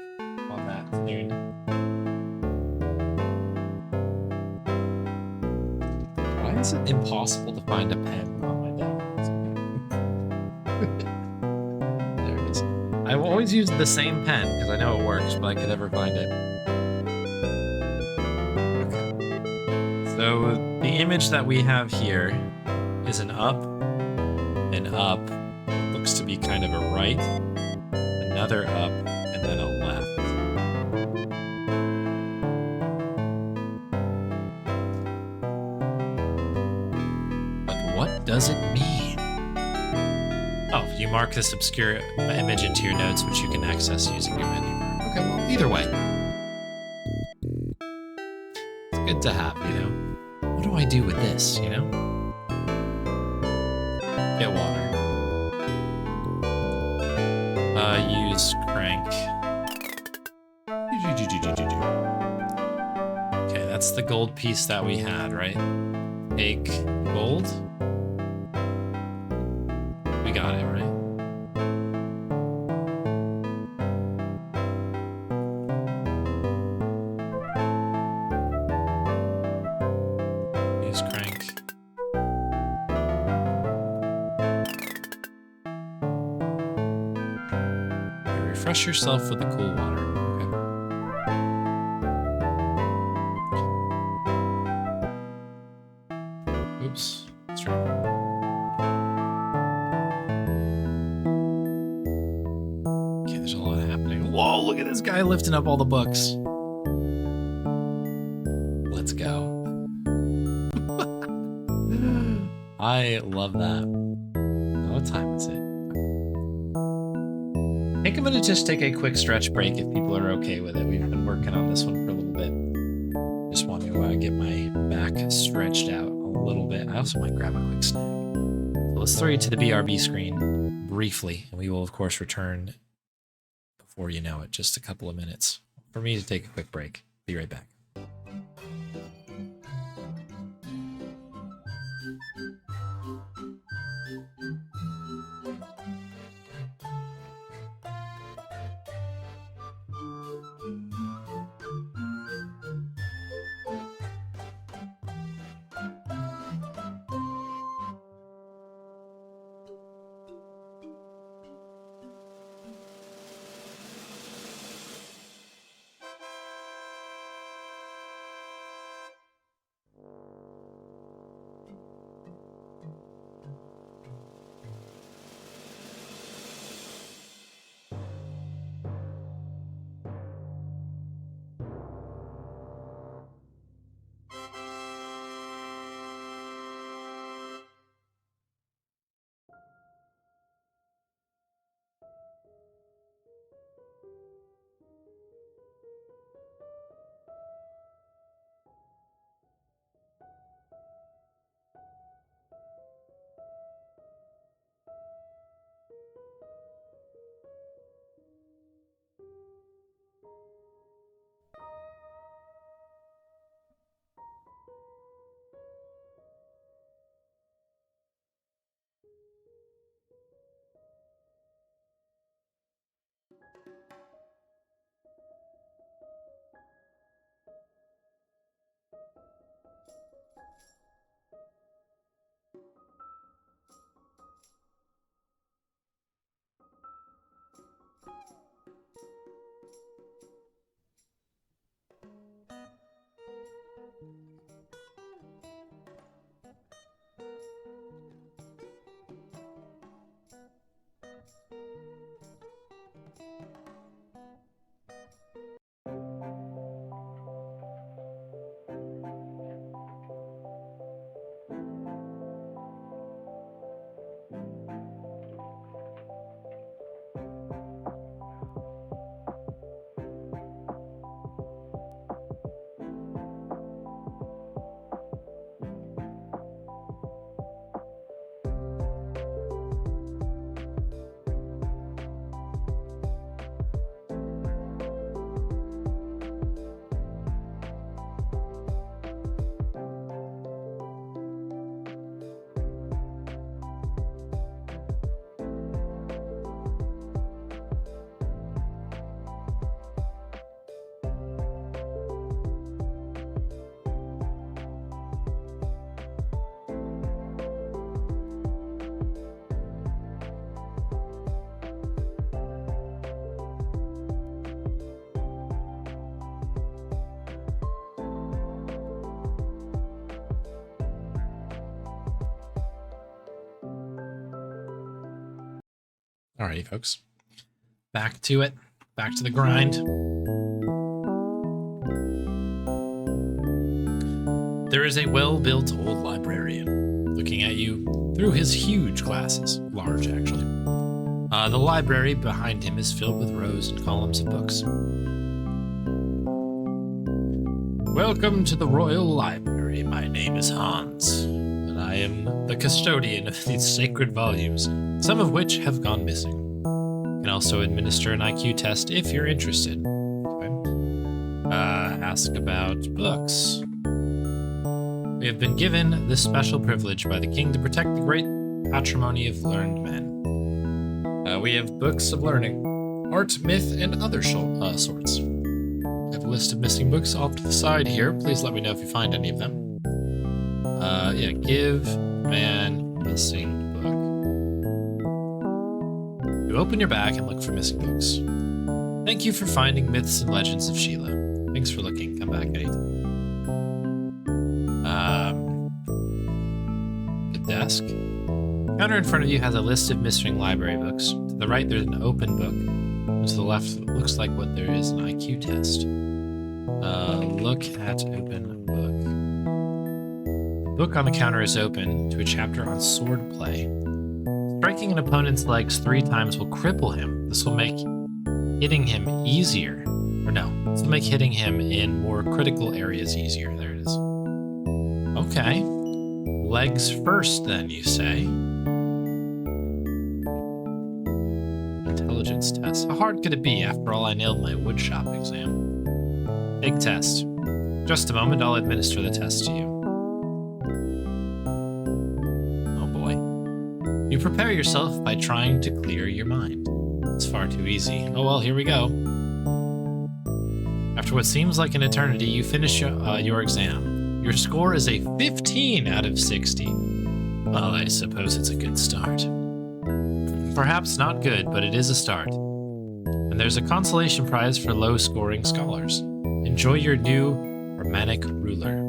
[SPEAKER 1] on that soon. Why is it impossible to find a pen on my desk? There it is. I've always used the same pen because I know it works, but I could never find it. Okay. So the image that we have here is an up, what looks to be kind of a right, a another up, and then a left. But what does it mean? Oh, you mark this obscure image into your notes, which you can access using your menu bar. Okay, well, either way. It's good to have, you know? What do I do with this, you know? Get water. Use crank. Okay, that's the gold piece that we had, right? Take gold. We got it, right? Use crank. Okay, refresh yourself with the cool water. Okay. Oops. That's right. Okay, there's a lot happening. Whoa, look at this guy lifting up all the books. Let's go. I love that. What time is it? I think I'm gonna just take a quick stretch break if people are okay with it. We've been working on this one for a little bit. Just want to get my back stretched out a little bit. I also might grab a quick snack. So let's throw you to the BRB screen briefly, and we will of course return before you know it, just a couple of minutes for me to take a quick break. Be right back. Alrighty, folks. Back to it. Back to the grind. There is a well-built old librarian looking at you through his huge glasses. Large, actually. The library behind him is filled with rows and columns of books. Welcome to the Royal Library. My name is Hans, and I am the custodian of these sacred volumes, some of which have gone missing. You can also administer an IQ test if you're interested. Okay. Ask about books. We have been given this special privilege by the king to protect the great patrimony of learned men. We have books of learning, art, myth, and other sorts. I have a list of missing books off to the side here. Please let me know if you find any of them. Yeah, give man missing book. You open your bag and look for missing books. Thank you for finding Myths and Legends of Sheila. Thanks for looking. Come back anytime. Good desk. Counter in front of you has a list of missing library books. To the right, there's an open book. And to the left, it looks like what there is an IQ test. Look at open book. The book on the counter is open to a chapter on sword play. Striking an opponent's legs 3 times will cripple him. This will make hitting him easier. Or no, this will make hitting him in more critical areas easier. There it is. Okay. Legs first, then, you say. Intelligence test. How hard could it be? After all, I nailed my woodshop exam. Take test. Just a moment, I'll administer the test to you. Oh boy. You prepare yourself by trying to clear your mind. It's far too easy. Oh well, here we go. After what seems like an eternity, you finish your exam. Your score is a 15 out of 60. Well, I suppose it's a good start. Perhaps not good, but it is a start. And there's a consolation prize for low-scoring scholars. Enjoy your new Romanic ruler.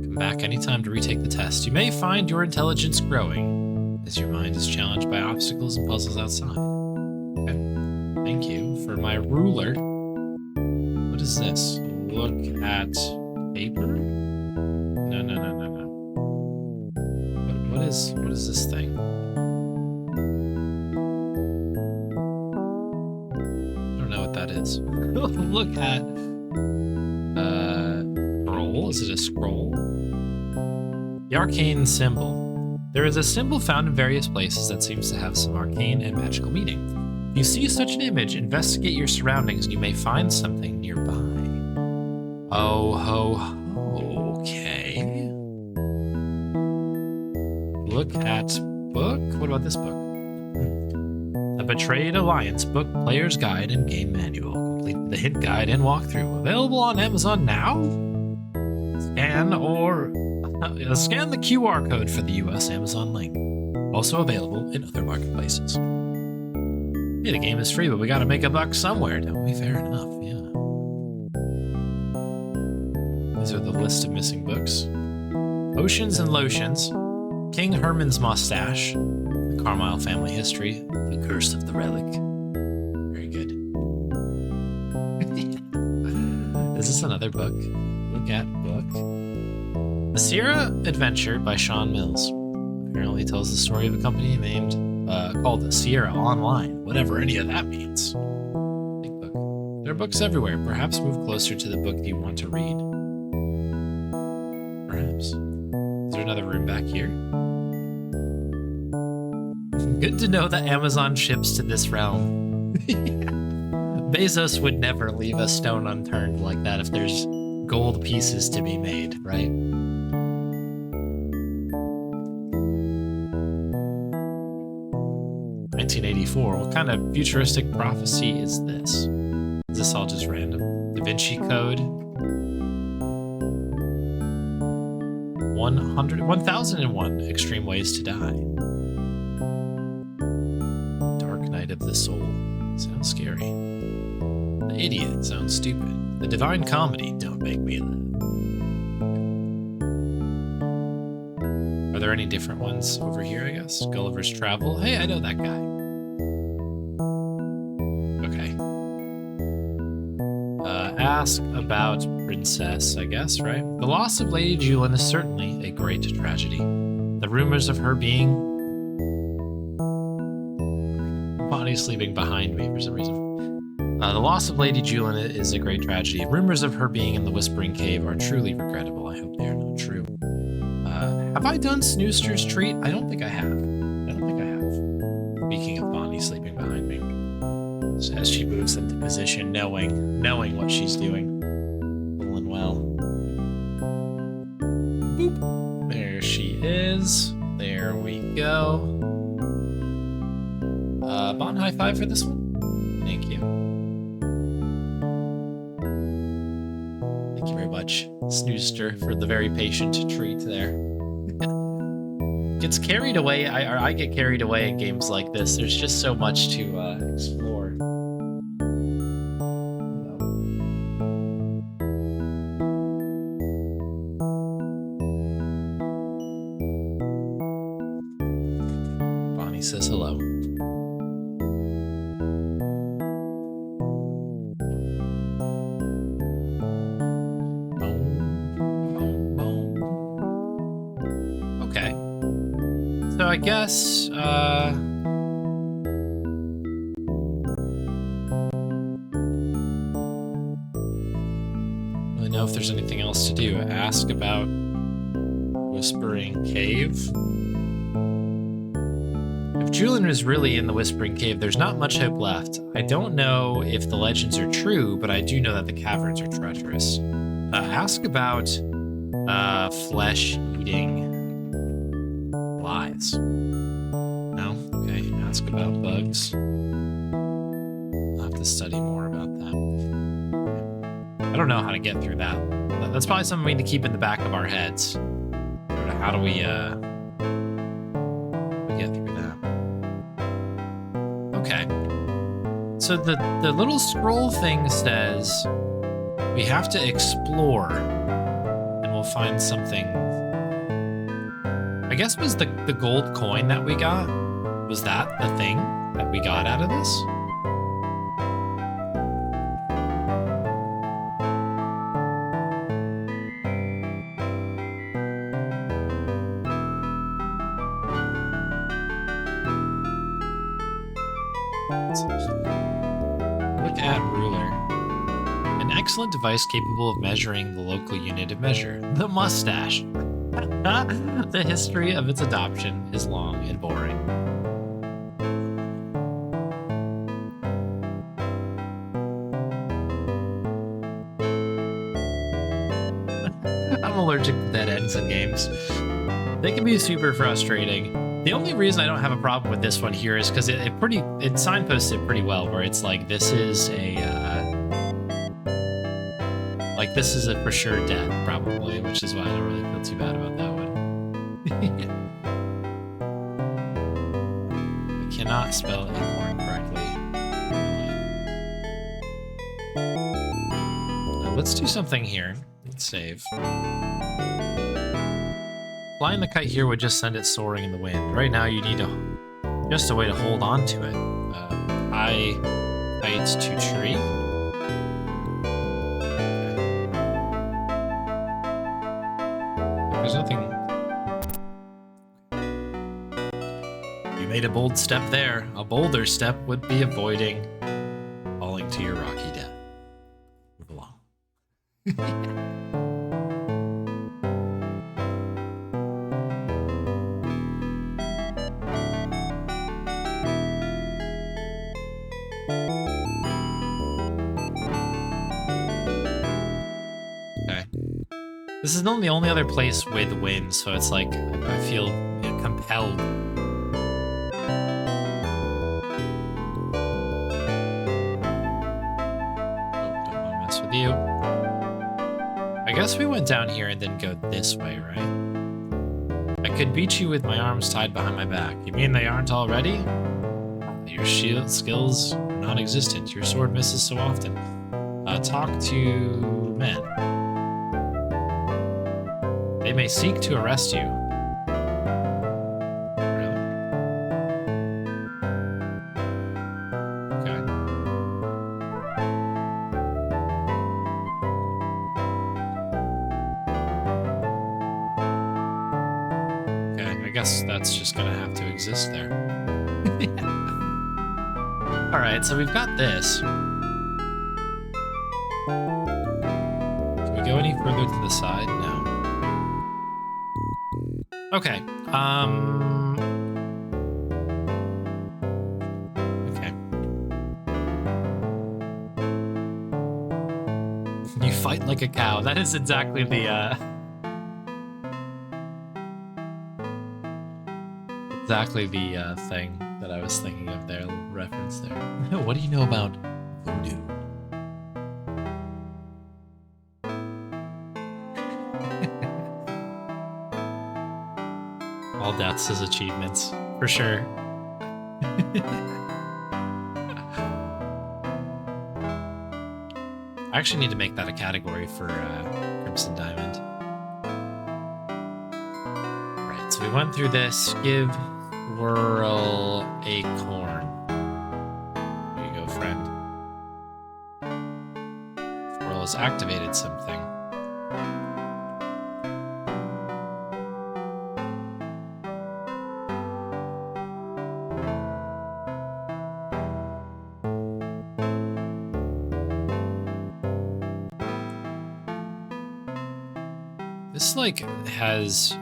[SPEAKER 1] Come back anytime to retake the test. You may find your intelligence growing as your mind is challenged by obstacles and puzzles outside. Okay. Thank you for my ruler. What is this? Look at paper? No. What is this thing? I don't know what that is. Look at scroll. Is it a scroll? The arcane symbol. There is a symbol found in various places that seems to have some arcane and magical meaning. If you see such an image, investigate your surroundings and you may find something nearby. Oh ho ho. Okay. Look at book. What about this book? A Betrayed Alliance book, player's guide, and game manual. Complete the hint guide and walkthrough. Available on Amazon now? Scan the QR code for the US Amazon link. Also available in other marketplaces. Yeah, the game is free, but we gotta make a buck somewhere, don't we? Fair enough, yeah. These are the list of missing books. Oceans and Lotions. King Herman's Mustache. The Carmyle Family History. The Curse of the Relic. Very good. Is this another book? Look at book. The Sierra Adventure by Sean Mills. Apparently tells the story of a company named called Sierra Online, whatever any of that means. Big book. There are books everywhere. Perhaps move closer to the book you want to read. Perhaps. Is there another room back here? Good to know that Amazon ships to this realm. Bezos would never leave a stone unturned like that if there's gold pieces to be made, right? What kind of futuristic prophecy is this? Is this all just random? Da Vinci Code? 1001 Extreme Ways to Die. Dark Night of the Soul. Sounds scary. The Idiot sounds stupid. The Divine Comedy. Don't make me laugh. Are there any different ones over here, I guess? Gulliver's Travel. Hey, I know that guy. ask about Princess, I guess, right? The loss of Lady Julian is certainly a great tragedy. The rumors of her being... Bonnie's sleeping behind me for some reason. The loss of Lady Julian is a great tragedy. Rumors of her being in the Whispering Cave are truly regrettable. I hope they are not true. Have I done Snooster's Treat? I don't think I have. I don't think I have. Speaking of Bonnie sleeping behind me. As she moves into position, knowing what she's doing. Full and well. Boop. There she is. There we go. Bon, high five for this one. Thank you. Thank you very much, Snooster, for the very patient treat there. Gets carried away, I get carried away in games like this. There's just so much to explore. Bonnie says hello. Okay. So I guess, I don't really know if there's anything else to do. Ask about Whispering Cave. If Julian is really in the Whispering Cave, there's not much hope left. I don't know if the legends are true, but I do know that the caverns are treacherous. Ask about flesh-eating flies. No? Okay, ask about bugs. I'll have to study more about that. I don't know how to get through that. That's probably something we need to keep in the back of our heads. How do we get through that? Okay. So the little scroll thing says we have to explore and we'll find something. I guess was the gold coin that we got? Was that the thing that we got out of this? Look at ruler. An excellent device capable of measuring the local unit of measure, the mustache. The history of its adoption is long and boring. I'm allergic to dead ends in games. They can be super frustrating. The only reason I don't have a problem with this one here is because it signposts it pretty well, where it's like this is a for sure death, probably, which is why I don't really feel too bad about that one. I cannot spell acorn correctly. Let's do something here. Let's save. Flying the kite here would just send it soaring in the wind. Right now, you need just a way to hold on to it. Tie kites to tree. There's nothing. You made a bold step there. A bolder step would be avoiding falling to your rocky death. Move along. This is not the only other place with wind, so it's like I feel compelled. Oh, don't want to mess with you. I guess we went down here and then go this way, right? I could beat you with my arms tied behind my back. You mean they aren't already? Your shield skills are non-existent. Your sword misses so often. Talk to men. They may seek to arrest you. Really? Okay. I guess that's just gonna have to exist there. Alright, so we've got this. Can we go any further to the side? No. Okay. Okay. You fight like a cow. That is exactly the, thing that I was thinking of there, a little reference there. What do you know about voodoo? All deaths as achievements, for sure. I actually need to make that a category for Crimson Diamond. Right, so we went through this. Give Whirl a corn. There you go, friend. Whirl has activated something. This, like, has,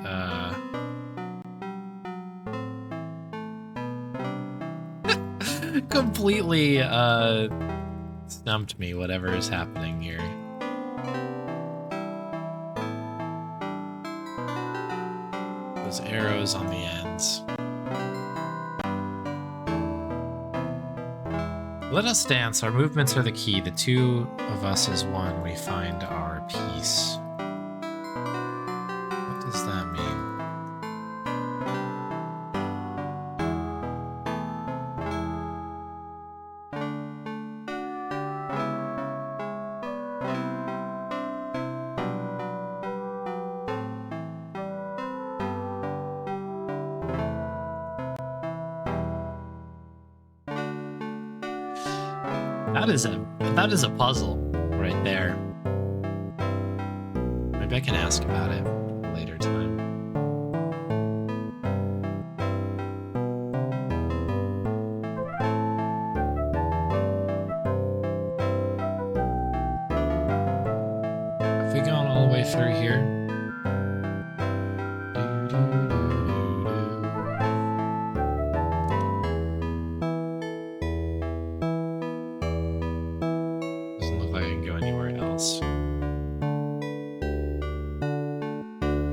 [SPEAKER 1] completely, stumped me, whatever is happening here. Those arrows on the ends. Let us dance. Our movements are the key. The two of us as one. We find our peace. What does that mean? That is a puzzle right there. Maybe I can ask about it later time. Have we gone all the way through here?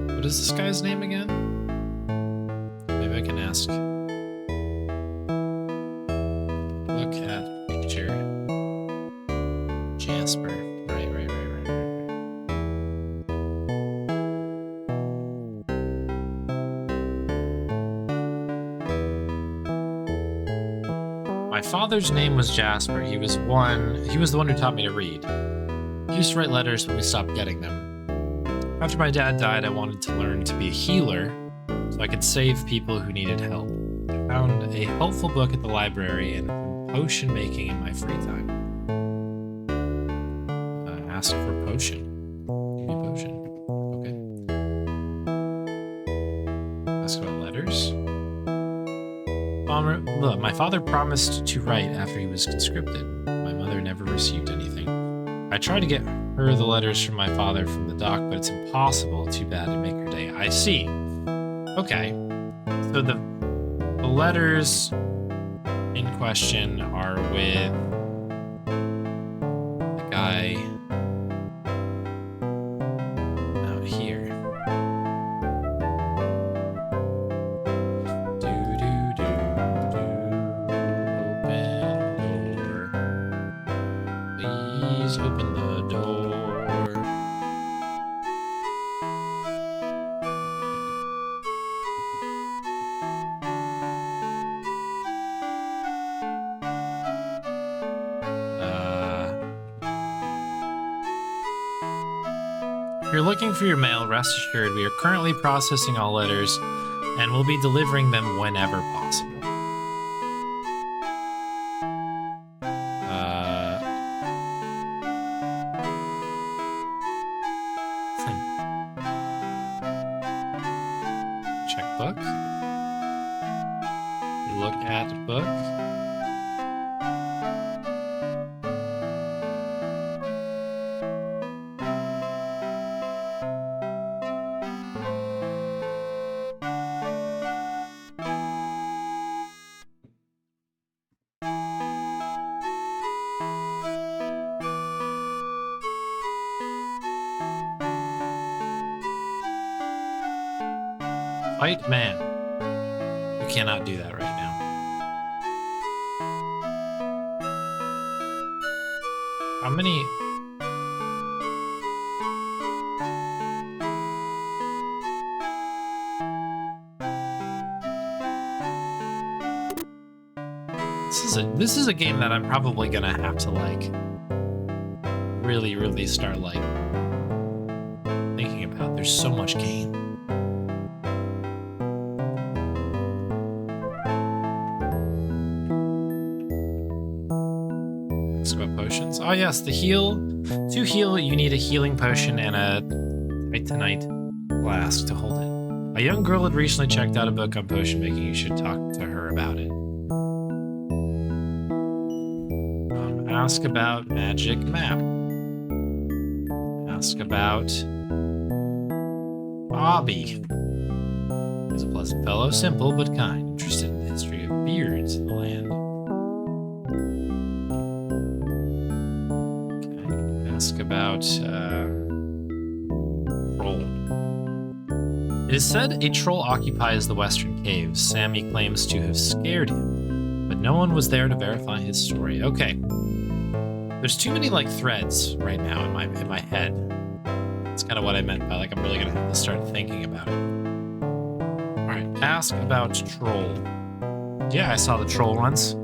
[SPEAKER 1] What is this guy's name again? Maybe I can ask. Look at picture. Jasper. Right. My father's name was Jasper. He was the one who taught me to read. He used to write letters, but we stopped getting them. After my dad died, I wanted to learn to be a healer so I could save people who needed help. I found a helpful book at the library and potion making in my free time. Ask for potion. Give me a potion. Okay. Ask about letters. Look, my father promised to write after he was conscripted. My mother never received anything. I tried to get her the letters from my father from the dock, but it's impossible. Too bad to make her day. I see. Okay. So the letters in question are with the guy out here. Open the door. If you're looking for your mail, rest assured we are currently processing all letters and will be delivering them whenever possible. Checkbook. Look at book. Fight man. You cannot do that right now. How many? This is a game that I'm probably gonna have to like really start like thinking about. There's so much game. Potions. Oh yes, the heal. To heal, you need a healing potion and a night-to-night flask to hold it. A young girl had recently checked out a book on potion making. You should talk to her about it. Ask about magic map. Ask about Bobby. He's a pleasant fellow, simple but kind, interested in the history of beards in the land. Ask about troll. It is said a troll occupies the western caves. Sammy claims to have scared him, but no one was there to verify his story. Okay. There's too many like threads right now in my head. That's kind of what I meant by like I'm really gonna have to start thinking about it. Alright, ask about troll. Yeah, I saw the troll once.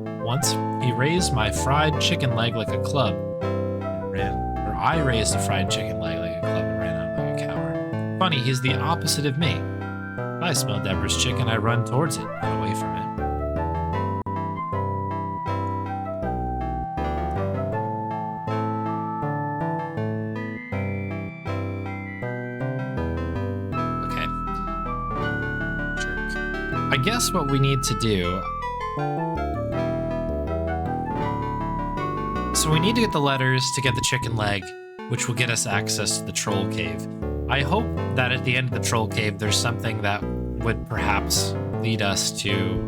[SPEAKER 1] He raised my fried chicken leg like a club and ran. I raised a fried chicken leg like a club and ran out like a coward. Funny, he's the opposite of me. If I smell Deborah's chicken, I run towards it, not away from it. Okay. Jerk. I guess what we need to do... So we need to get the letters to get the chicken leg, which will get us access to the troll cave. I hope that at the end of the troll cave, there's something that would perhaps lead us to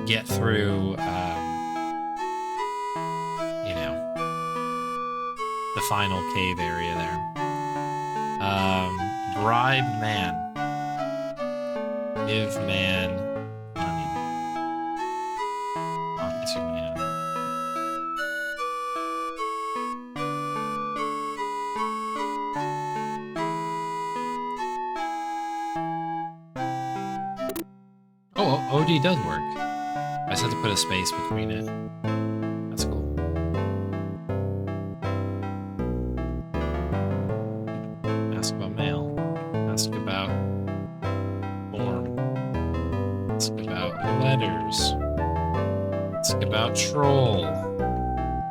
[SPEAKER 1] get through, you know, the final cave area there. Bribe man. Give man money. Talk to man. Oh, OD does work. I just have to put a space between it. That's cool. Ask about mail. Ask about form. Ask about letters. Ask about troll.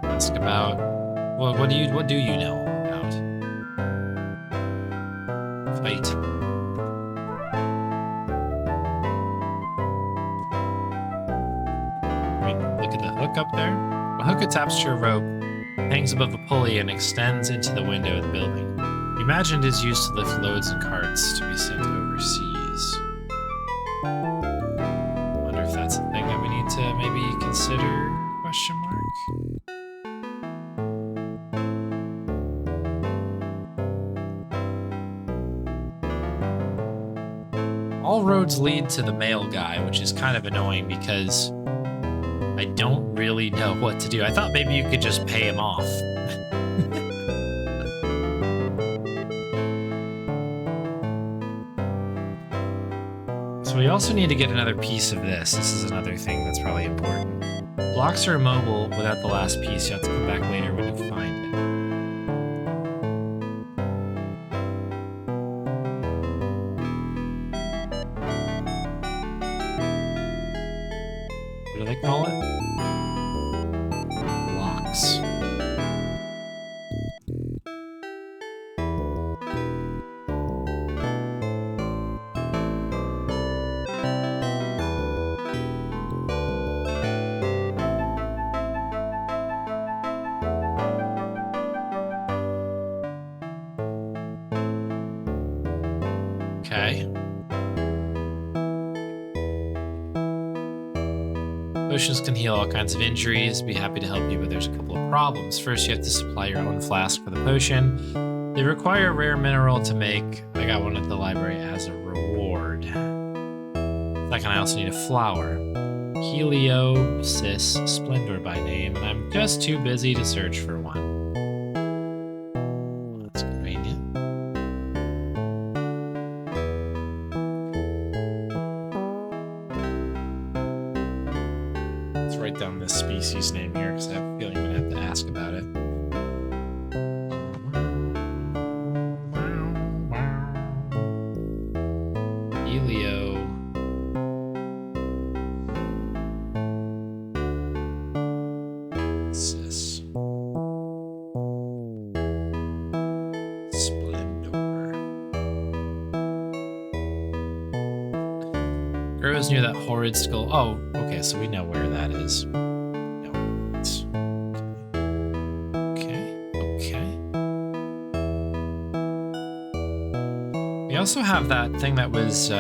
[SPEAKER 1] Ask about what do you know about fight? Up there. A hook attached to a rope hangs above a pulley and extends into the window of the building. The imagined is used to lift loads and carts to be sent overseas. Wonder if that's a thing that we need to maybe consider? Question mark. All roads lead to the mail guy, which is kind of annoying because I don't really know what to do. I thought maybe you could just pay him off. So we also need to get another piece of this. This is another thing that's probably important. Blocks are immobile without the last piece. You have to come back later when you find it. What do they call it? Blocks. Okay. Potions can heal all kinds of injuries. Be happy to help you, but there's a couple of problems. First, you have to supply your own flask for the potion. They require a rare mineral to make. I got one at the library as a reward. Second, I also need a flower. Heliopsis Splendor by name, and I'm just too busy to search for one. Well, that's convenient. Let's write down this species name here because I have a feeling I'm going to have to ask about it. Grows near that horrid skull. Oh, okay, so we know where that is. No, it's okay. We also have that thing that was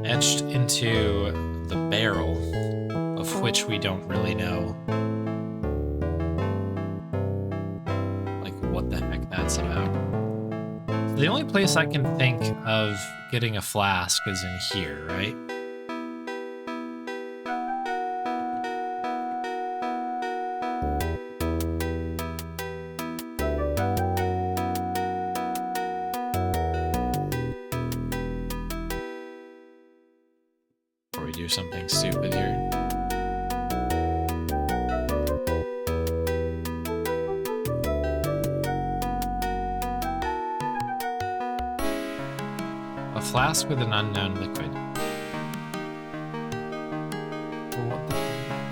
[SPEAKER 1] etched into the barrel, of which we don't really know. What the heck that's about. So the only place I can think of getting a flask is in here, right? Or we do something stupid here. Flask with an unknown liquid. What the heck?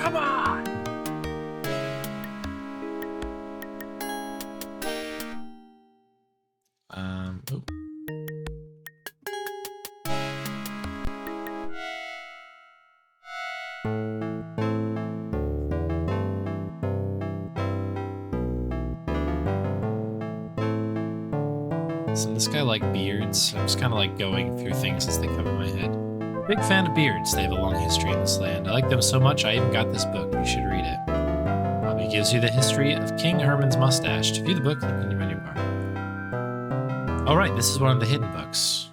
[SPEAKER 1] Come on! Oh. Doesn't this guy like beards? I'm just kind of like going through things as they come in my head. Big fan of beards. They have a long history in this land. I like them so much, I even got this book. You should read it. It gives you the history of King Herman's mustache. To view the book, click on your menu bar. All right, this is one of the hidden books.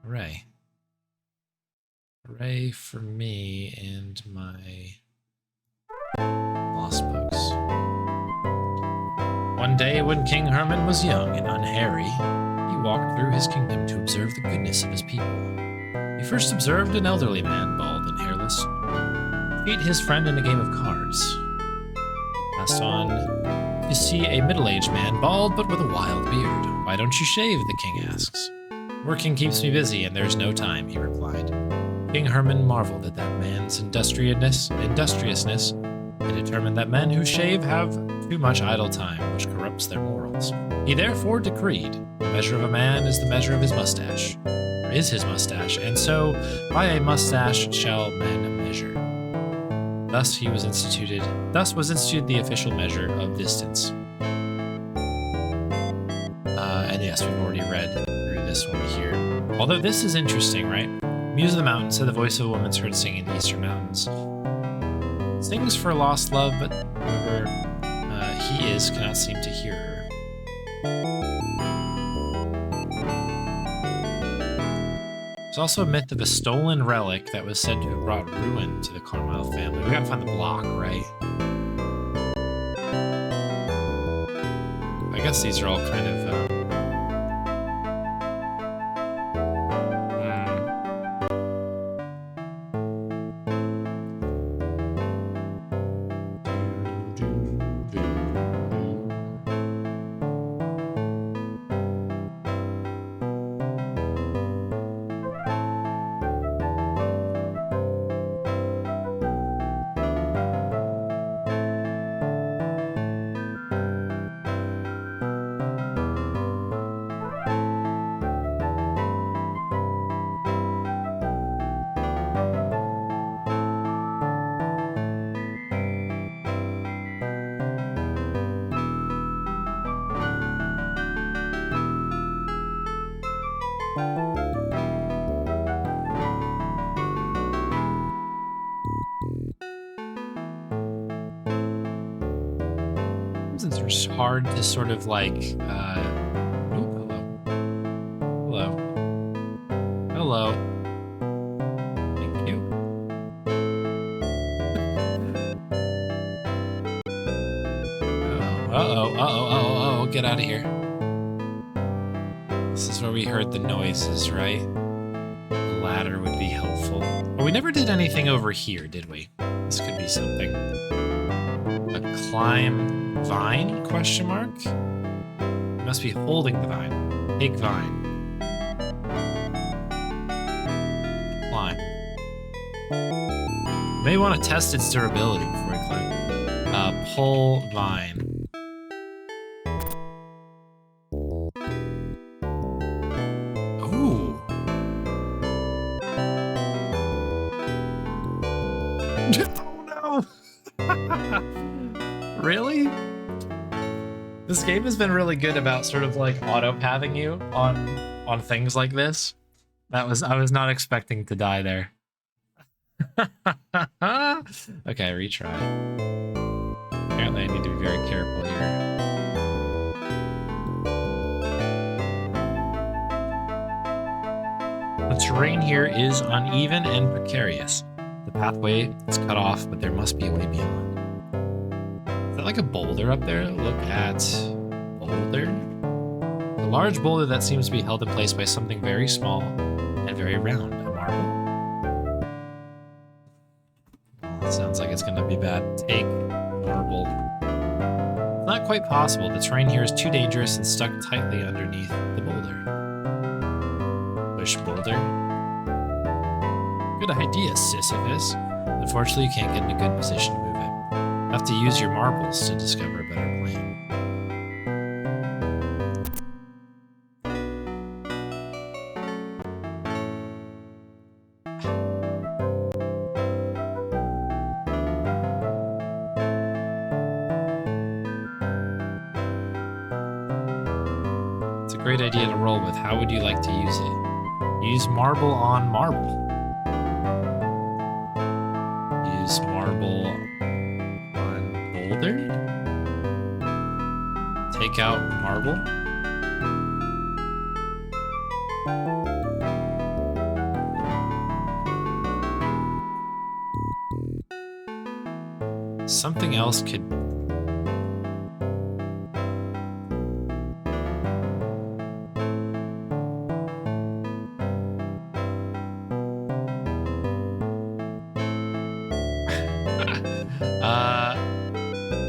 [SPEAKER 1] Hooray. Hooray for me and my lost books. One day when King Herman was young and unhairy, he walked through his kingdom to observe the goodness of his people. He first observed an elderly man, bald and hairless, beat his friend in a game of cards. He passed on to see a middle-aged man, bald but with a wild beard. "Why don't you shave?" the king asks. "Working keeps me busy and there's no time," he replied. King Herman marveled at that man's industriousness and determined that men who shave have too much idle time, which corrupts their morals. He therefore decreed, "The measure of a man is the measure of his mustache, or is his mustache, and so by a mustache shall men measure." Thus was instituted the official measure of distance. And yes, we've already read through this one here. Although this is interesting, right? Muse of the Mountain said the voice of a woman's heard singing in the Eastern Mountains. Sings for lost love, but whoever he is cannot seem to hear her. There's also a myth of a stolen relic that was said to have brought ruin to the Carmyle family. We gotta find the block, right? I guess these are all kind of hard to sort of like, oh, hello. Hello. Thank you. Uh-oh, get out of here. This is where we heard the noises, right? The ladder would be helpful. Oh, we never did anything over here, did we? This could be something. A climb vine, question mark? You must be holding the vine. Big vine. Climb. May want to test its durability before we climb. Pull vine. Ooh. Oh no! Really? This game has been really good about sort of like auto-pathing you on things like this. I was not expecting to die there. Okay, retry. Apparently I need to be very careful here. The terrain here is uneven and precarious. The pathway is cut off, but there must be a way beyond. Is that like a boulder up there? Look at boulder. A large boulder that seems to be held in place by something very small and very round. A marble. Well, sounds like it's gonna be bad. Take marble. It's not quite possible. The terrain here is too dangerous and stuck tightly underneath the boulder. Push boulder. Good idea, Sisyphus. Unfortunately, you can't get in a good position to move it. You have to use your marbles to discover a better plan. It's a great idea to roll with. How would you like to use it? Use marble on marble. Use marble on boulder. Take out marble. Something else could...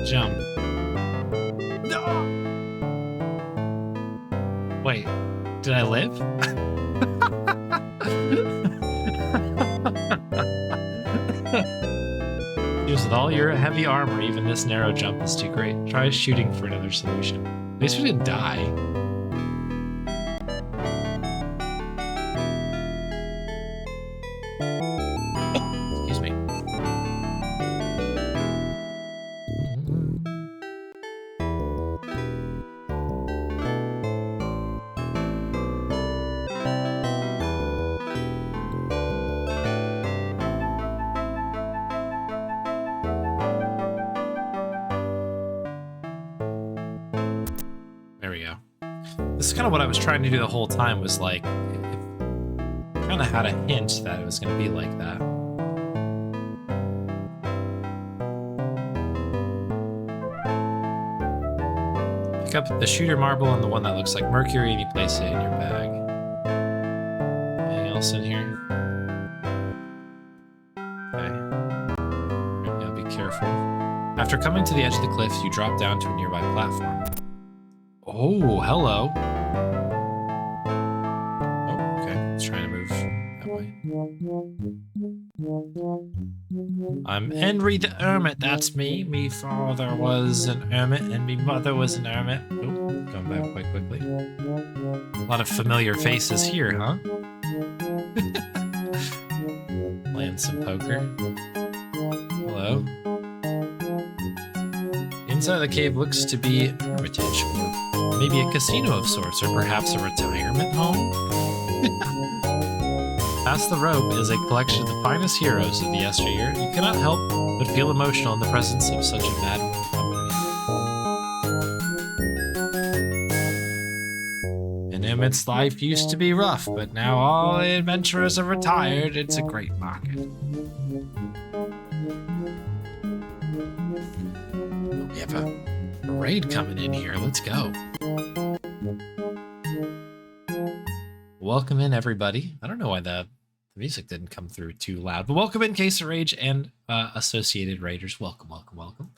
[SPEAKER 1] Jump. No! Wait, did I live? Use with all your heavy armor, even this narrow jump is too great. Try shooting for another solution. At least we didn't die. Excuse me. There we go. This is kind of what I was trying to do the whole time, was like, kind of had a hint that it was going to be like that. Pick up the shooter marble and the one that looks like mercury, and you place it in your bag. Anything else in here? Okay. Yeah, be careful. After coming to the edge of the cliff, you drop down to a nearby platform. Oh, hello. Oh, okay. Let's try to move that way. I'm Henry the Hermit, that's me. Me father was an hermit and me mother was an hermit. Oh, going back quite quickly. A lot of familiar faces here, huh? Playing some poker. Hello. Inside the cave looks to be a hermitage, or maybe a casino of sorts, or perhaps a retirement home? Past the rope is a collection of the finest heroes of the yesteryear. You cannot help but feel emotional in the presence of such a mad company. its life used to be rough, but now all the adventurers are retired. It's a great market. We have a raid coming in here. Let's go. Welcome in, everybody. I don't know why the music didn't come through too loud, but welcome in, Case of Rage and associated raiders. Welcome, welcome, welcome.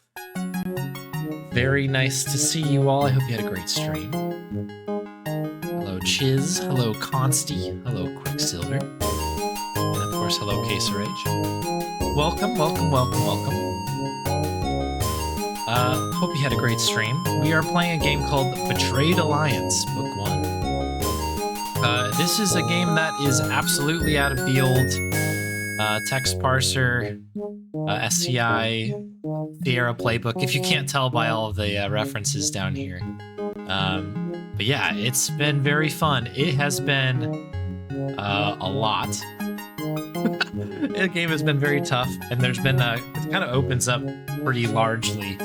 [SPEAKER 1] Very nice to see you all. I hope you had a great stream. Hello, Chiz. Hello, Consty. Hello, Quicksilver. And of course, hello, Case of Rage. Welcome, welcome, welcome, welcome. Hope you had a great stream. We are playing a game called Betrayed Alliance, Book 1. This is a game that is absolutely out of the old text parser, SCI, Sierra playbook, if you can't tell by all of the references down here. But yeah, it's been very fun. It has been a lot. The game has been very tough, and there's been it kind of opens up pretty largely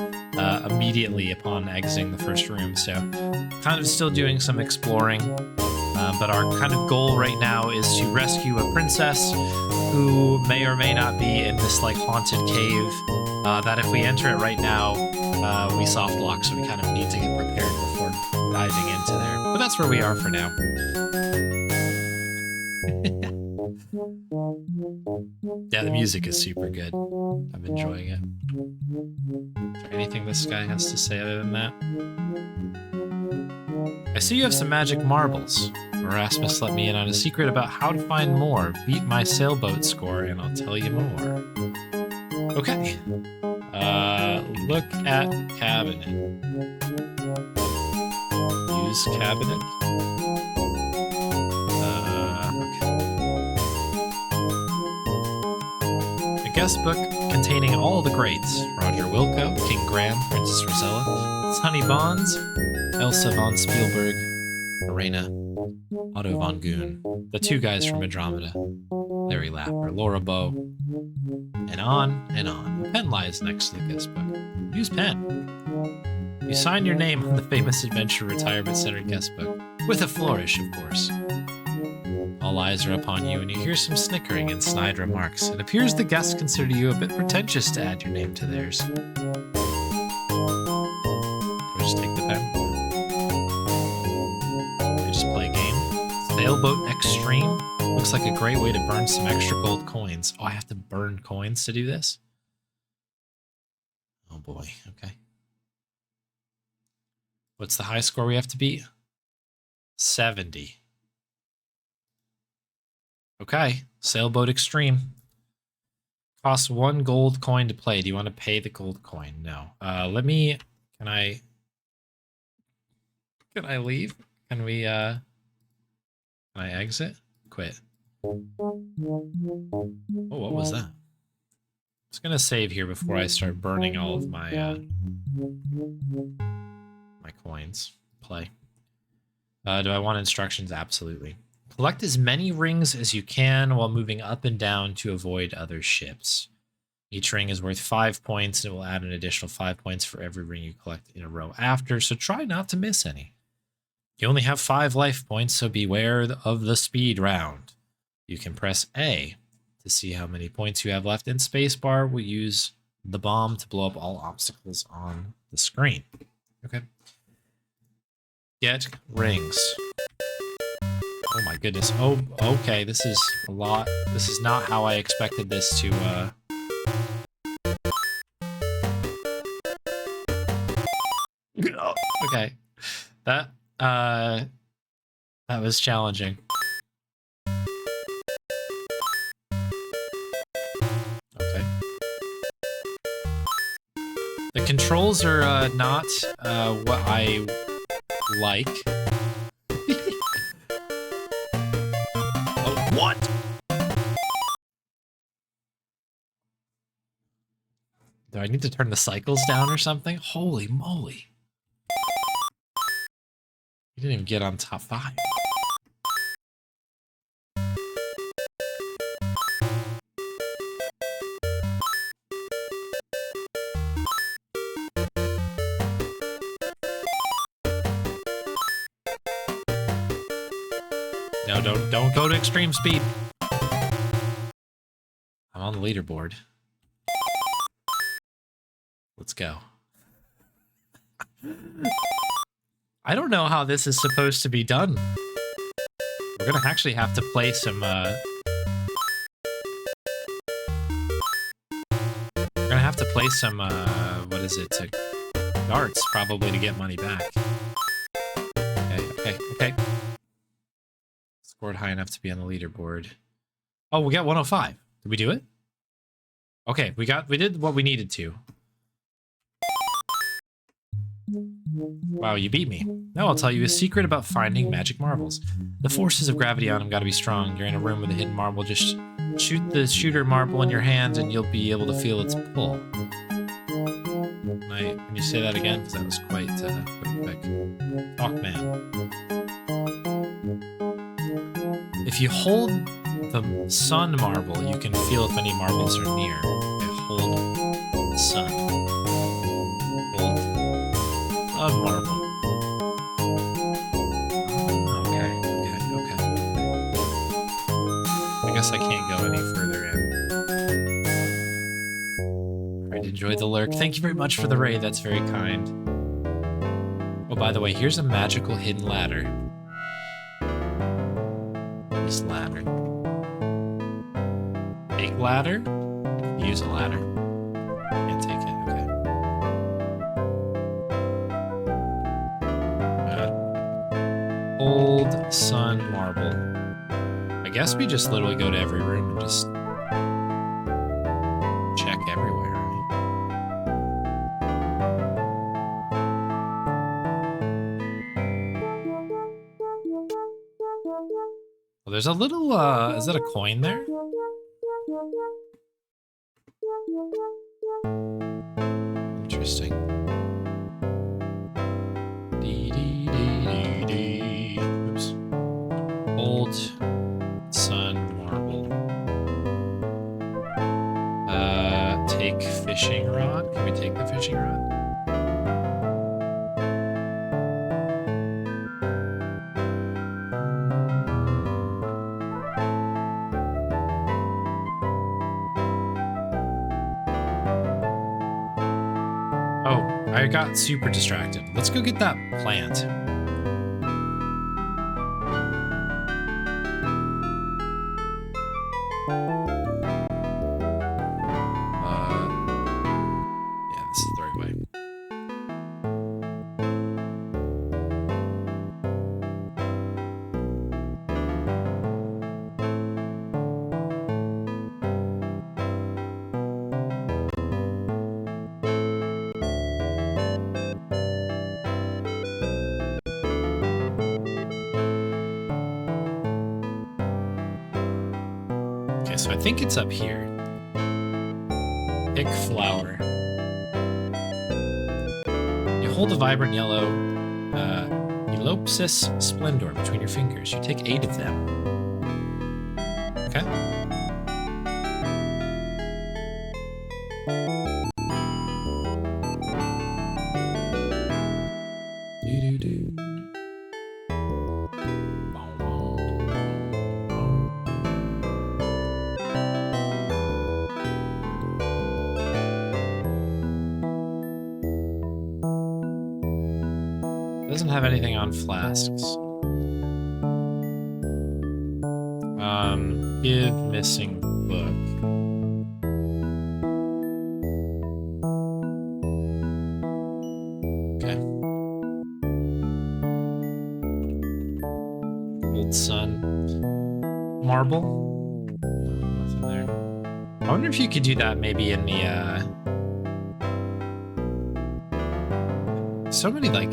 [SPEAKER 1] immediately upon exiting the first room, so kind of still doing some exploring. But our kind of goal right now is to rescue a princess who may or may not be in this like haunted cave that if we enter it right now, we soft lock, so we kind of need to get prepared before diving into there. But that's where we are for now. Yeah, the music is super good. I'm enjoying it. Is there anything this guy has to say other than that? I see you have some magic marbles. Erasmus let me in on a secret about how to find more. Beat my sailboat score and I'll tell you more. Okay. Look at cabinet. Use cabinet. Okay. A guest book containing all the greats. Roger Wilco, King Graham, Princess Rosella, Sonny Bonds, Elsa von Spielberg, Arena, Otto von Goon, the two guys from Andromeda, Larry Lapper, Laura Bow, and on and on. The pen lies next to the guest book. Use pen. You sign your name on the famous Adventure Retirement Center guest book, with a flourish, of course. All eyes are upon you, and you hear some snickering and snide remarks. It appears the guests consider you a bit pretentious to add your name to theirs. Just take the pen. Just play a game. Sailboat Extreme. Looks like a great way to burn some extra gold coins. Oh, I have to burn coins to do this? Oh boy, okay. What's the high score we have to beat? 70. Okay, Sailboat Extreme. Costs 1 gold coin to play. Do you want to pay the gold coin? No. Let me... Can I leave? Can we, Can I exit? Quit. Oh, what was that? I was gonna save here before I start burning all of my, my coins. Play. Do I want instructions? Absolutely. Collect as many rings as you can while moving up and down to avoid other ships. Each ring is worth 5 points, and it will add an additional 5 points for every ring you collect in a row after, so try not to miss any. You only have 5 life points, so beware of the speed round. You can press A to see how many points you have left, and spacebar will use the bomb to blow up all obstacles on the screen. Okay. Get rings. Oh my goodness. Oh, okay. This is a lot. This is not how I expected this to, Okay. That was challenging. Okay. The controls are not what I like. Oh, what? Do I need to turn the cycles down or something? Holy moly. You didn't even get on top 5. No, don't go to extreme speed. I'm on the leaderboard. Let's go. I don't know how this is supposed to be done. We're gonna actually have to play some, we're gonna have to play some, what is it, darts, probably, to get money back. Okay. Scored high enough to be on the leaderboard. Oh, we got 105. Did we do it? Okay, we did what we needed to. Wow, you beat me. Now I'll tell you a secret about finding magic marbles. The forces of gravity on them gotta be strong. You're in a room with a hidden marble, just shoot the shooter marble in your hand and you'll be able to feel its pull. Can you say that again? Because that was quite quick. Talk, man. If you hold the sun marble, you can feel if any marbles are near. Okay, hold the sun. Hold sun marble. Okay. I guess I can't go any further in. Alright, enjoy the lurk. Thank you very much for the raid, that's very kind. Oh, by the way, here's a magical hidden ladder. This ladder. Take ladder? Use a ladder. Can't take it, okay. Old sun marble. I guess we just literally go to every room and just check everywhere, right? Well, there's a little, is that a coin there? Interesting. Oops. Old sun marble. Take fishing rod. Can we take the fishing rod? I got super distracted. Let's go get that plant. Yeah, this is the right way. So I think it's up here. Pick flower. You hold a vibrant yellow Elopsis splendor between your fingers. You take 8 of them. Okay. Doesn't have anything on flasks. Give missing book. Okay. Old sun. Marble. Nothing there. I wonder if you could do that maybe in the, so many, like,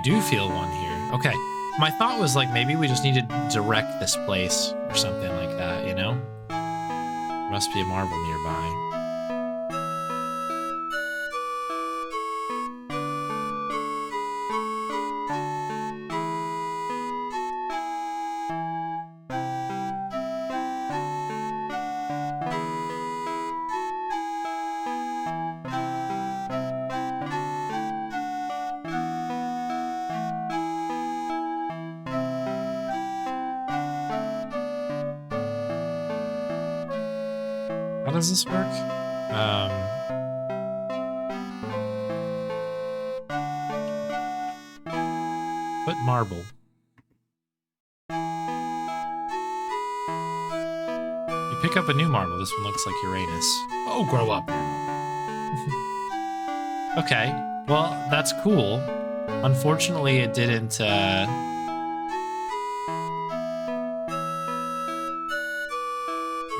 [SPEAKER 1] do feel one here. Okay. My thought was like maybe we just need to direct this place or something like that, you know? There must be a marble nearby. How does this work? Put marble. You pick up a new marble. This one looks like Uranus. Oh, grow up. Okay, well, that's cool. Unfortunately, it didn't,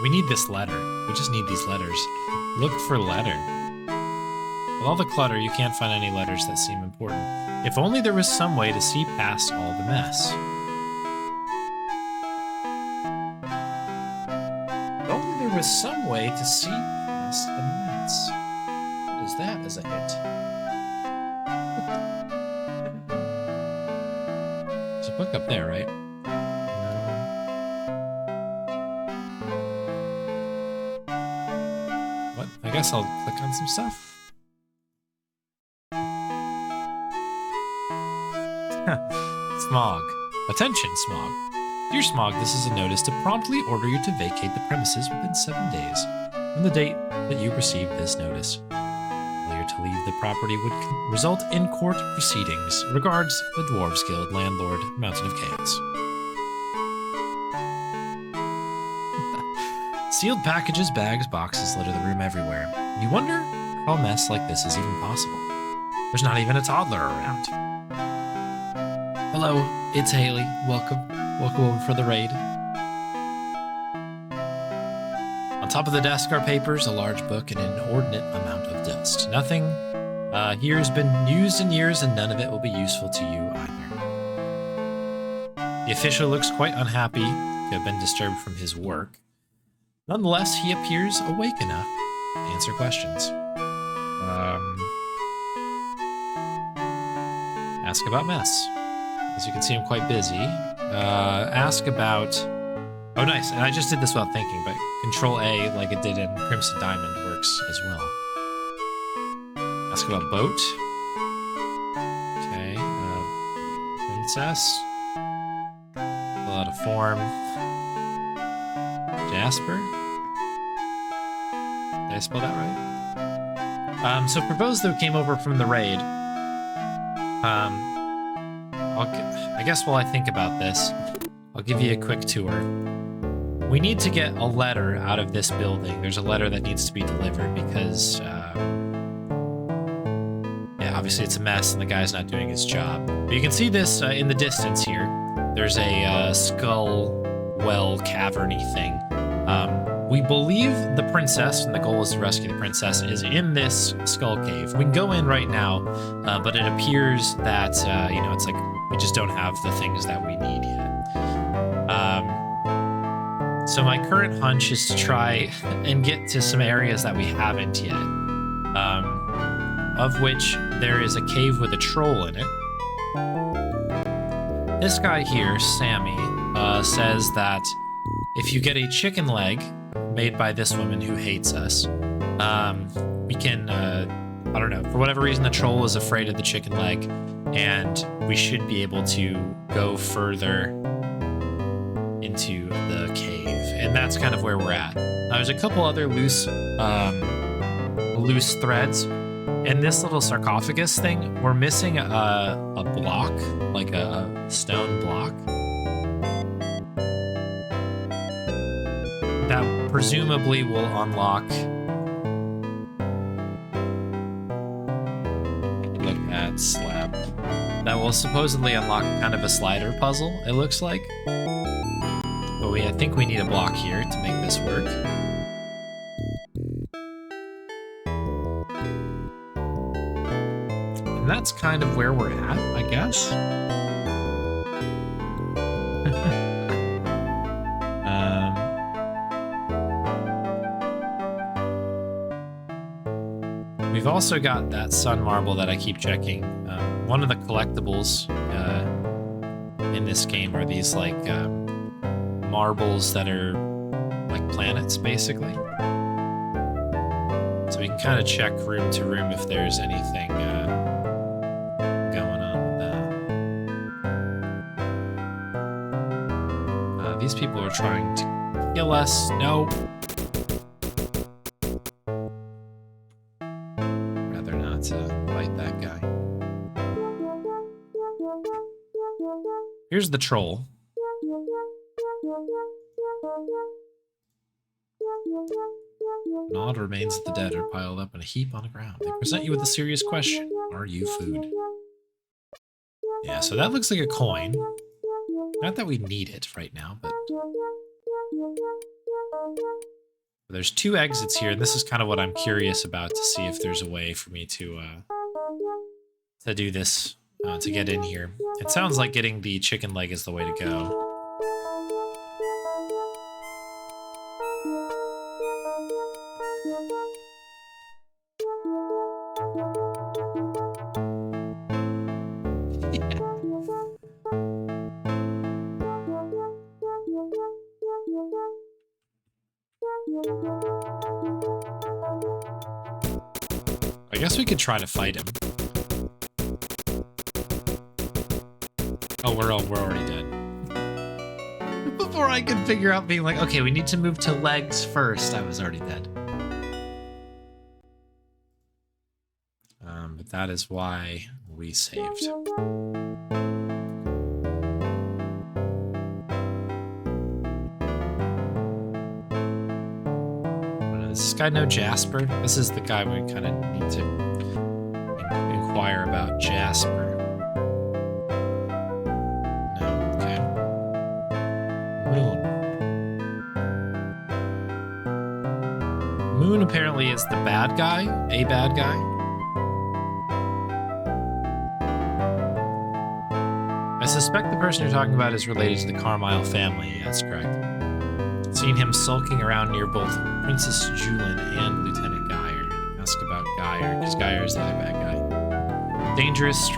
[SPEAKER 1] We need this letter. We just need these letters. Look for letter. With all the clutter, you can't find any letters that seem important. If only there was some way to see past all the mess. If only there was some way to see past the mess. What is that as a hint? There's a book up there, right? What? I guess I'll click on some stuff. Smog. Attention, Smog. Dear Smog, this is a notice to promptly order you to vacate the premises within 7 days from the date that you received this notice. Failure to leave the property would result in court proceedings. Regards, the Dwarves Guild, Landlord, Mountain of Chaos. Sealed packages, bags, boxes litter the room everywhere. You wonder how a mess like this is even possible. There's not even a toddler around. Hello, it's Haley. Welcome over for the raid. On top of the desk are papers, a large book, and an inordinate amount of dust. Nothing here has been used in years, and none of it will be useful to you either. The official looks quite unhappy to have been disturbed from his work. Nonetheless, he appears awake enough to answer questions. Ask about mess. As you can see, I'm quite busy. Ask about... Oh, nice. And I just did this without thinking, but Control A, like it did in Crimson Diamond, works as well. Ask about boat. Okay. Princess. Fill out a form. Jasper? Did I spell that right? So for those that came over from the raid, I guess while I think about this, I'll give you a quick tour. We need to get a letter out of this building. There's a letter that needs to be delivered because, yeah, obviously it's a mess and the guy's not doing his job. But you can see this in the distance here. There's a skull well caverny thing. We believe the princess, and the goal is to rescue the princess, is in this skull cave. We can go in right now, but it appears that, you know, it's like we just don't have the things that we need yet. So my current hunch is to try and get to some areas that we haven't yet, of which there is a cave with a troll in it. This guy here, Sammy, says that if you get a chicken leg made by this woman who hates us, we can, I don't know, for whatever reason the troll is afraid of the chicken leg, and we should be able to go further into the cave. And that's kind of where we're at. There's a couple other loose threads. And this little sarcophagus thing, we're missing a block, like a stone block. That presumably will unlock... Look at slab. That will supposedly unlock kind of a slider puzzle, it looks like. But I think we need a block here to make this work. And that's kind of where we're at, I guess. We've also got that sun marble that I keep checking. One of the collectibles in this game are these like marbles that are like planets, basically. So we can kind of check room to room if there's anything going on with that. These people are trying to kill us. No. Here's the troll. Gnawed remains of the dead are piled up in a heap on the ground. They present you with a serious question. Are you food? Yeah, so that looks like a coin. Not that we need it right now, but... There's 2 exits here, and this is kind of what I'm curious about, to see if there's a way for me to do this, to get in here. It sounds like getting the chicken leg is the way to go. I guess we could try to fight him. Oh, we're already dead. Before I could figure out being like, okay, we need to move to legs first, I was already dead. But that is why we saved. Does this guy know Jasper? This is the guy we kind of need to inquire about. Jasper. No, okay. Moon. Moon apparently is the bad guy, a bad guy. I suspect the person you're talking about is related to the Carmyle family. That's correct. Seen him sulking around near both Princess Julin and Lieutenant Geyer. Ask about Geyer, because Geyer is the other bad guy. Dangerous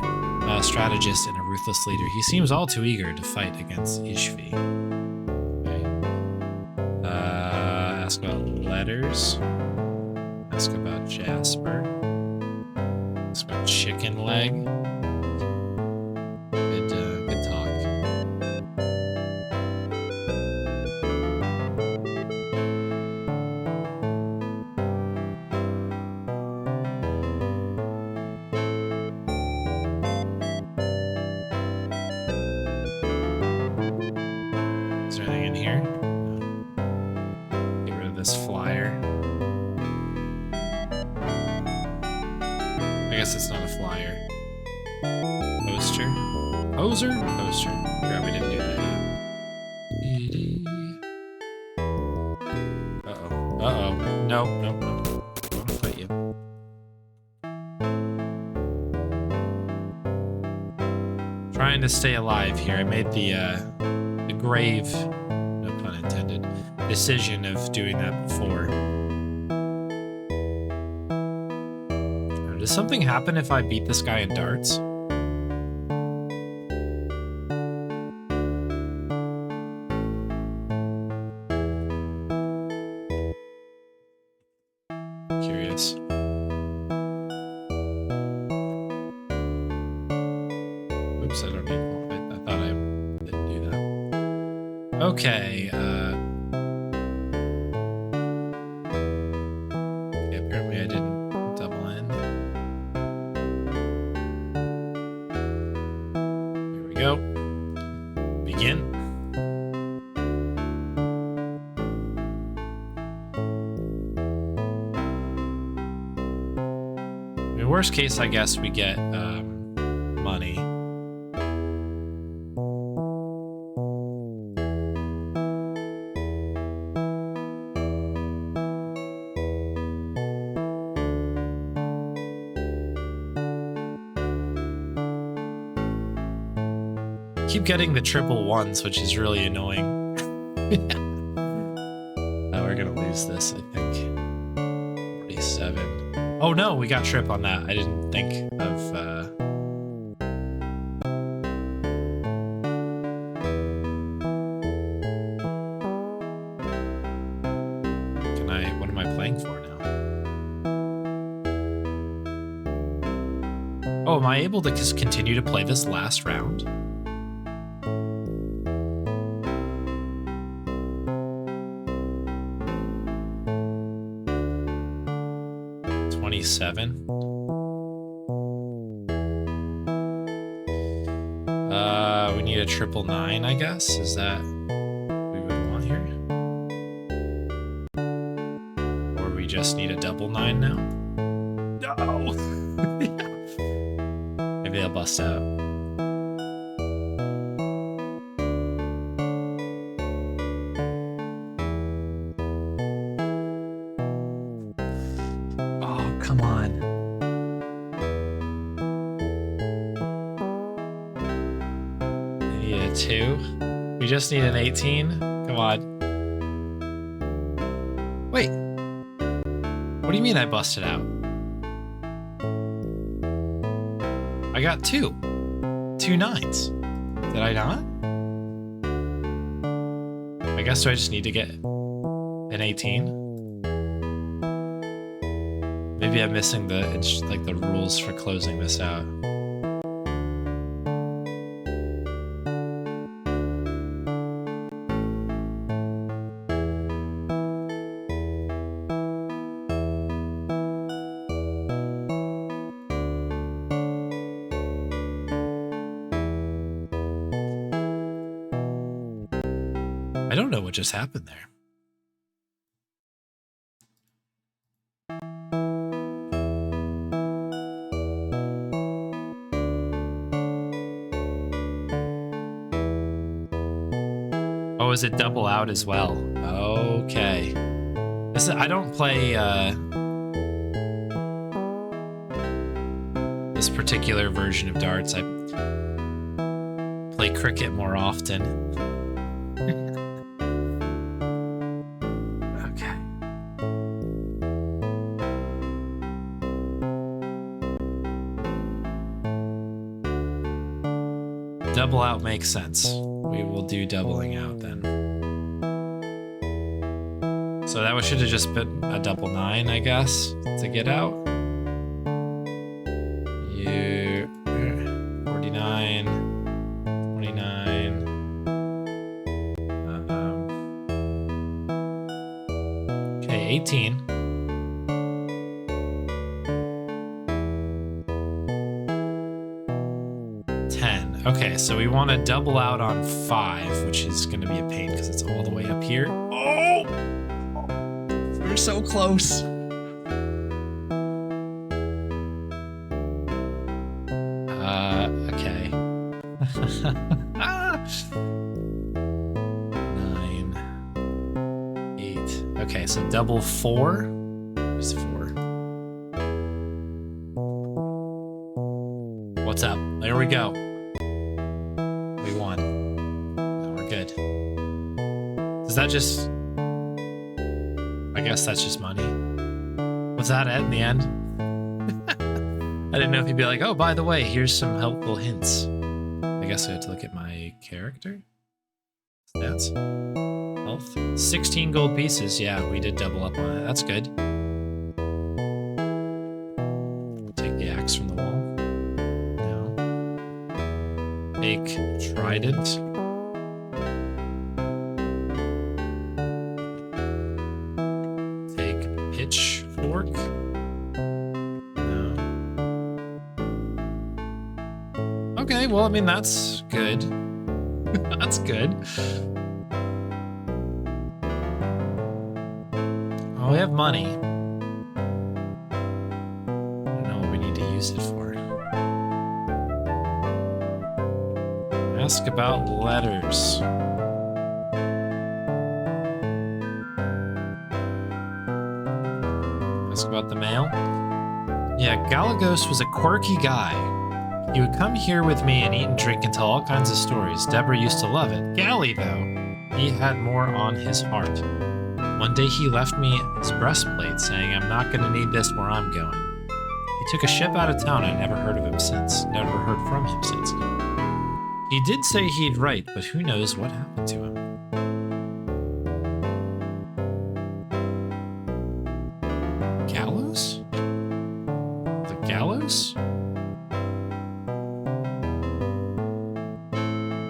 [SPEAKER 1] strategist and a ruthless leader. He seems all too eager to fight against Ishvi. Okay. Ask about letters. Ask about Jasper. Ask about chicken leg. Good talk. Is there anything in here? No. Get rid of this flyer. I guess it's not a flyer. Poster? Poser? Poster. Yeah, we didn't do that yet. Uh-oh. Uh-oh. No. I want to fight you. Trying to stay alive here. I made the grave, no pun intended, decision of doing that before. Does something happen if I beat this guy in darts? Curious. Oops, I don't need more. I thought I didn't do that. Okay, okay, apparently I didn't double in. Here we go. Begin. In worst case, I guess we get money. Keep getting the triple ones, which is really annoying. Now we're gonna lose this, I think. 47. Oh no, we got trip on that. I didn't think of what am I playing for now? Oh, am I able to just continue to play this last round? we need a 999, I guess. Is that what we would want here? Or we just need a 99 now? No! Maybe I'll bust out. Oh, come on. I need a 2. We just need an 18? Come on. Wait. What do you mean I busted out? I got 2 9s. Did I not? I guess do I just need to get an 18? Maybe I'm missing the rules for closing this out. I don't know what just happened there. Oh, is it double out as well? Okay. I don't play this particular version of darts. I play cricket more often. Okay. Double out makes sense. We will do doubling out then. So that should have just been a 99, I guess, to get out. You 49, 29. Okay, 18. Okay, so we want to double out on 5, which is going to be a pain because it's all the way up here. Oh! We're so close. Okay. 9, 8. Okay, so double 4 is 4. What's up? There we go. We won. No, we're good. Does that just... I guess that's just money. Was that it in the end? I didn't know if he'd be like, oh, by the way, here's some helpful hints. I guess I have to look at my character. Stats. Health. 16 gold pieces. Yeah, we did double up on it. That's good. Take the axe from the wall. Take trident. Take pitchfork. No. Okay, well, I mean, that's good. That's good. Oh, we have money. I don't know what we need to use it for. Ask about letters. Ask about the mail. Yeah, Galagos was a quirky guy. He would come here with me and eat and drink and tell all kinds of stories. Deborah used to love it. Gally, though, he had more on his heart. One day he left me his breastplate, saying, I'm not going to need this where I'm going. He took a ship out of town. I never heard of him since. Never heard from him since. He did say he'd write, but who knows what happened to him. Gallows? The gallows?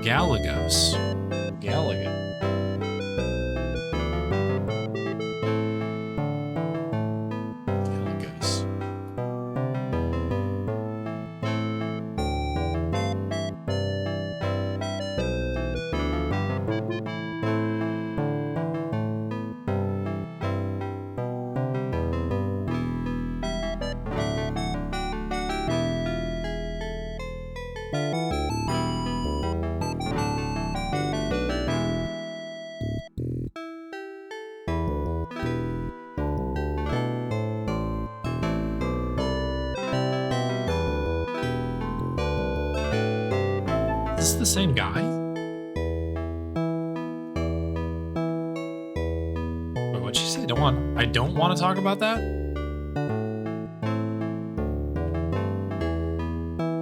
[SPEAKER 1] Galagos. Galaga. Galagos. Is this the same guy? Wait, what'd she say? I don't want to talk about that?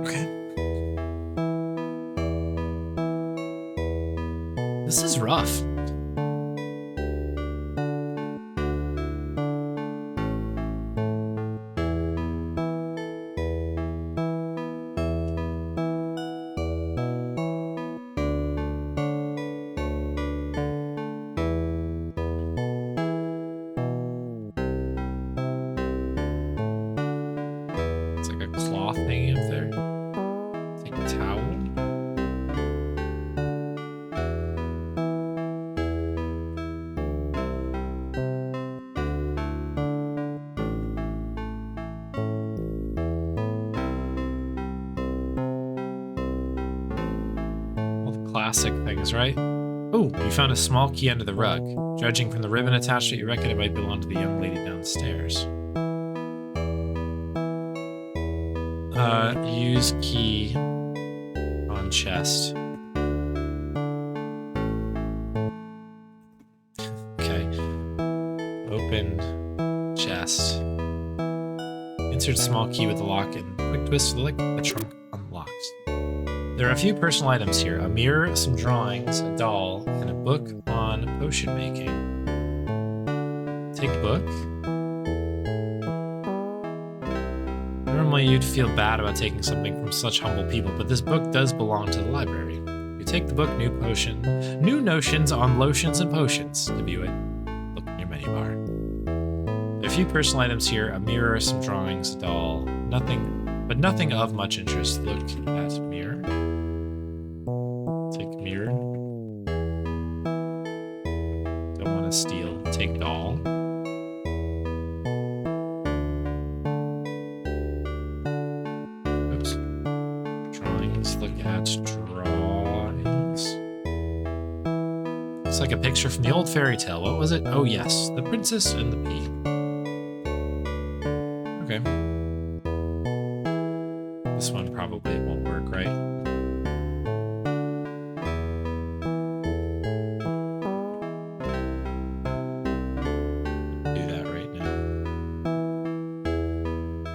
[SPEAKER 1] Okay. This is rough. It's like a cloth hanging up there. It's like a towel. All the classic things, right? Oh, you found a small key under the rug. Judging from the ribbon attached to it, you reckon it might belong to the young lady downstairs. Use key on chest. Okay. Open chest. Insert small key with the lock and quick twist to the trunk unlocks. There are a few personal items here. A mirror, some drawings, a doll, and a book on potion making. Take book. Normally you'd feel bad about taking something from such humble people, but this book does belong to the library. You take the book, New Notions on Lotions and Potions. To view it, look in your menu bar. There are a few personal items here, a mirror, some drawings, a doll, nothing of much interest. Look at mirror. Take mirror. Don't want to steal. Take doll. Oops. Drawings. Look at drawings. Looks like a picture from the old fairy tale. What was it? Oh yes, the princess and the pea. Okay. This one probably won't work, right? Do that right now.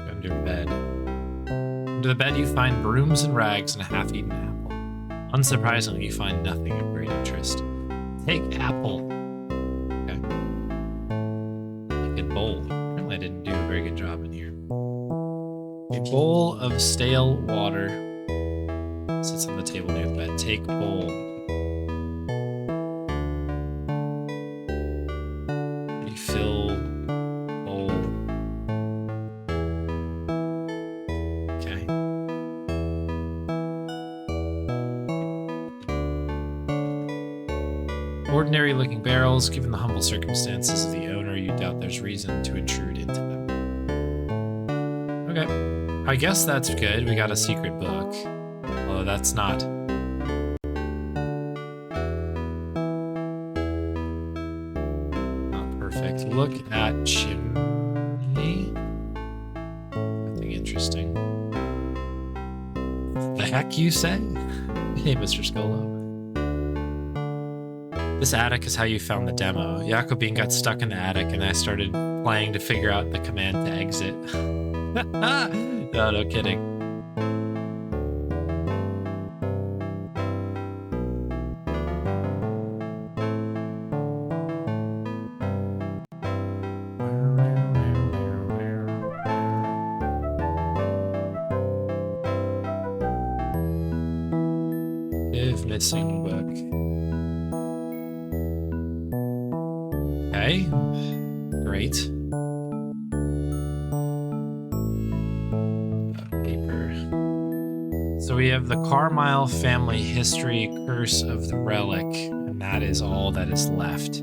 [SPEAKER 1] Under bed. Under the bed you find brooms and rags and a half-eaten apple. Unsurprisingly, you find nothing of great interest. Take apple. Okay. Like a bowl. Apparently I didn't do a very good job in here. A bowl of stale water sits on the table near the bed. Take bowl. Refill bowl. Okay. Ordinary looking barrels, given the humble circumstances of the owner, you doubt there's reason to intrude into them. Okay. I guess that's good. We got a secret book. Although that's not. Not perfect. Look at chimney. Nothing interesting. The heck you say? Hey, Mr. Scolo. This attic is how you found the demo. Jakobine got stuck in the attic and I started playing to figure out the command to exit. No kidding. If missing book. Okay. Great. So we have the Carmyle family history, Curse of the Relic, and that is all that is left.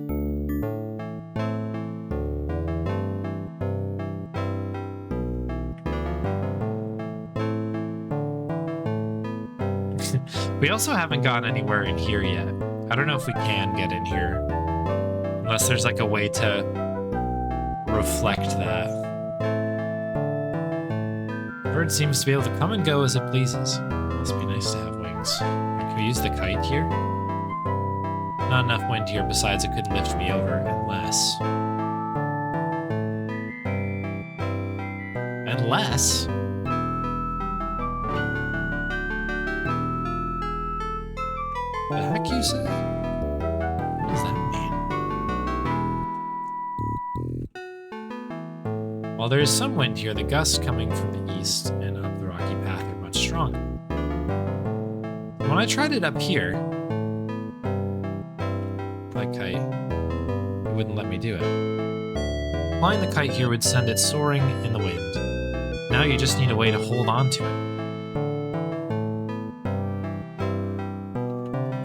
[SPEAKER 1] We also haven't gone anywhere in here yet. I don't know if we can get in here. Unless there's like a way to reflect that. The bird seems to be able to come and go as it pleases. Must be nice to have wings. Can we use the kite here? Not enough wind here, besides it couldn't lift me over unless... Unless... The heck you say? What does that mean? While there is some wind here, the gusts coming from the east and up the rocky path are much stronger. When I tried it up here, like kite, it wouldn't let me do it. Flying the kite here would send it soaring in the wind. Now you just need a way to hold on to it.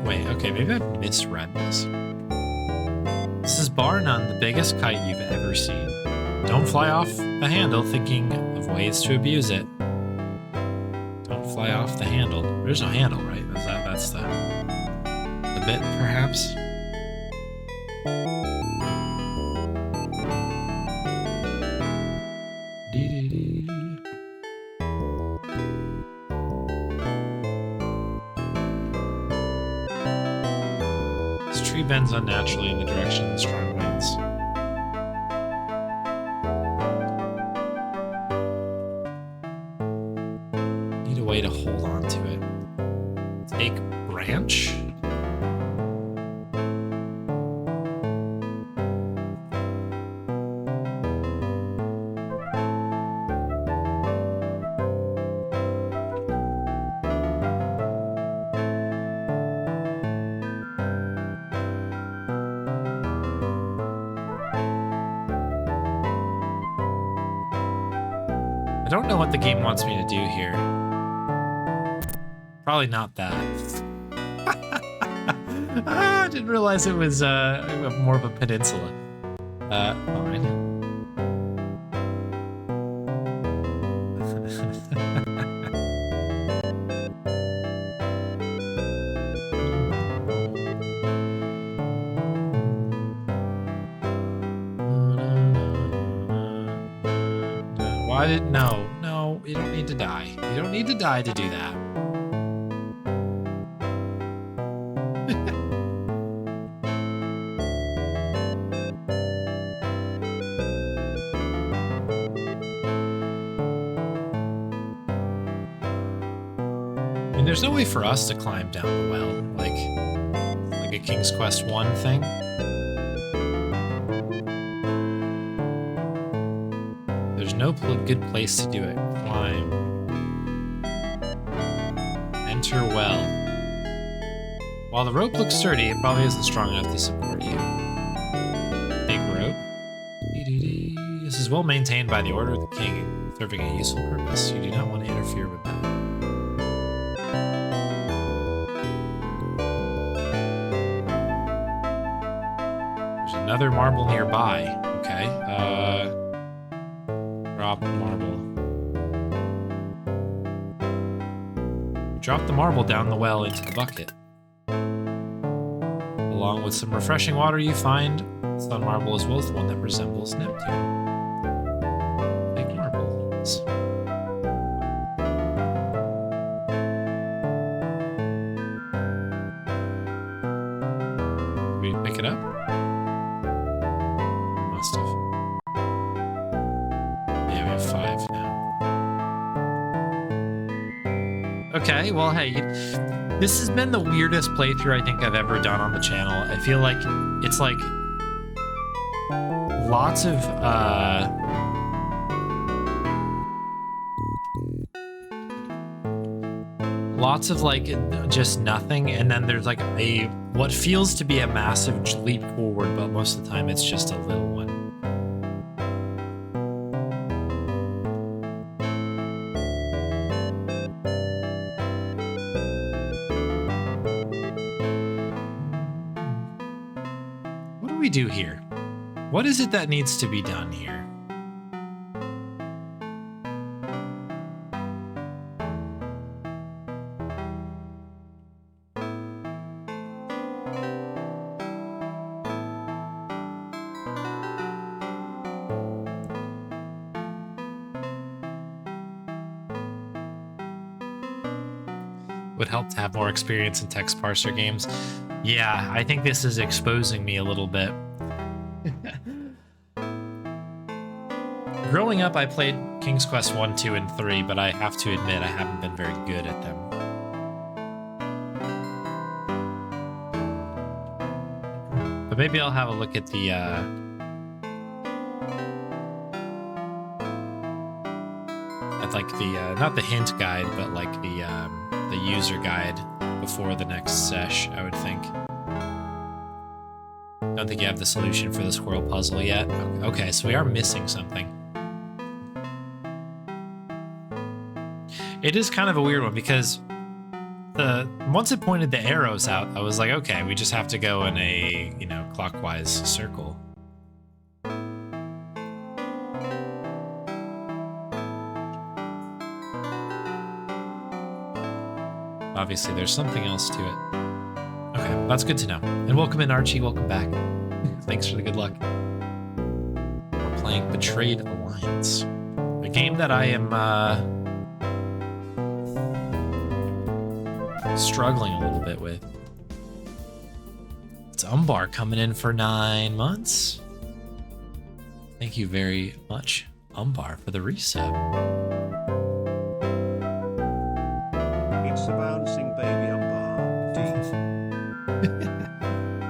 [SPEAKER 1] Wait, okay, maybe I misread this. This is bar none the biggest kite you've ever seen. Don't fly off the handle thinking of ways to abuse it. Don't fly off the handle. There's no handle, right? That's the bit, perhaps? This tree bends unnaturally in the direction of the strong winds. Need a way to hold on to it. Take branch? I don't know what the game wants me to do here. Probably not that. I didn't realize it was more of a peninsula. Fine. Why did no, you don't need to die. You don't need to die to do that. I mean, there's no way for us to climb down the well, like a King's Quest 1 thing. There's no good place to do it. Climb. Enter well. While the rope looks sturdy, it probably isn't strong enough to support you. Big rope. This is well maintained by the order of the king, serving a useful purpose. You do not want to interfere with that. There's another marble nearby. Okay. Drop the marble. Drop the marble down the well into the bucket. Along with some refreshing water you find, sun marble as well as the one that resembles Neptune. Big marbles. Did we pick it up? We must have. Yeah, we have 5 now. Okay, well, hey, this has been the weirdest playthrough I think I've ever done on the channel. I feel like it's like lots of like just nothing, and then there's like what feels to be a massive leap forward, but most of the time it's just a little one. What do we do here? What is it that needs to be done here? Would help to have more experience in text parser games. Yeah, I think this is exposing me a little bit. Growing up, I played King's Quest 1, 2, and 3, but I have to admit I haven't been very good at them. But maybe I'll have a look at the not the hint guide, but like the user guide before the next sesh, I would think. Don't think you have the solution for the squirrel puzzle yet. Okay, so we are missing something. It is kind of a weird one because once it pointed the arrows out, I was like, okay, we just have to go in a, clockwise circle. Obviously, there's something else to it. Okay, that's good to know. And welcome in, Archie. Welcome back. Thanks for the good luck. We're playing Betrayed Alliance, a game that I am struggling a little bit with. It's Umbar coming in for 9 months. Thank you very much, Umbar, for the resub.
[SPEAKER 8] It's a bouncing baby umbar.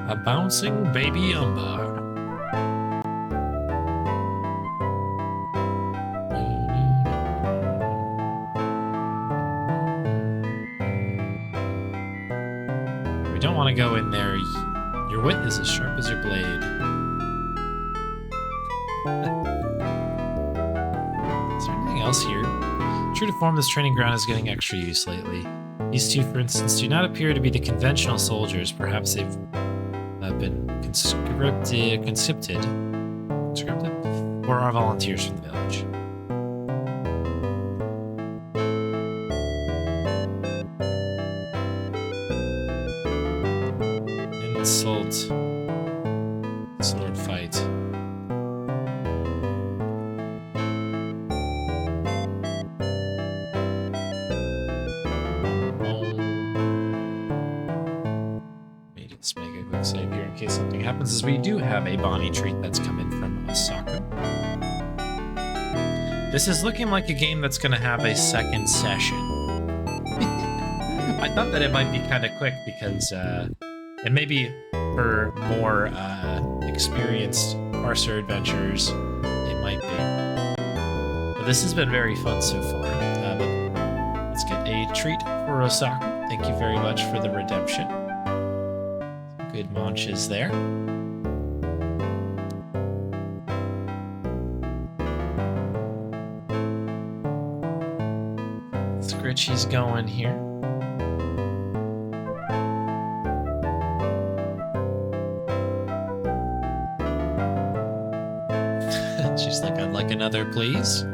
[SPEAKER 1] A bouncing baby umbar. We don't want to go in there. Your wit is as sharp as your blade. Is there anything else here? True to form, this training ground is getting extra use lately. These two, for instance, do not appear to be the conventional soldiers. Perhaps they've been conscripted, or are volunteers from the village. Insult. Sword fight. Let's make a quick save here in case something happens, as we do have a Bonnie treat that's coming from Osaka. This is looking like a game that's going to have a second session. I thought that it might be kind of quick because, and maybe for more experienced parser adventurers, it might be. But this has been very fun so far. But let's get a treat for Osaka. Thank you very much for the redemption. Good munches there. Scritchy's going here. She's like, I'd like another, please.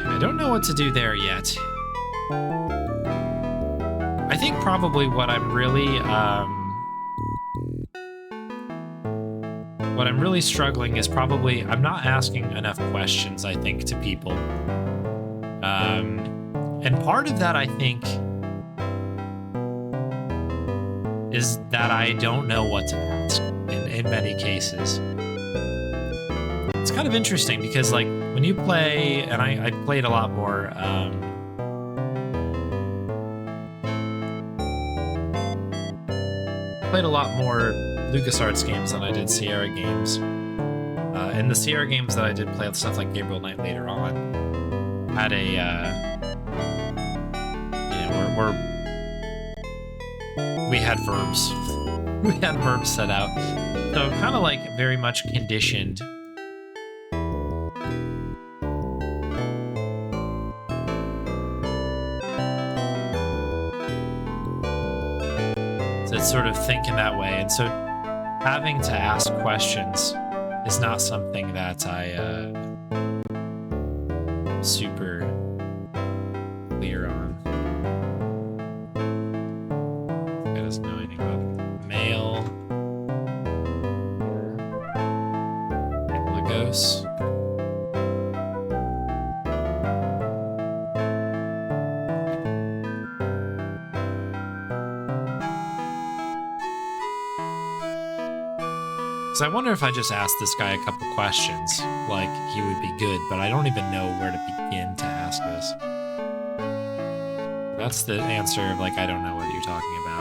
[SPEAKER 1] I don't know what to do there yet. I think probably what I'm really struggling is probably I'm not asking enough questions, I think, to people. And part of that, I think, is that I don't know what to ask in many cases. It's kind of interesting because, like, when you play, and I played a lot more, LucasArts games than I did Sierra games. And the Sierra games that I did play, stuff like Gabriel Knight later on, had a, we had verbs. We had verbs set out. So kind of like very much conditioned. To sort of think in that way. And so having to ask questions is not something that I super clear on. guys know anything about mail or Legos. So I wonder if I just asked this guy a couple questions, like he would be good, but I don't even know where to begin to ask this. That's the answer of like, I don't know what you're talking about.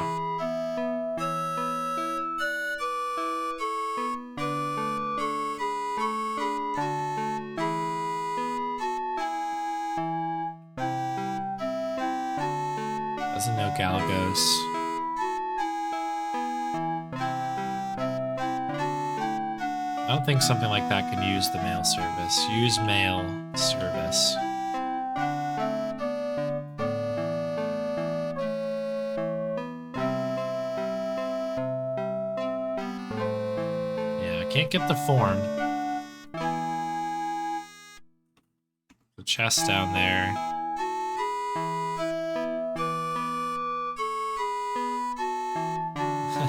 [SPEAKER 1] Doesn't know Galgos. I don't think something like that can use the mail service. Use mail service. Yeah, I can't get the form. The chest down there.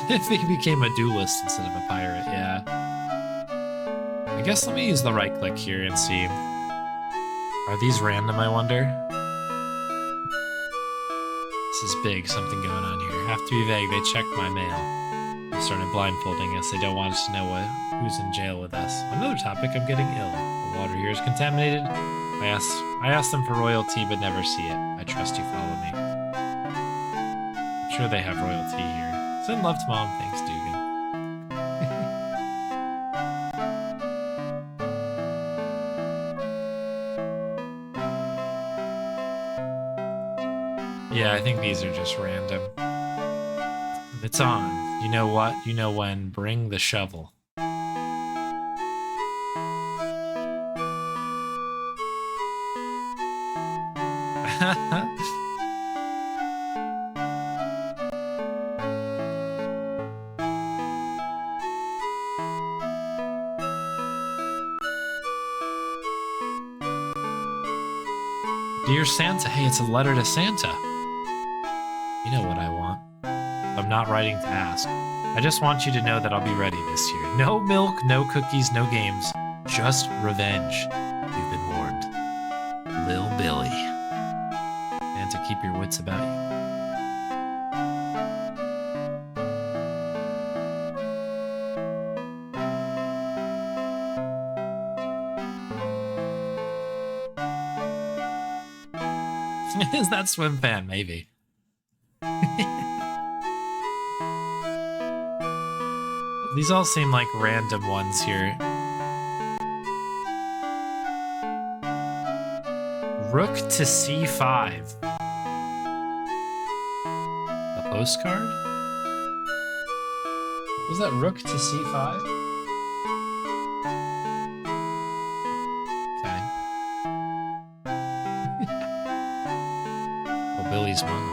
[SPEAKER 1] If he became a duelist instead of a pirate, yeah. I guess let me use the right click here and see. Are these random, I wonder? This is big, something going on here. Have to be vague, they checked my mail. They started blindfolding us, they don't want us to know who's in jail with us. Another topic, I'm getting ill. The water here is contaminated. I asked them for royalty, but never see it. I trust you follow me. I'm sure they have royalty here. Send love to Mom, thanks, Dugan. Yeah, I think these are just random. It's on. You know what? You know when. Bring the shovel. Dear Santa. Hey, it's a letter to Santa. You know what I want. I'm not writing to ask. I just want you to know that I'll be ready this year. No milk, no cookies, no games. Just revenge. You've been warned. Lil Billy. Santa, keep your wits about you. Is that swim fan? Maybe. These all seem like random ones here. Rook to C5. A postcard? Was that rook to C5? Billy's mom.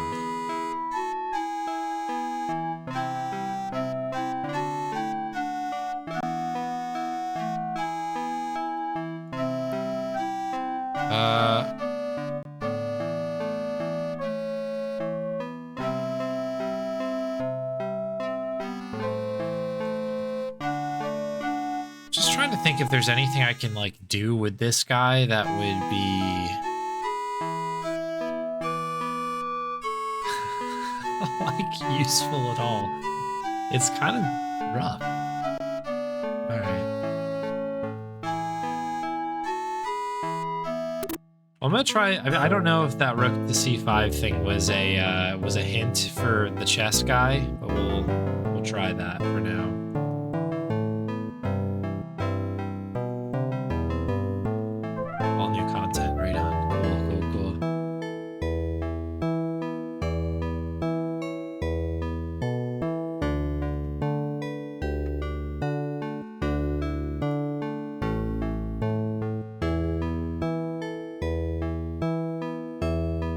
[SPEAKER 1] Just trying to think if there's anything I can like do with this guy that would be like useful at all. It's kind of rough. All right. I'm gonna try. I don't know if that rook to c5 thing was a hint for the chess guy, but we'll try that for now. All new content, right on. Cool.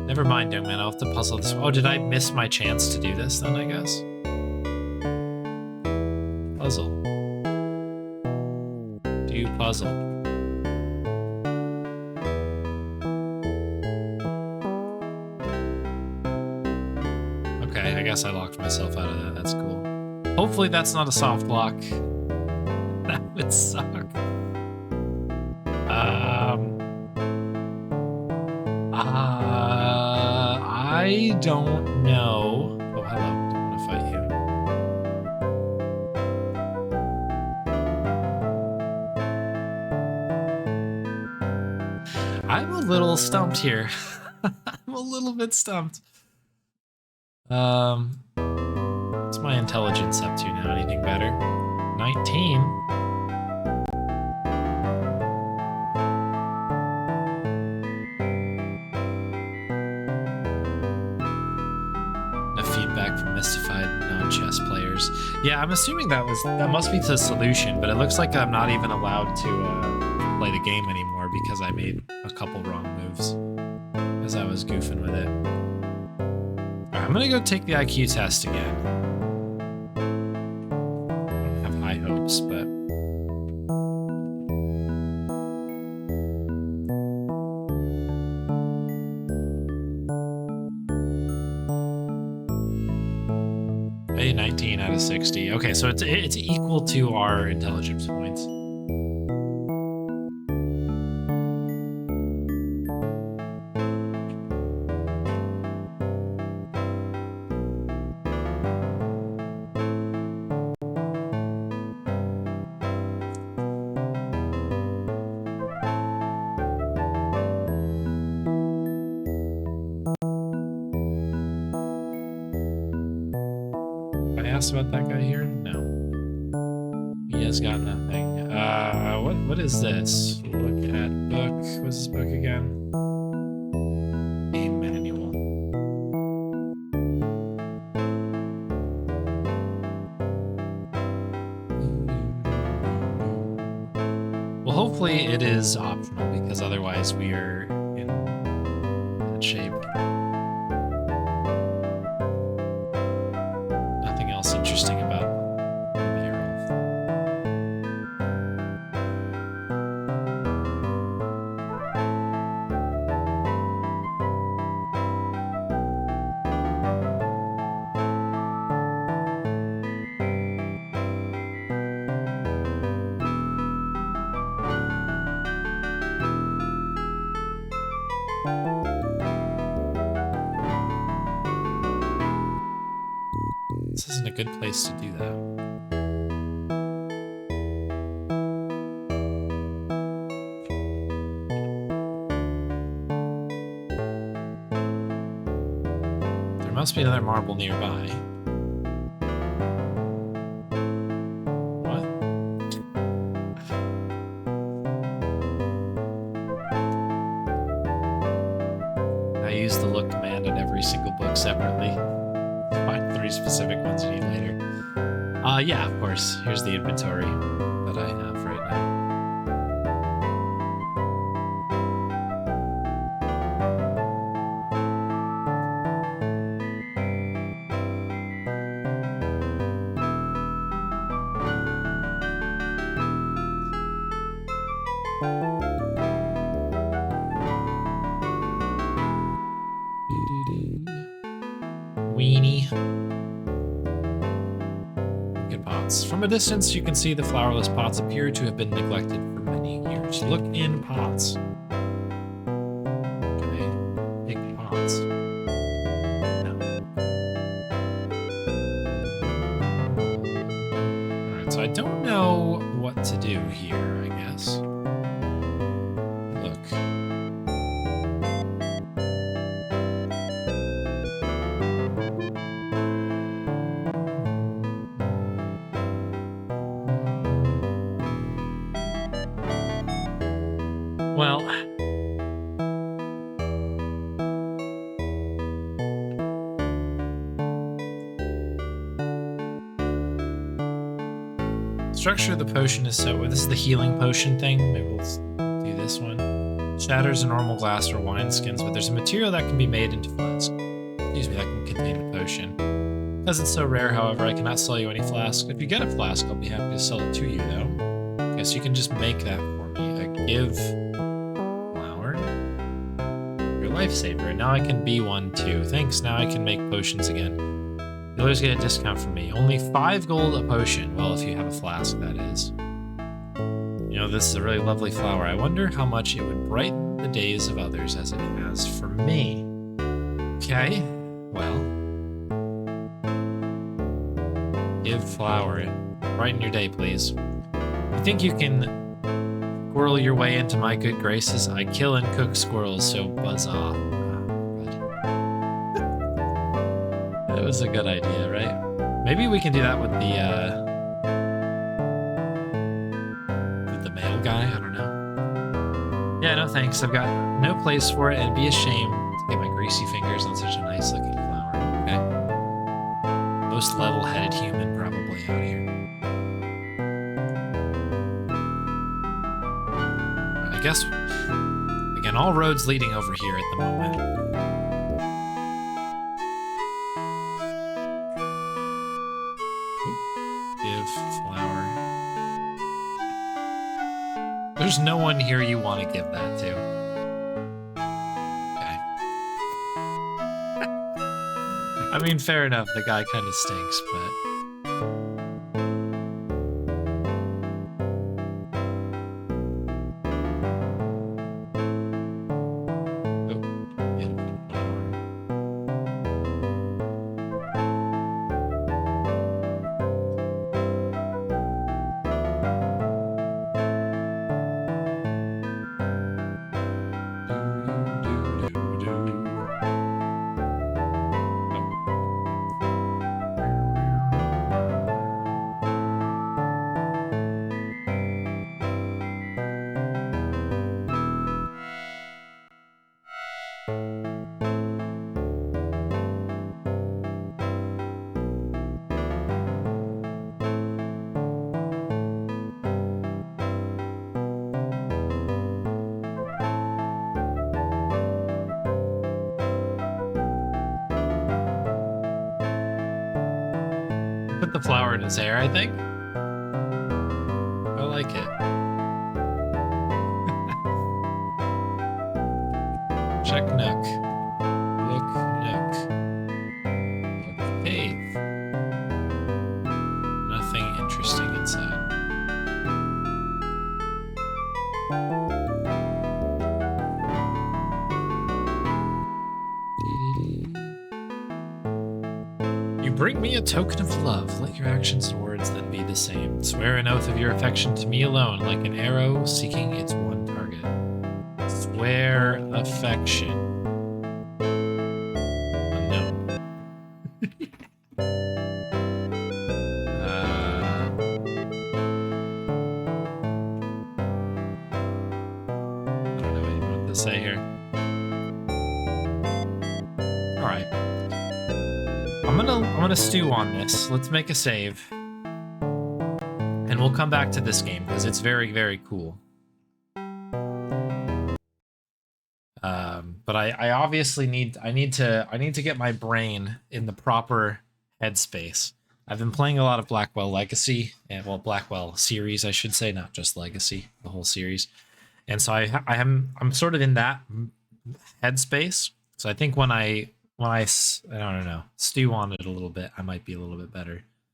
[SPEAKER 1] Never mind, young man. I'll have to puzzle this. Oh, did I miss my chance to do this then, I guess? Puzzle. Do puzzle. Okay, I guess I locked myself out of that. That's cool. Hopefully that's not a soft lock. That would suck. I don't know. Oh, hello. Don't want to fight you. I'm a little stumped here. I'm a little bit stumped. What's my intelligence up to now? Anything better? 19. Enough feedback from mystified non-chess players. Yeah, I'm assuming that must be the solution, but it looks like I'm not even allowed to play the game anymore because I made a couple wrong moves as I was goofing with it. Alright, I'm gonna go take the IQ test again. I don't have high hopes, but... Hey, 19 out of 60. Okay, so it's equal to our intelligence points. About that guy here? No. He has got nothing. What is this? Look at book. What's this book again? Game manual. Well, hopefully it is optional because otherwise we are in bad shape. Interesting about the mural. This isn't a good place to do that. There must be another marble nearby. What? I use the look command on every single book separately. Find 3 specific ones you need later. Yeah, of course. Here's the inventory that I have right now. Weenie. Look at pots. From a distance, you can see the flowerless pots appear to have been neglected for many years. Look in pots. Okay, big pots. No. Alright, so I don't know what to do here, I guess. Look. Well, structure of the potion is so... This is the healing potion thing. Maybe we'll do this one. Shatters a normal glass or wine skins, but there's a material that can be made into flask. Excuse me, that can contain the potion. Because it's so rare, however, I cannot sell you any flask. If you get a flask, I'll be happy to sell it to you, though. Okay, so you can just make that for me. A give flower. Your lifesaver. And now I can be one, too. Thanks, now I can make potions again. You always get a discount from me. Only 5 gold a potion. Well, if you have a flask, that is. You know, this is a really lovely flower. I wonder how much it would brighten the days of others as it has for me. Okay, well. Give flower. Brighten your day, please. You think you can squirrel your way into my good graces? I kill and cook squirrels, so buzz off. That was a good idea, right? Maybe we can do that with the male guy. I don't know. Yeah, no thanks. I've got no place for it, and it'd be a shame to get my greasy fingers on such a nice looking flower. Okay. Most level-headed human probably out here. I guess again, all roads leading over here at the moment. Flower. There's no one here you want to give that to. Okay. I mean, fair enough, the guy kind of stinks, but... Put the flower in his hair, I think. I like it. Check nook. Look nook. Look cave. Nothing interesting inside. Bring me a token of love. Let your actions and words then be the same. Swear an oath of your affection to me alone, like an arrow seeking its one target. Swear affection. Unknown. I don't know what to say here. All right. I'm gonna stew on this. Let's make a save. And we'll come back to this game because it's very, very cool. But I obviously need to get my brain in the proper headspace. I've been playing a lot of Blackwell Legacy, and well, Blackwell series, I should say, not just Legacy, the whole series. And so I'm sort of in that headspace. So I think when I don't know, stew on it a little bit, I might be a little bit better.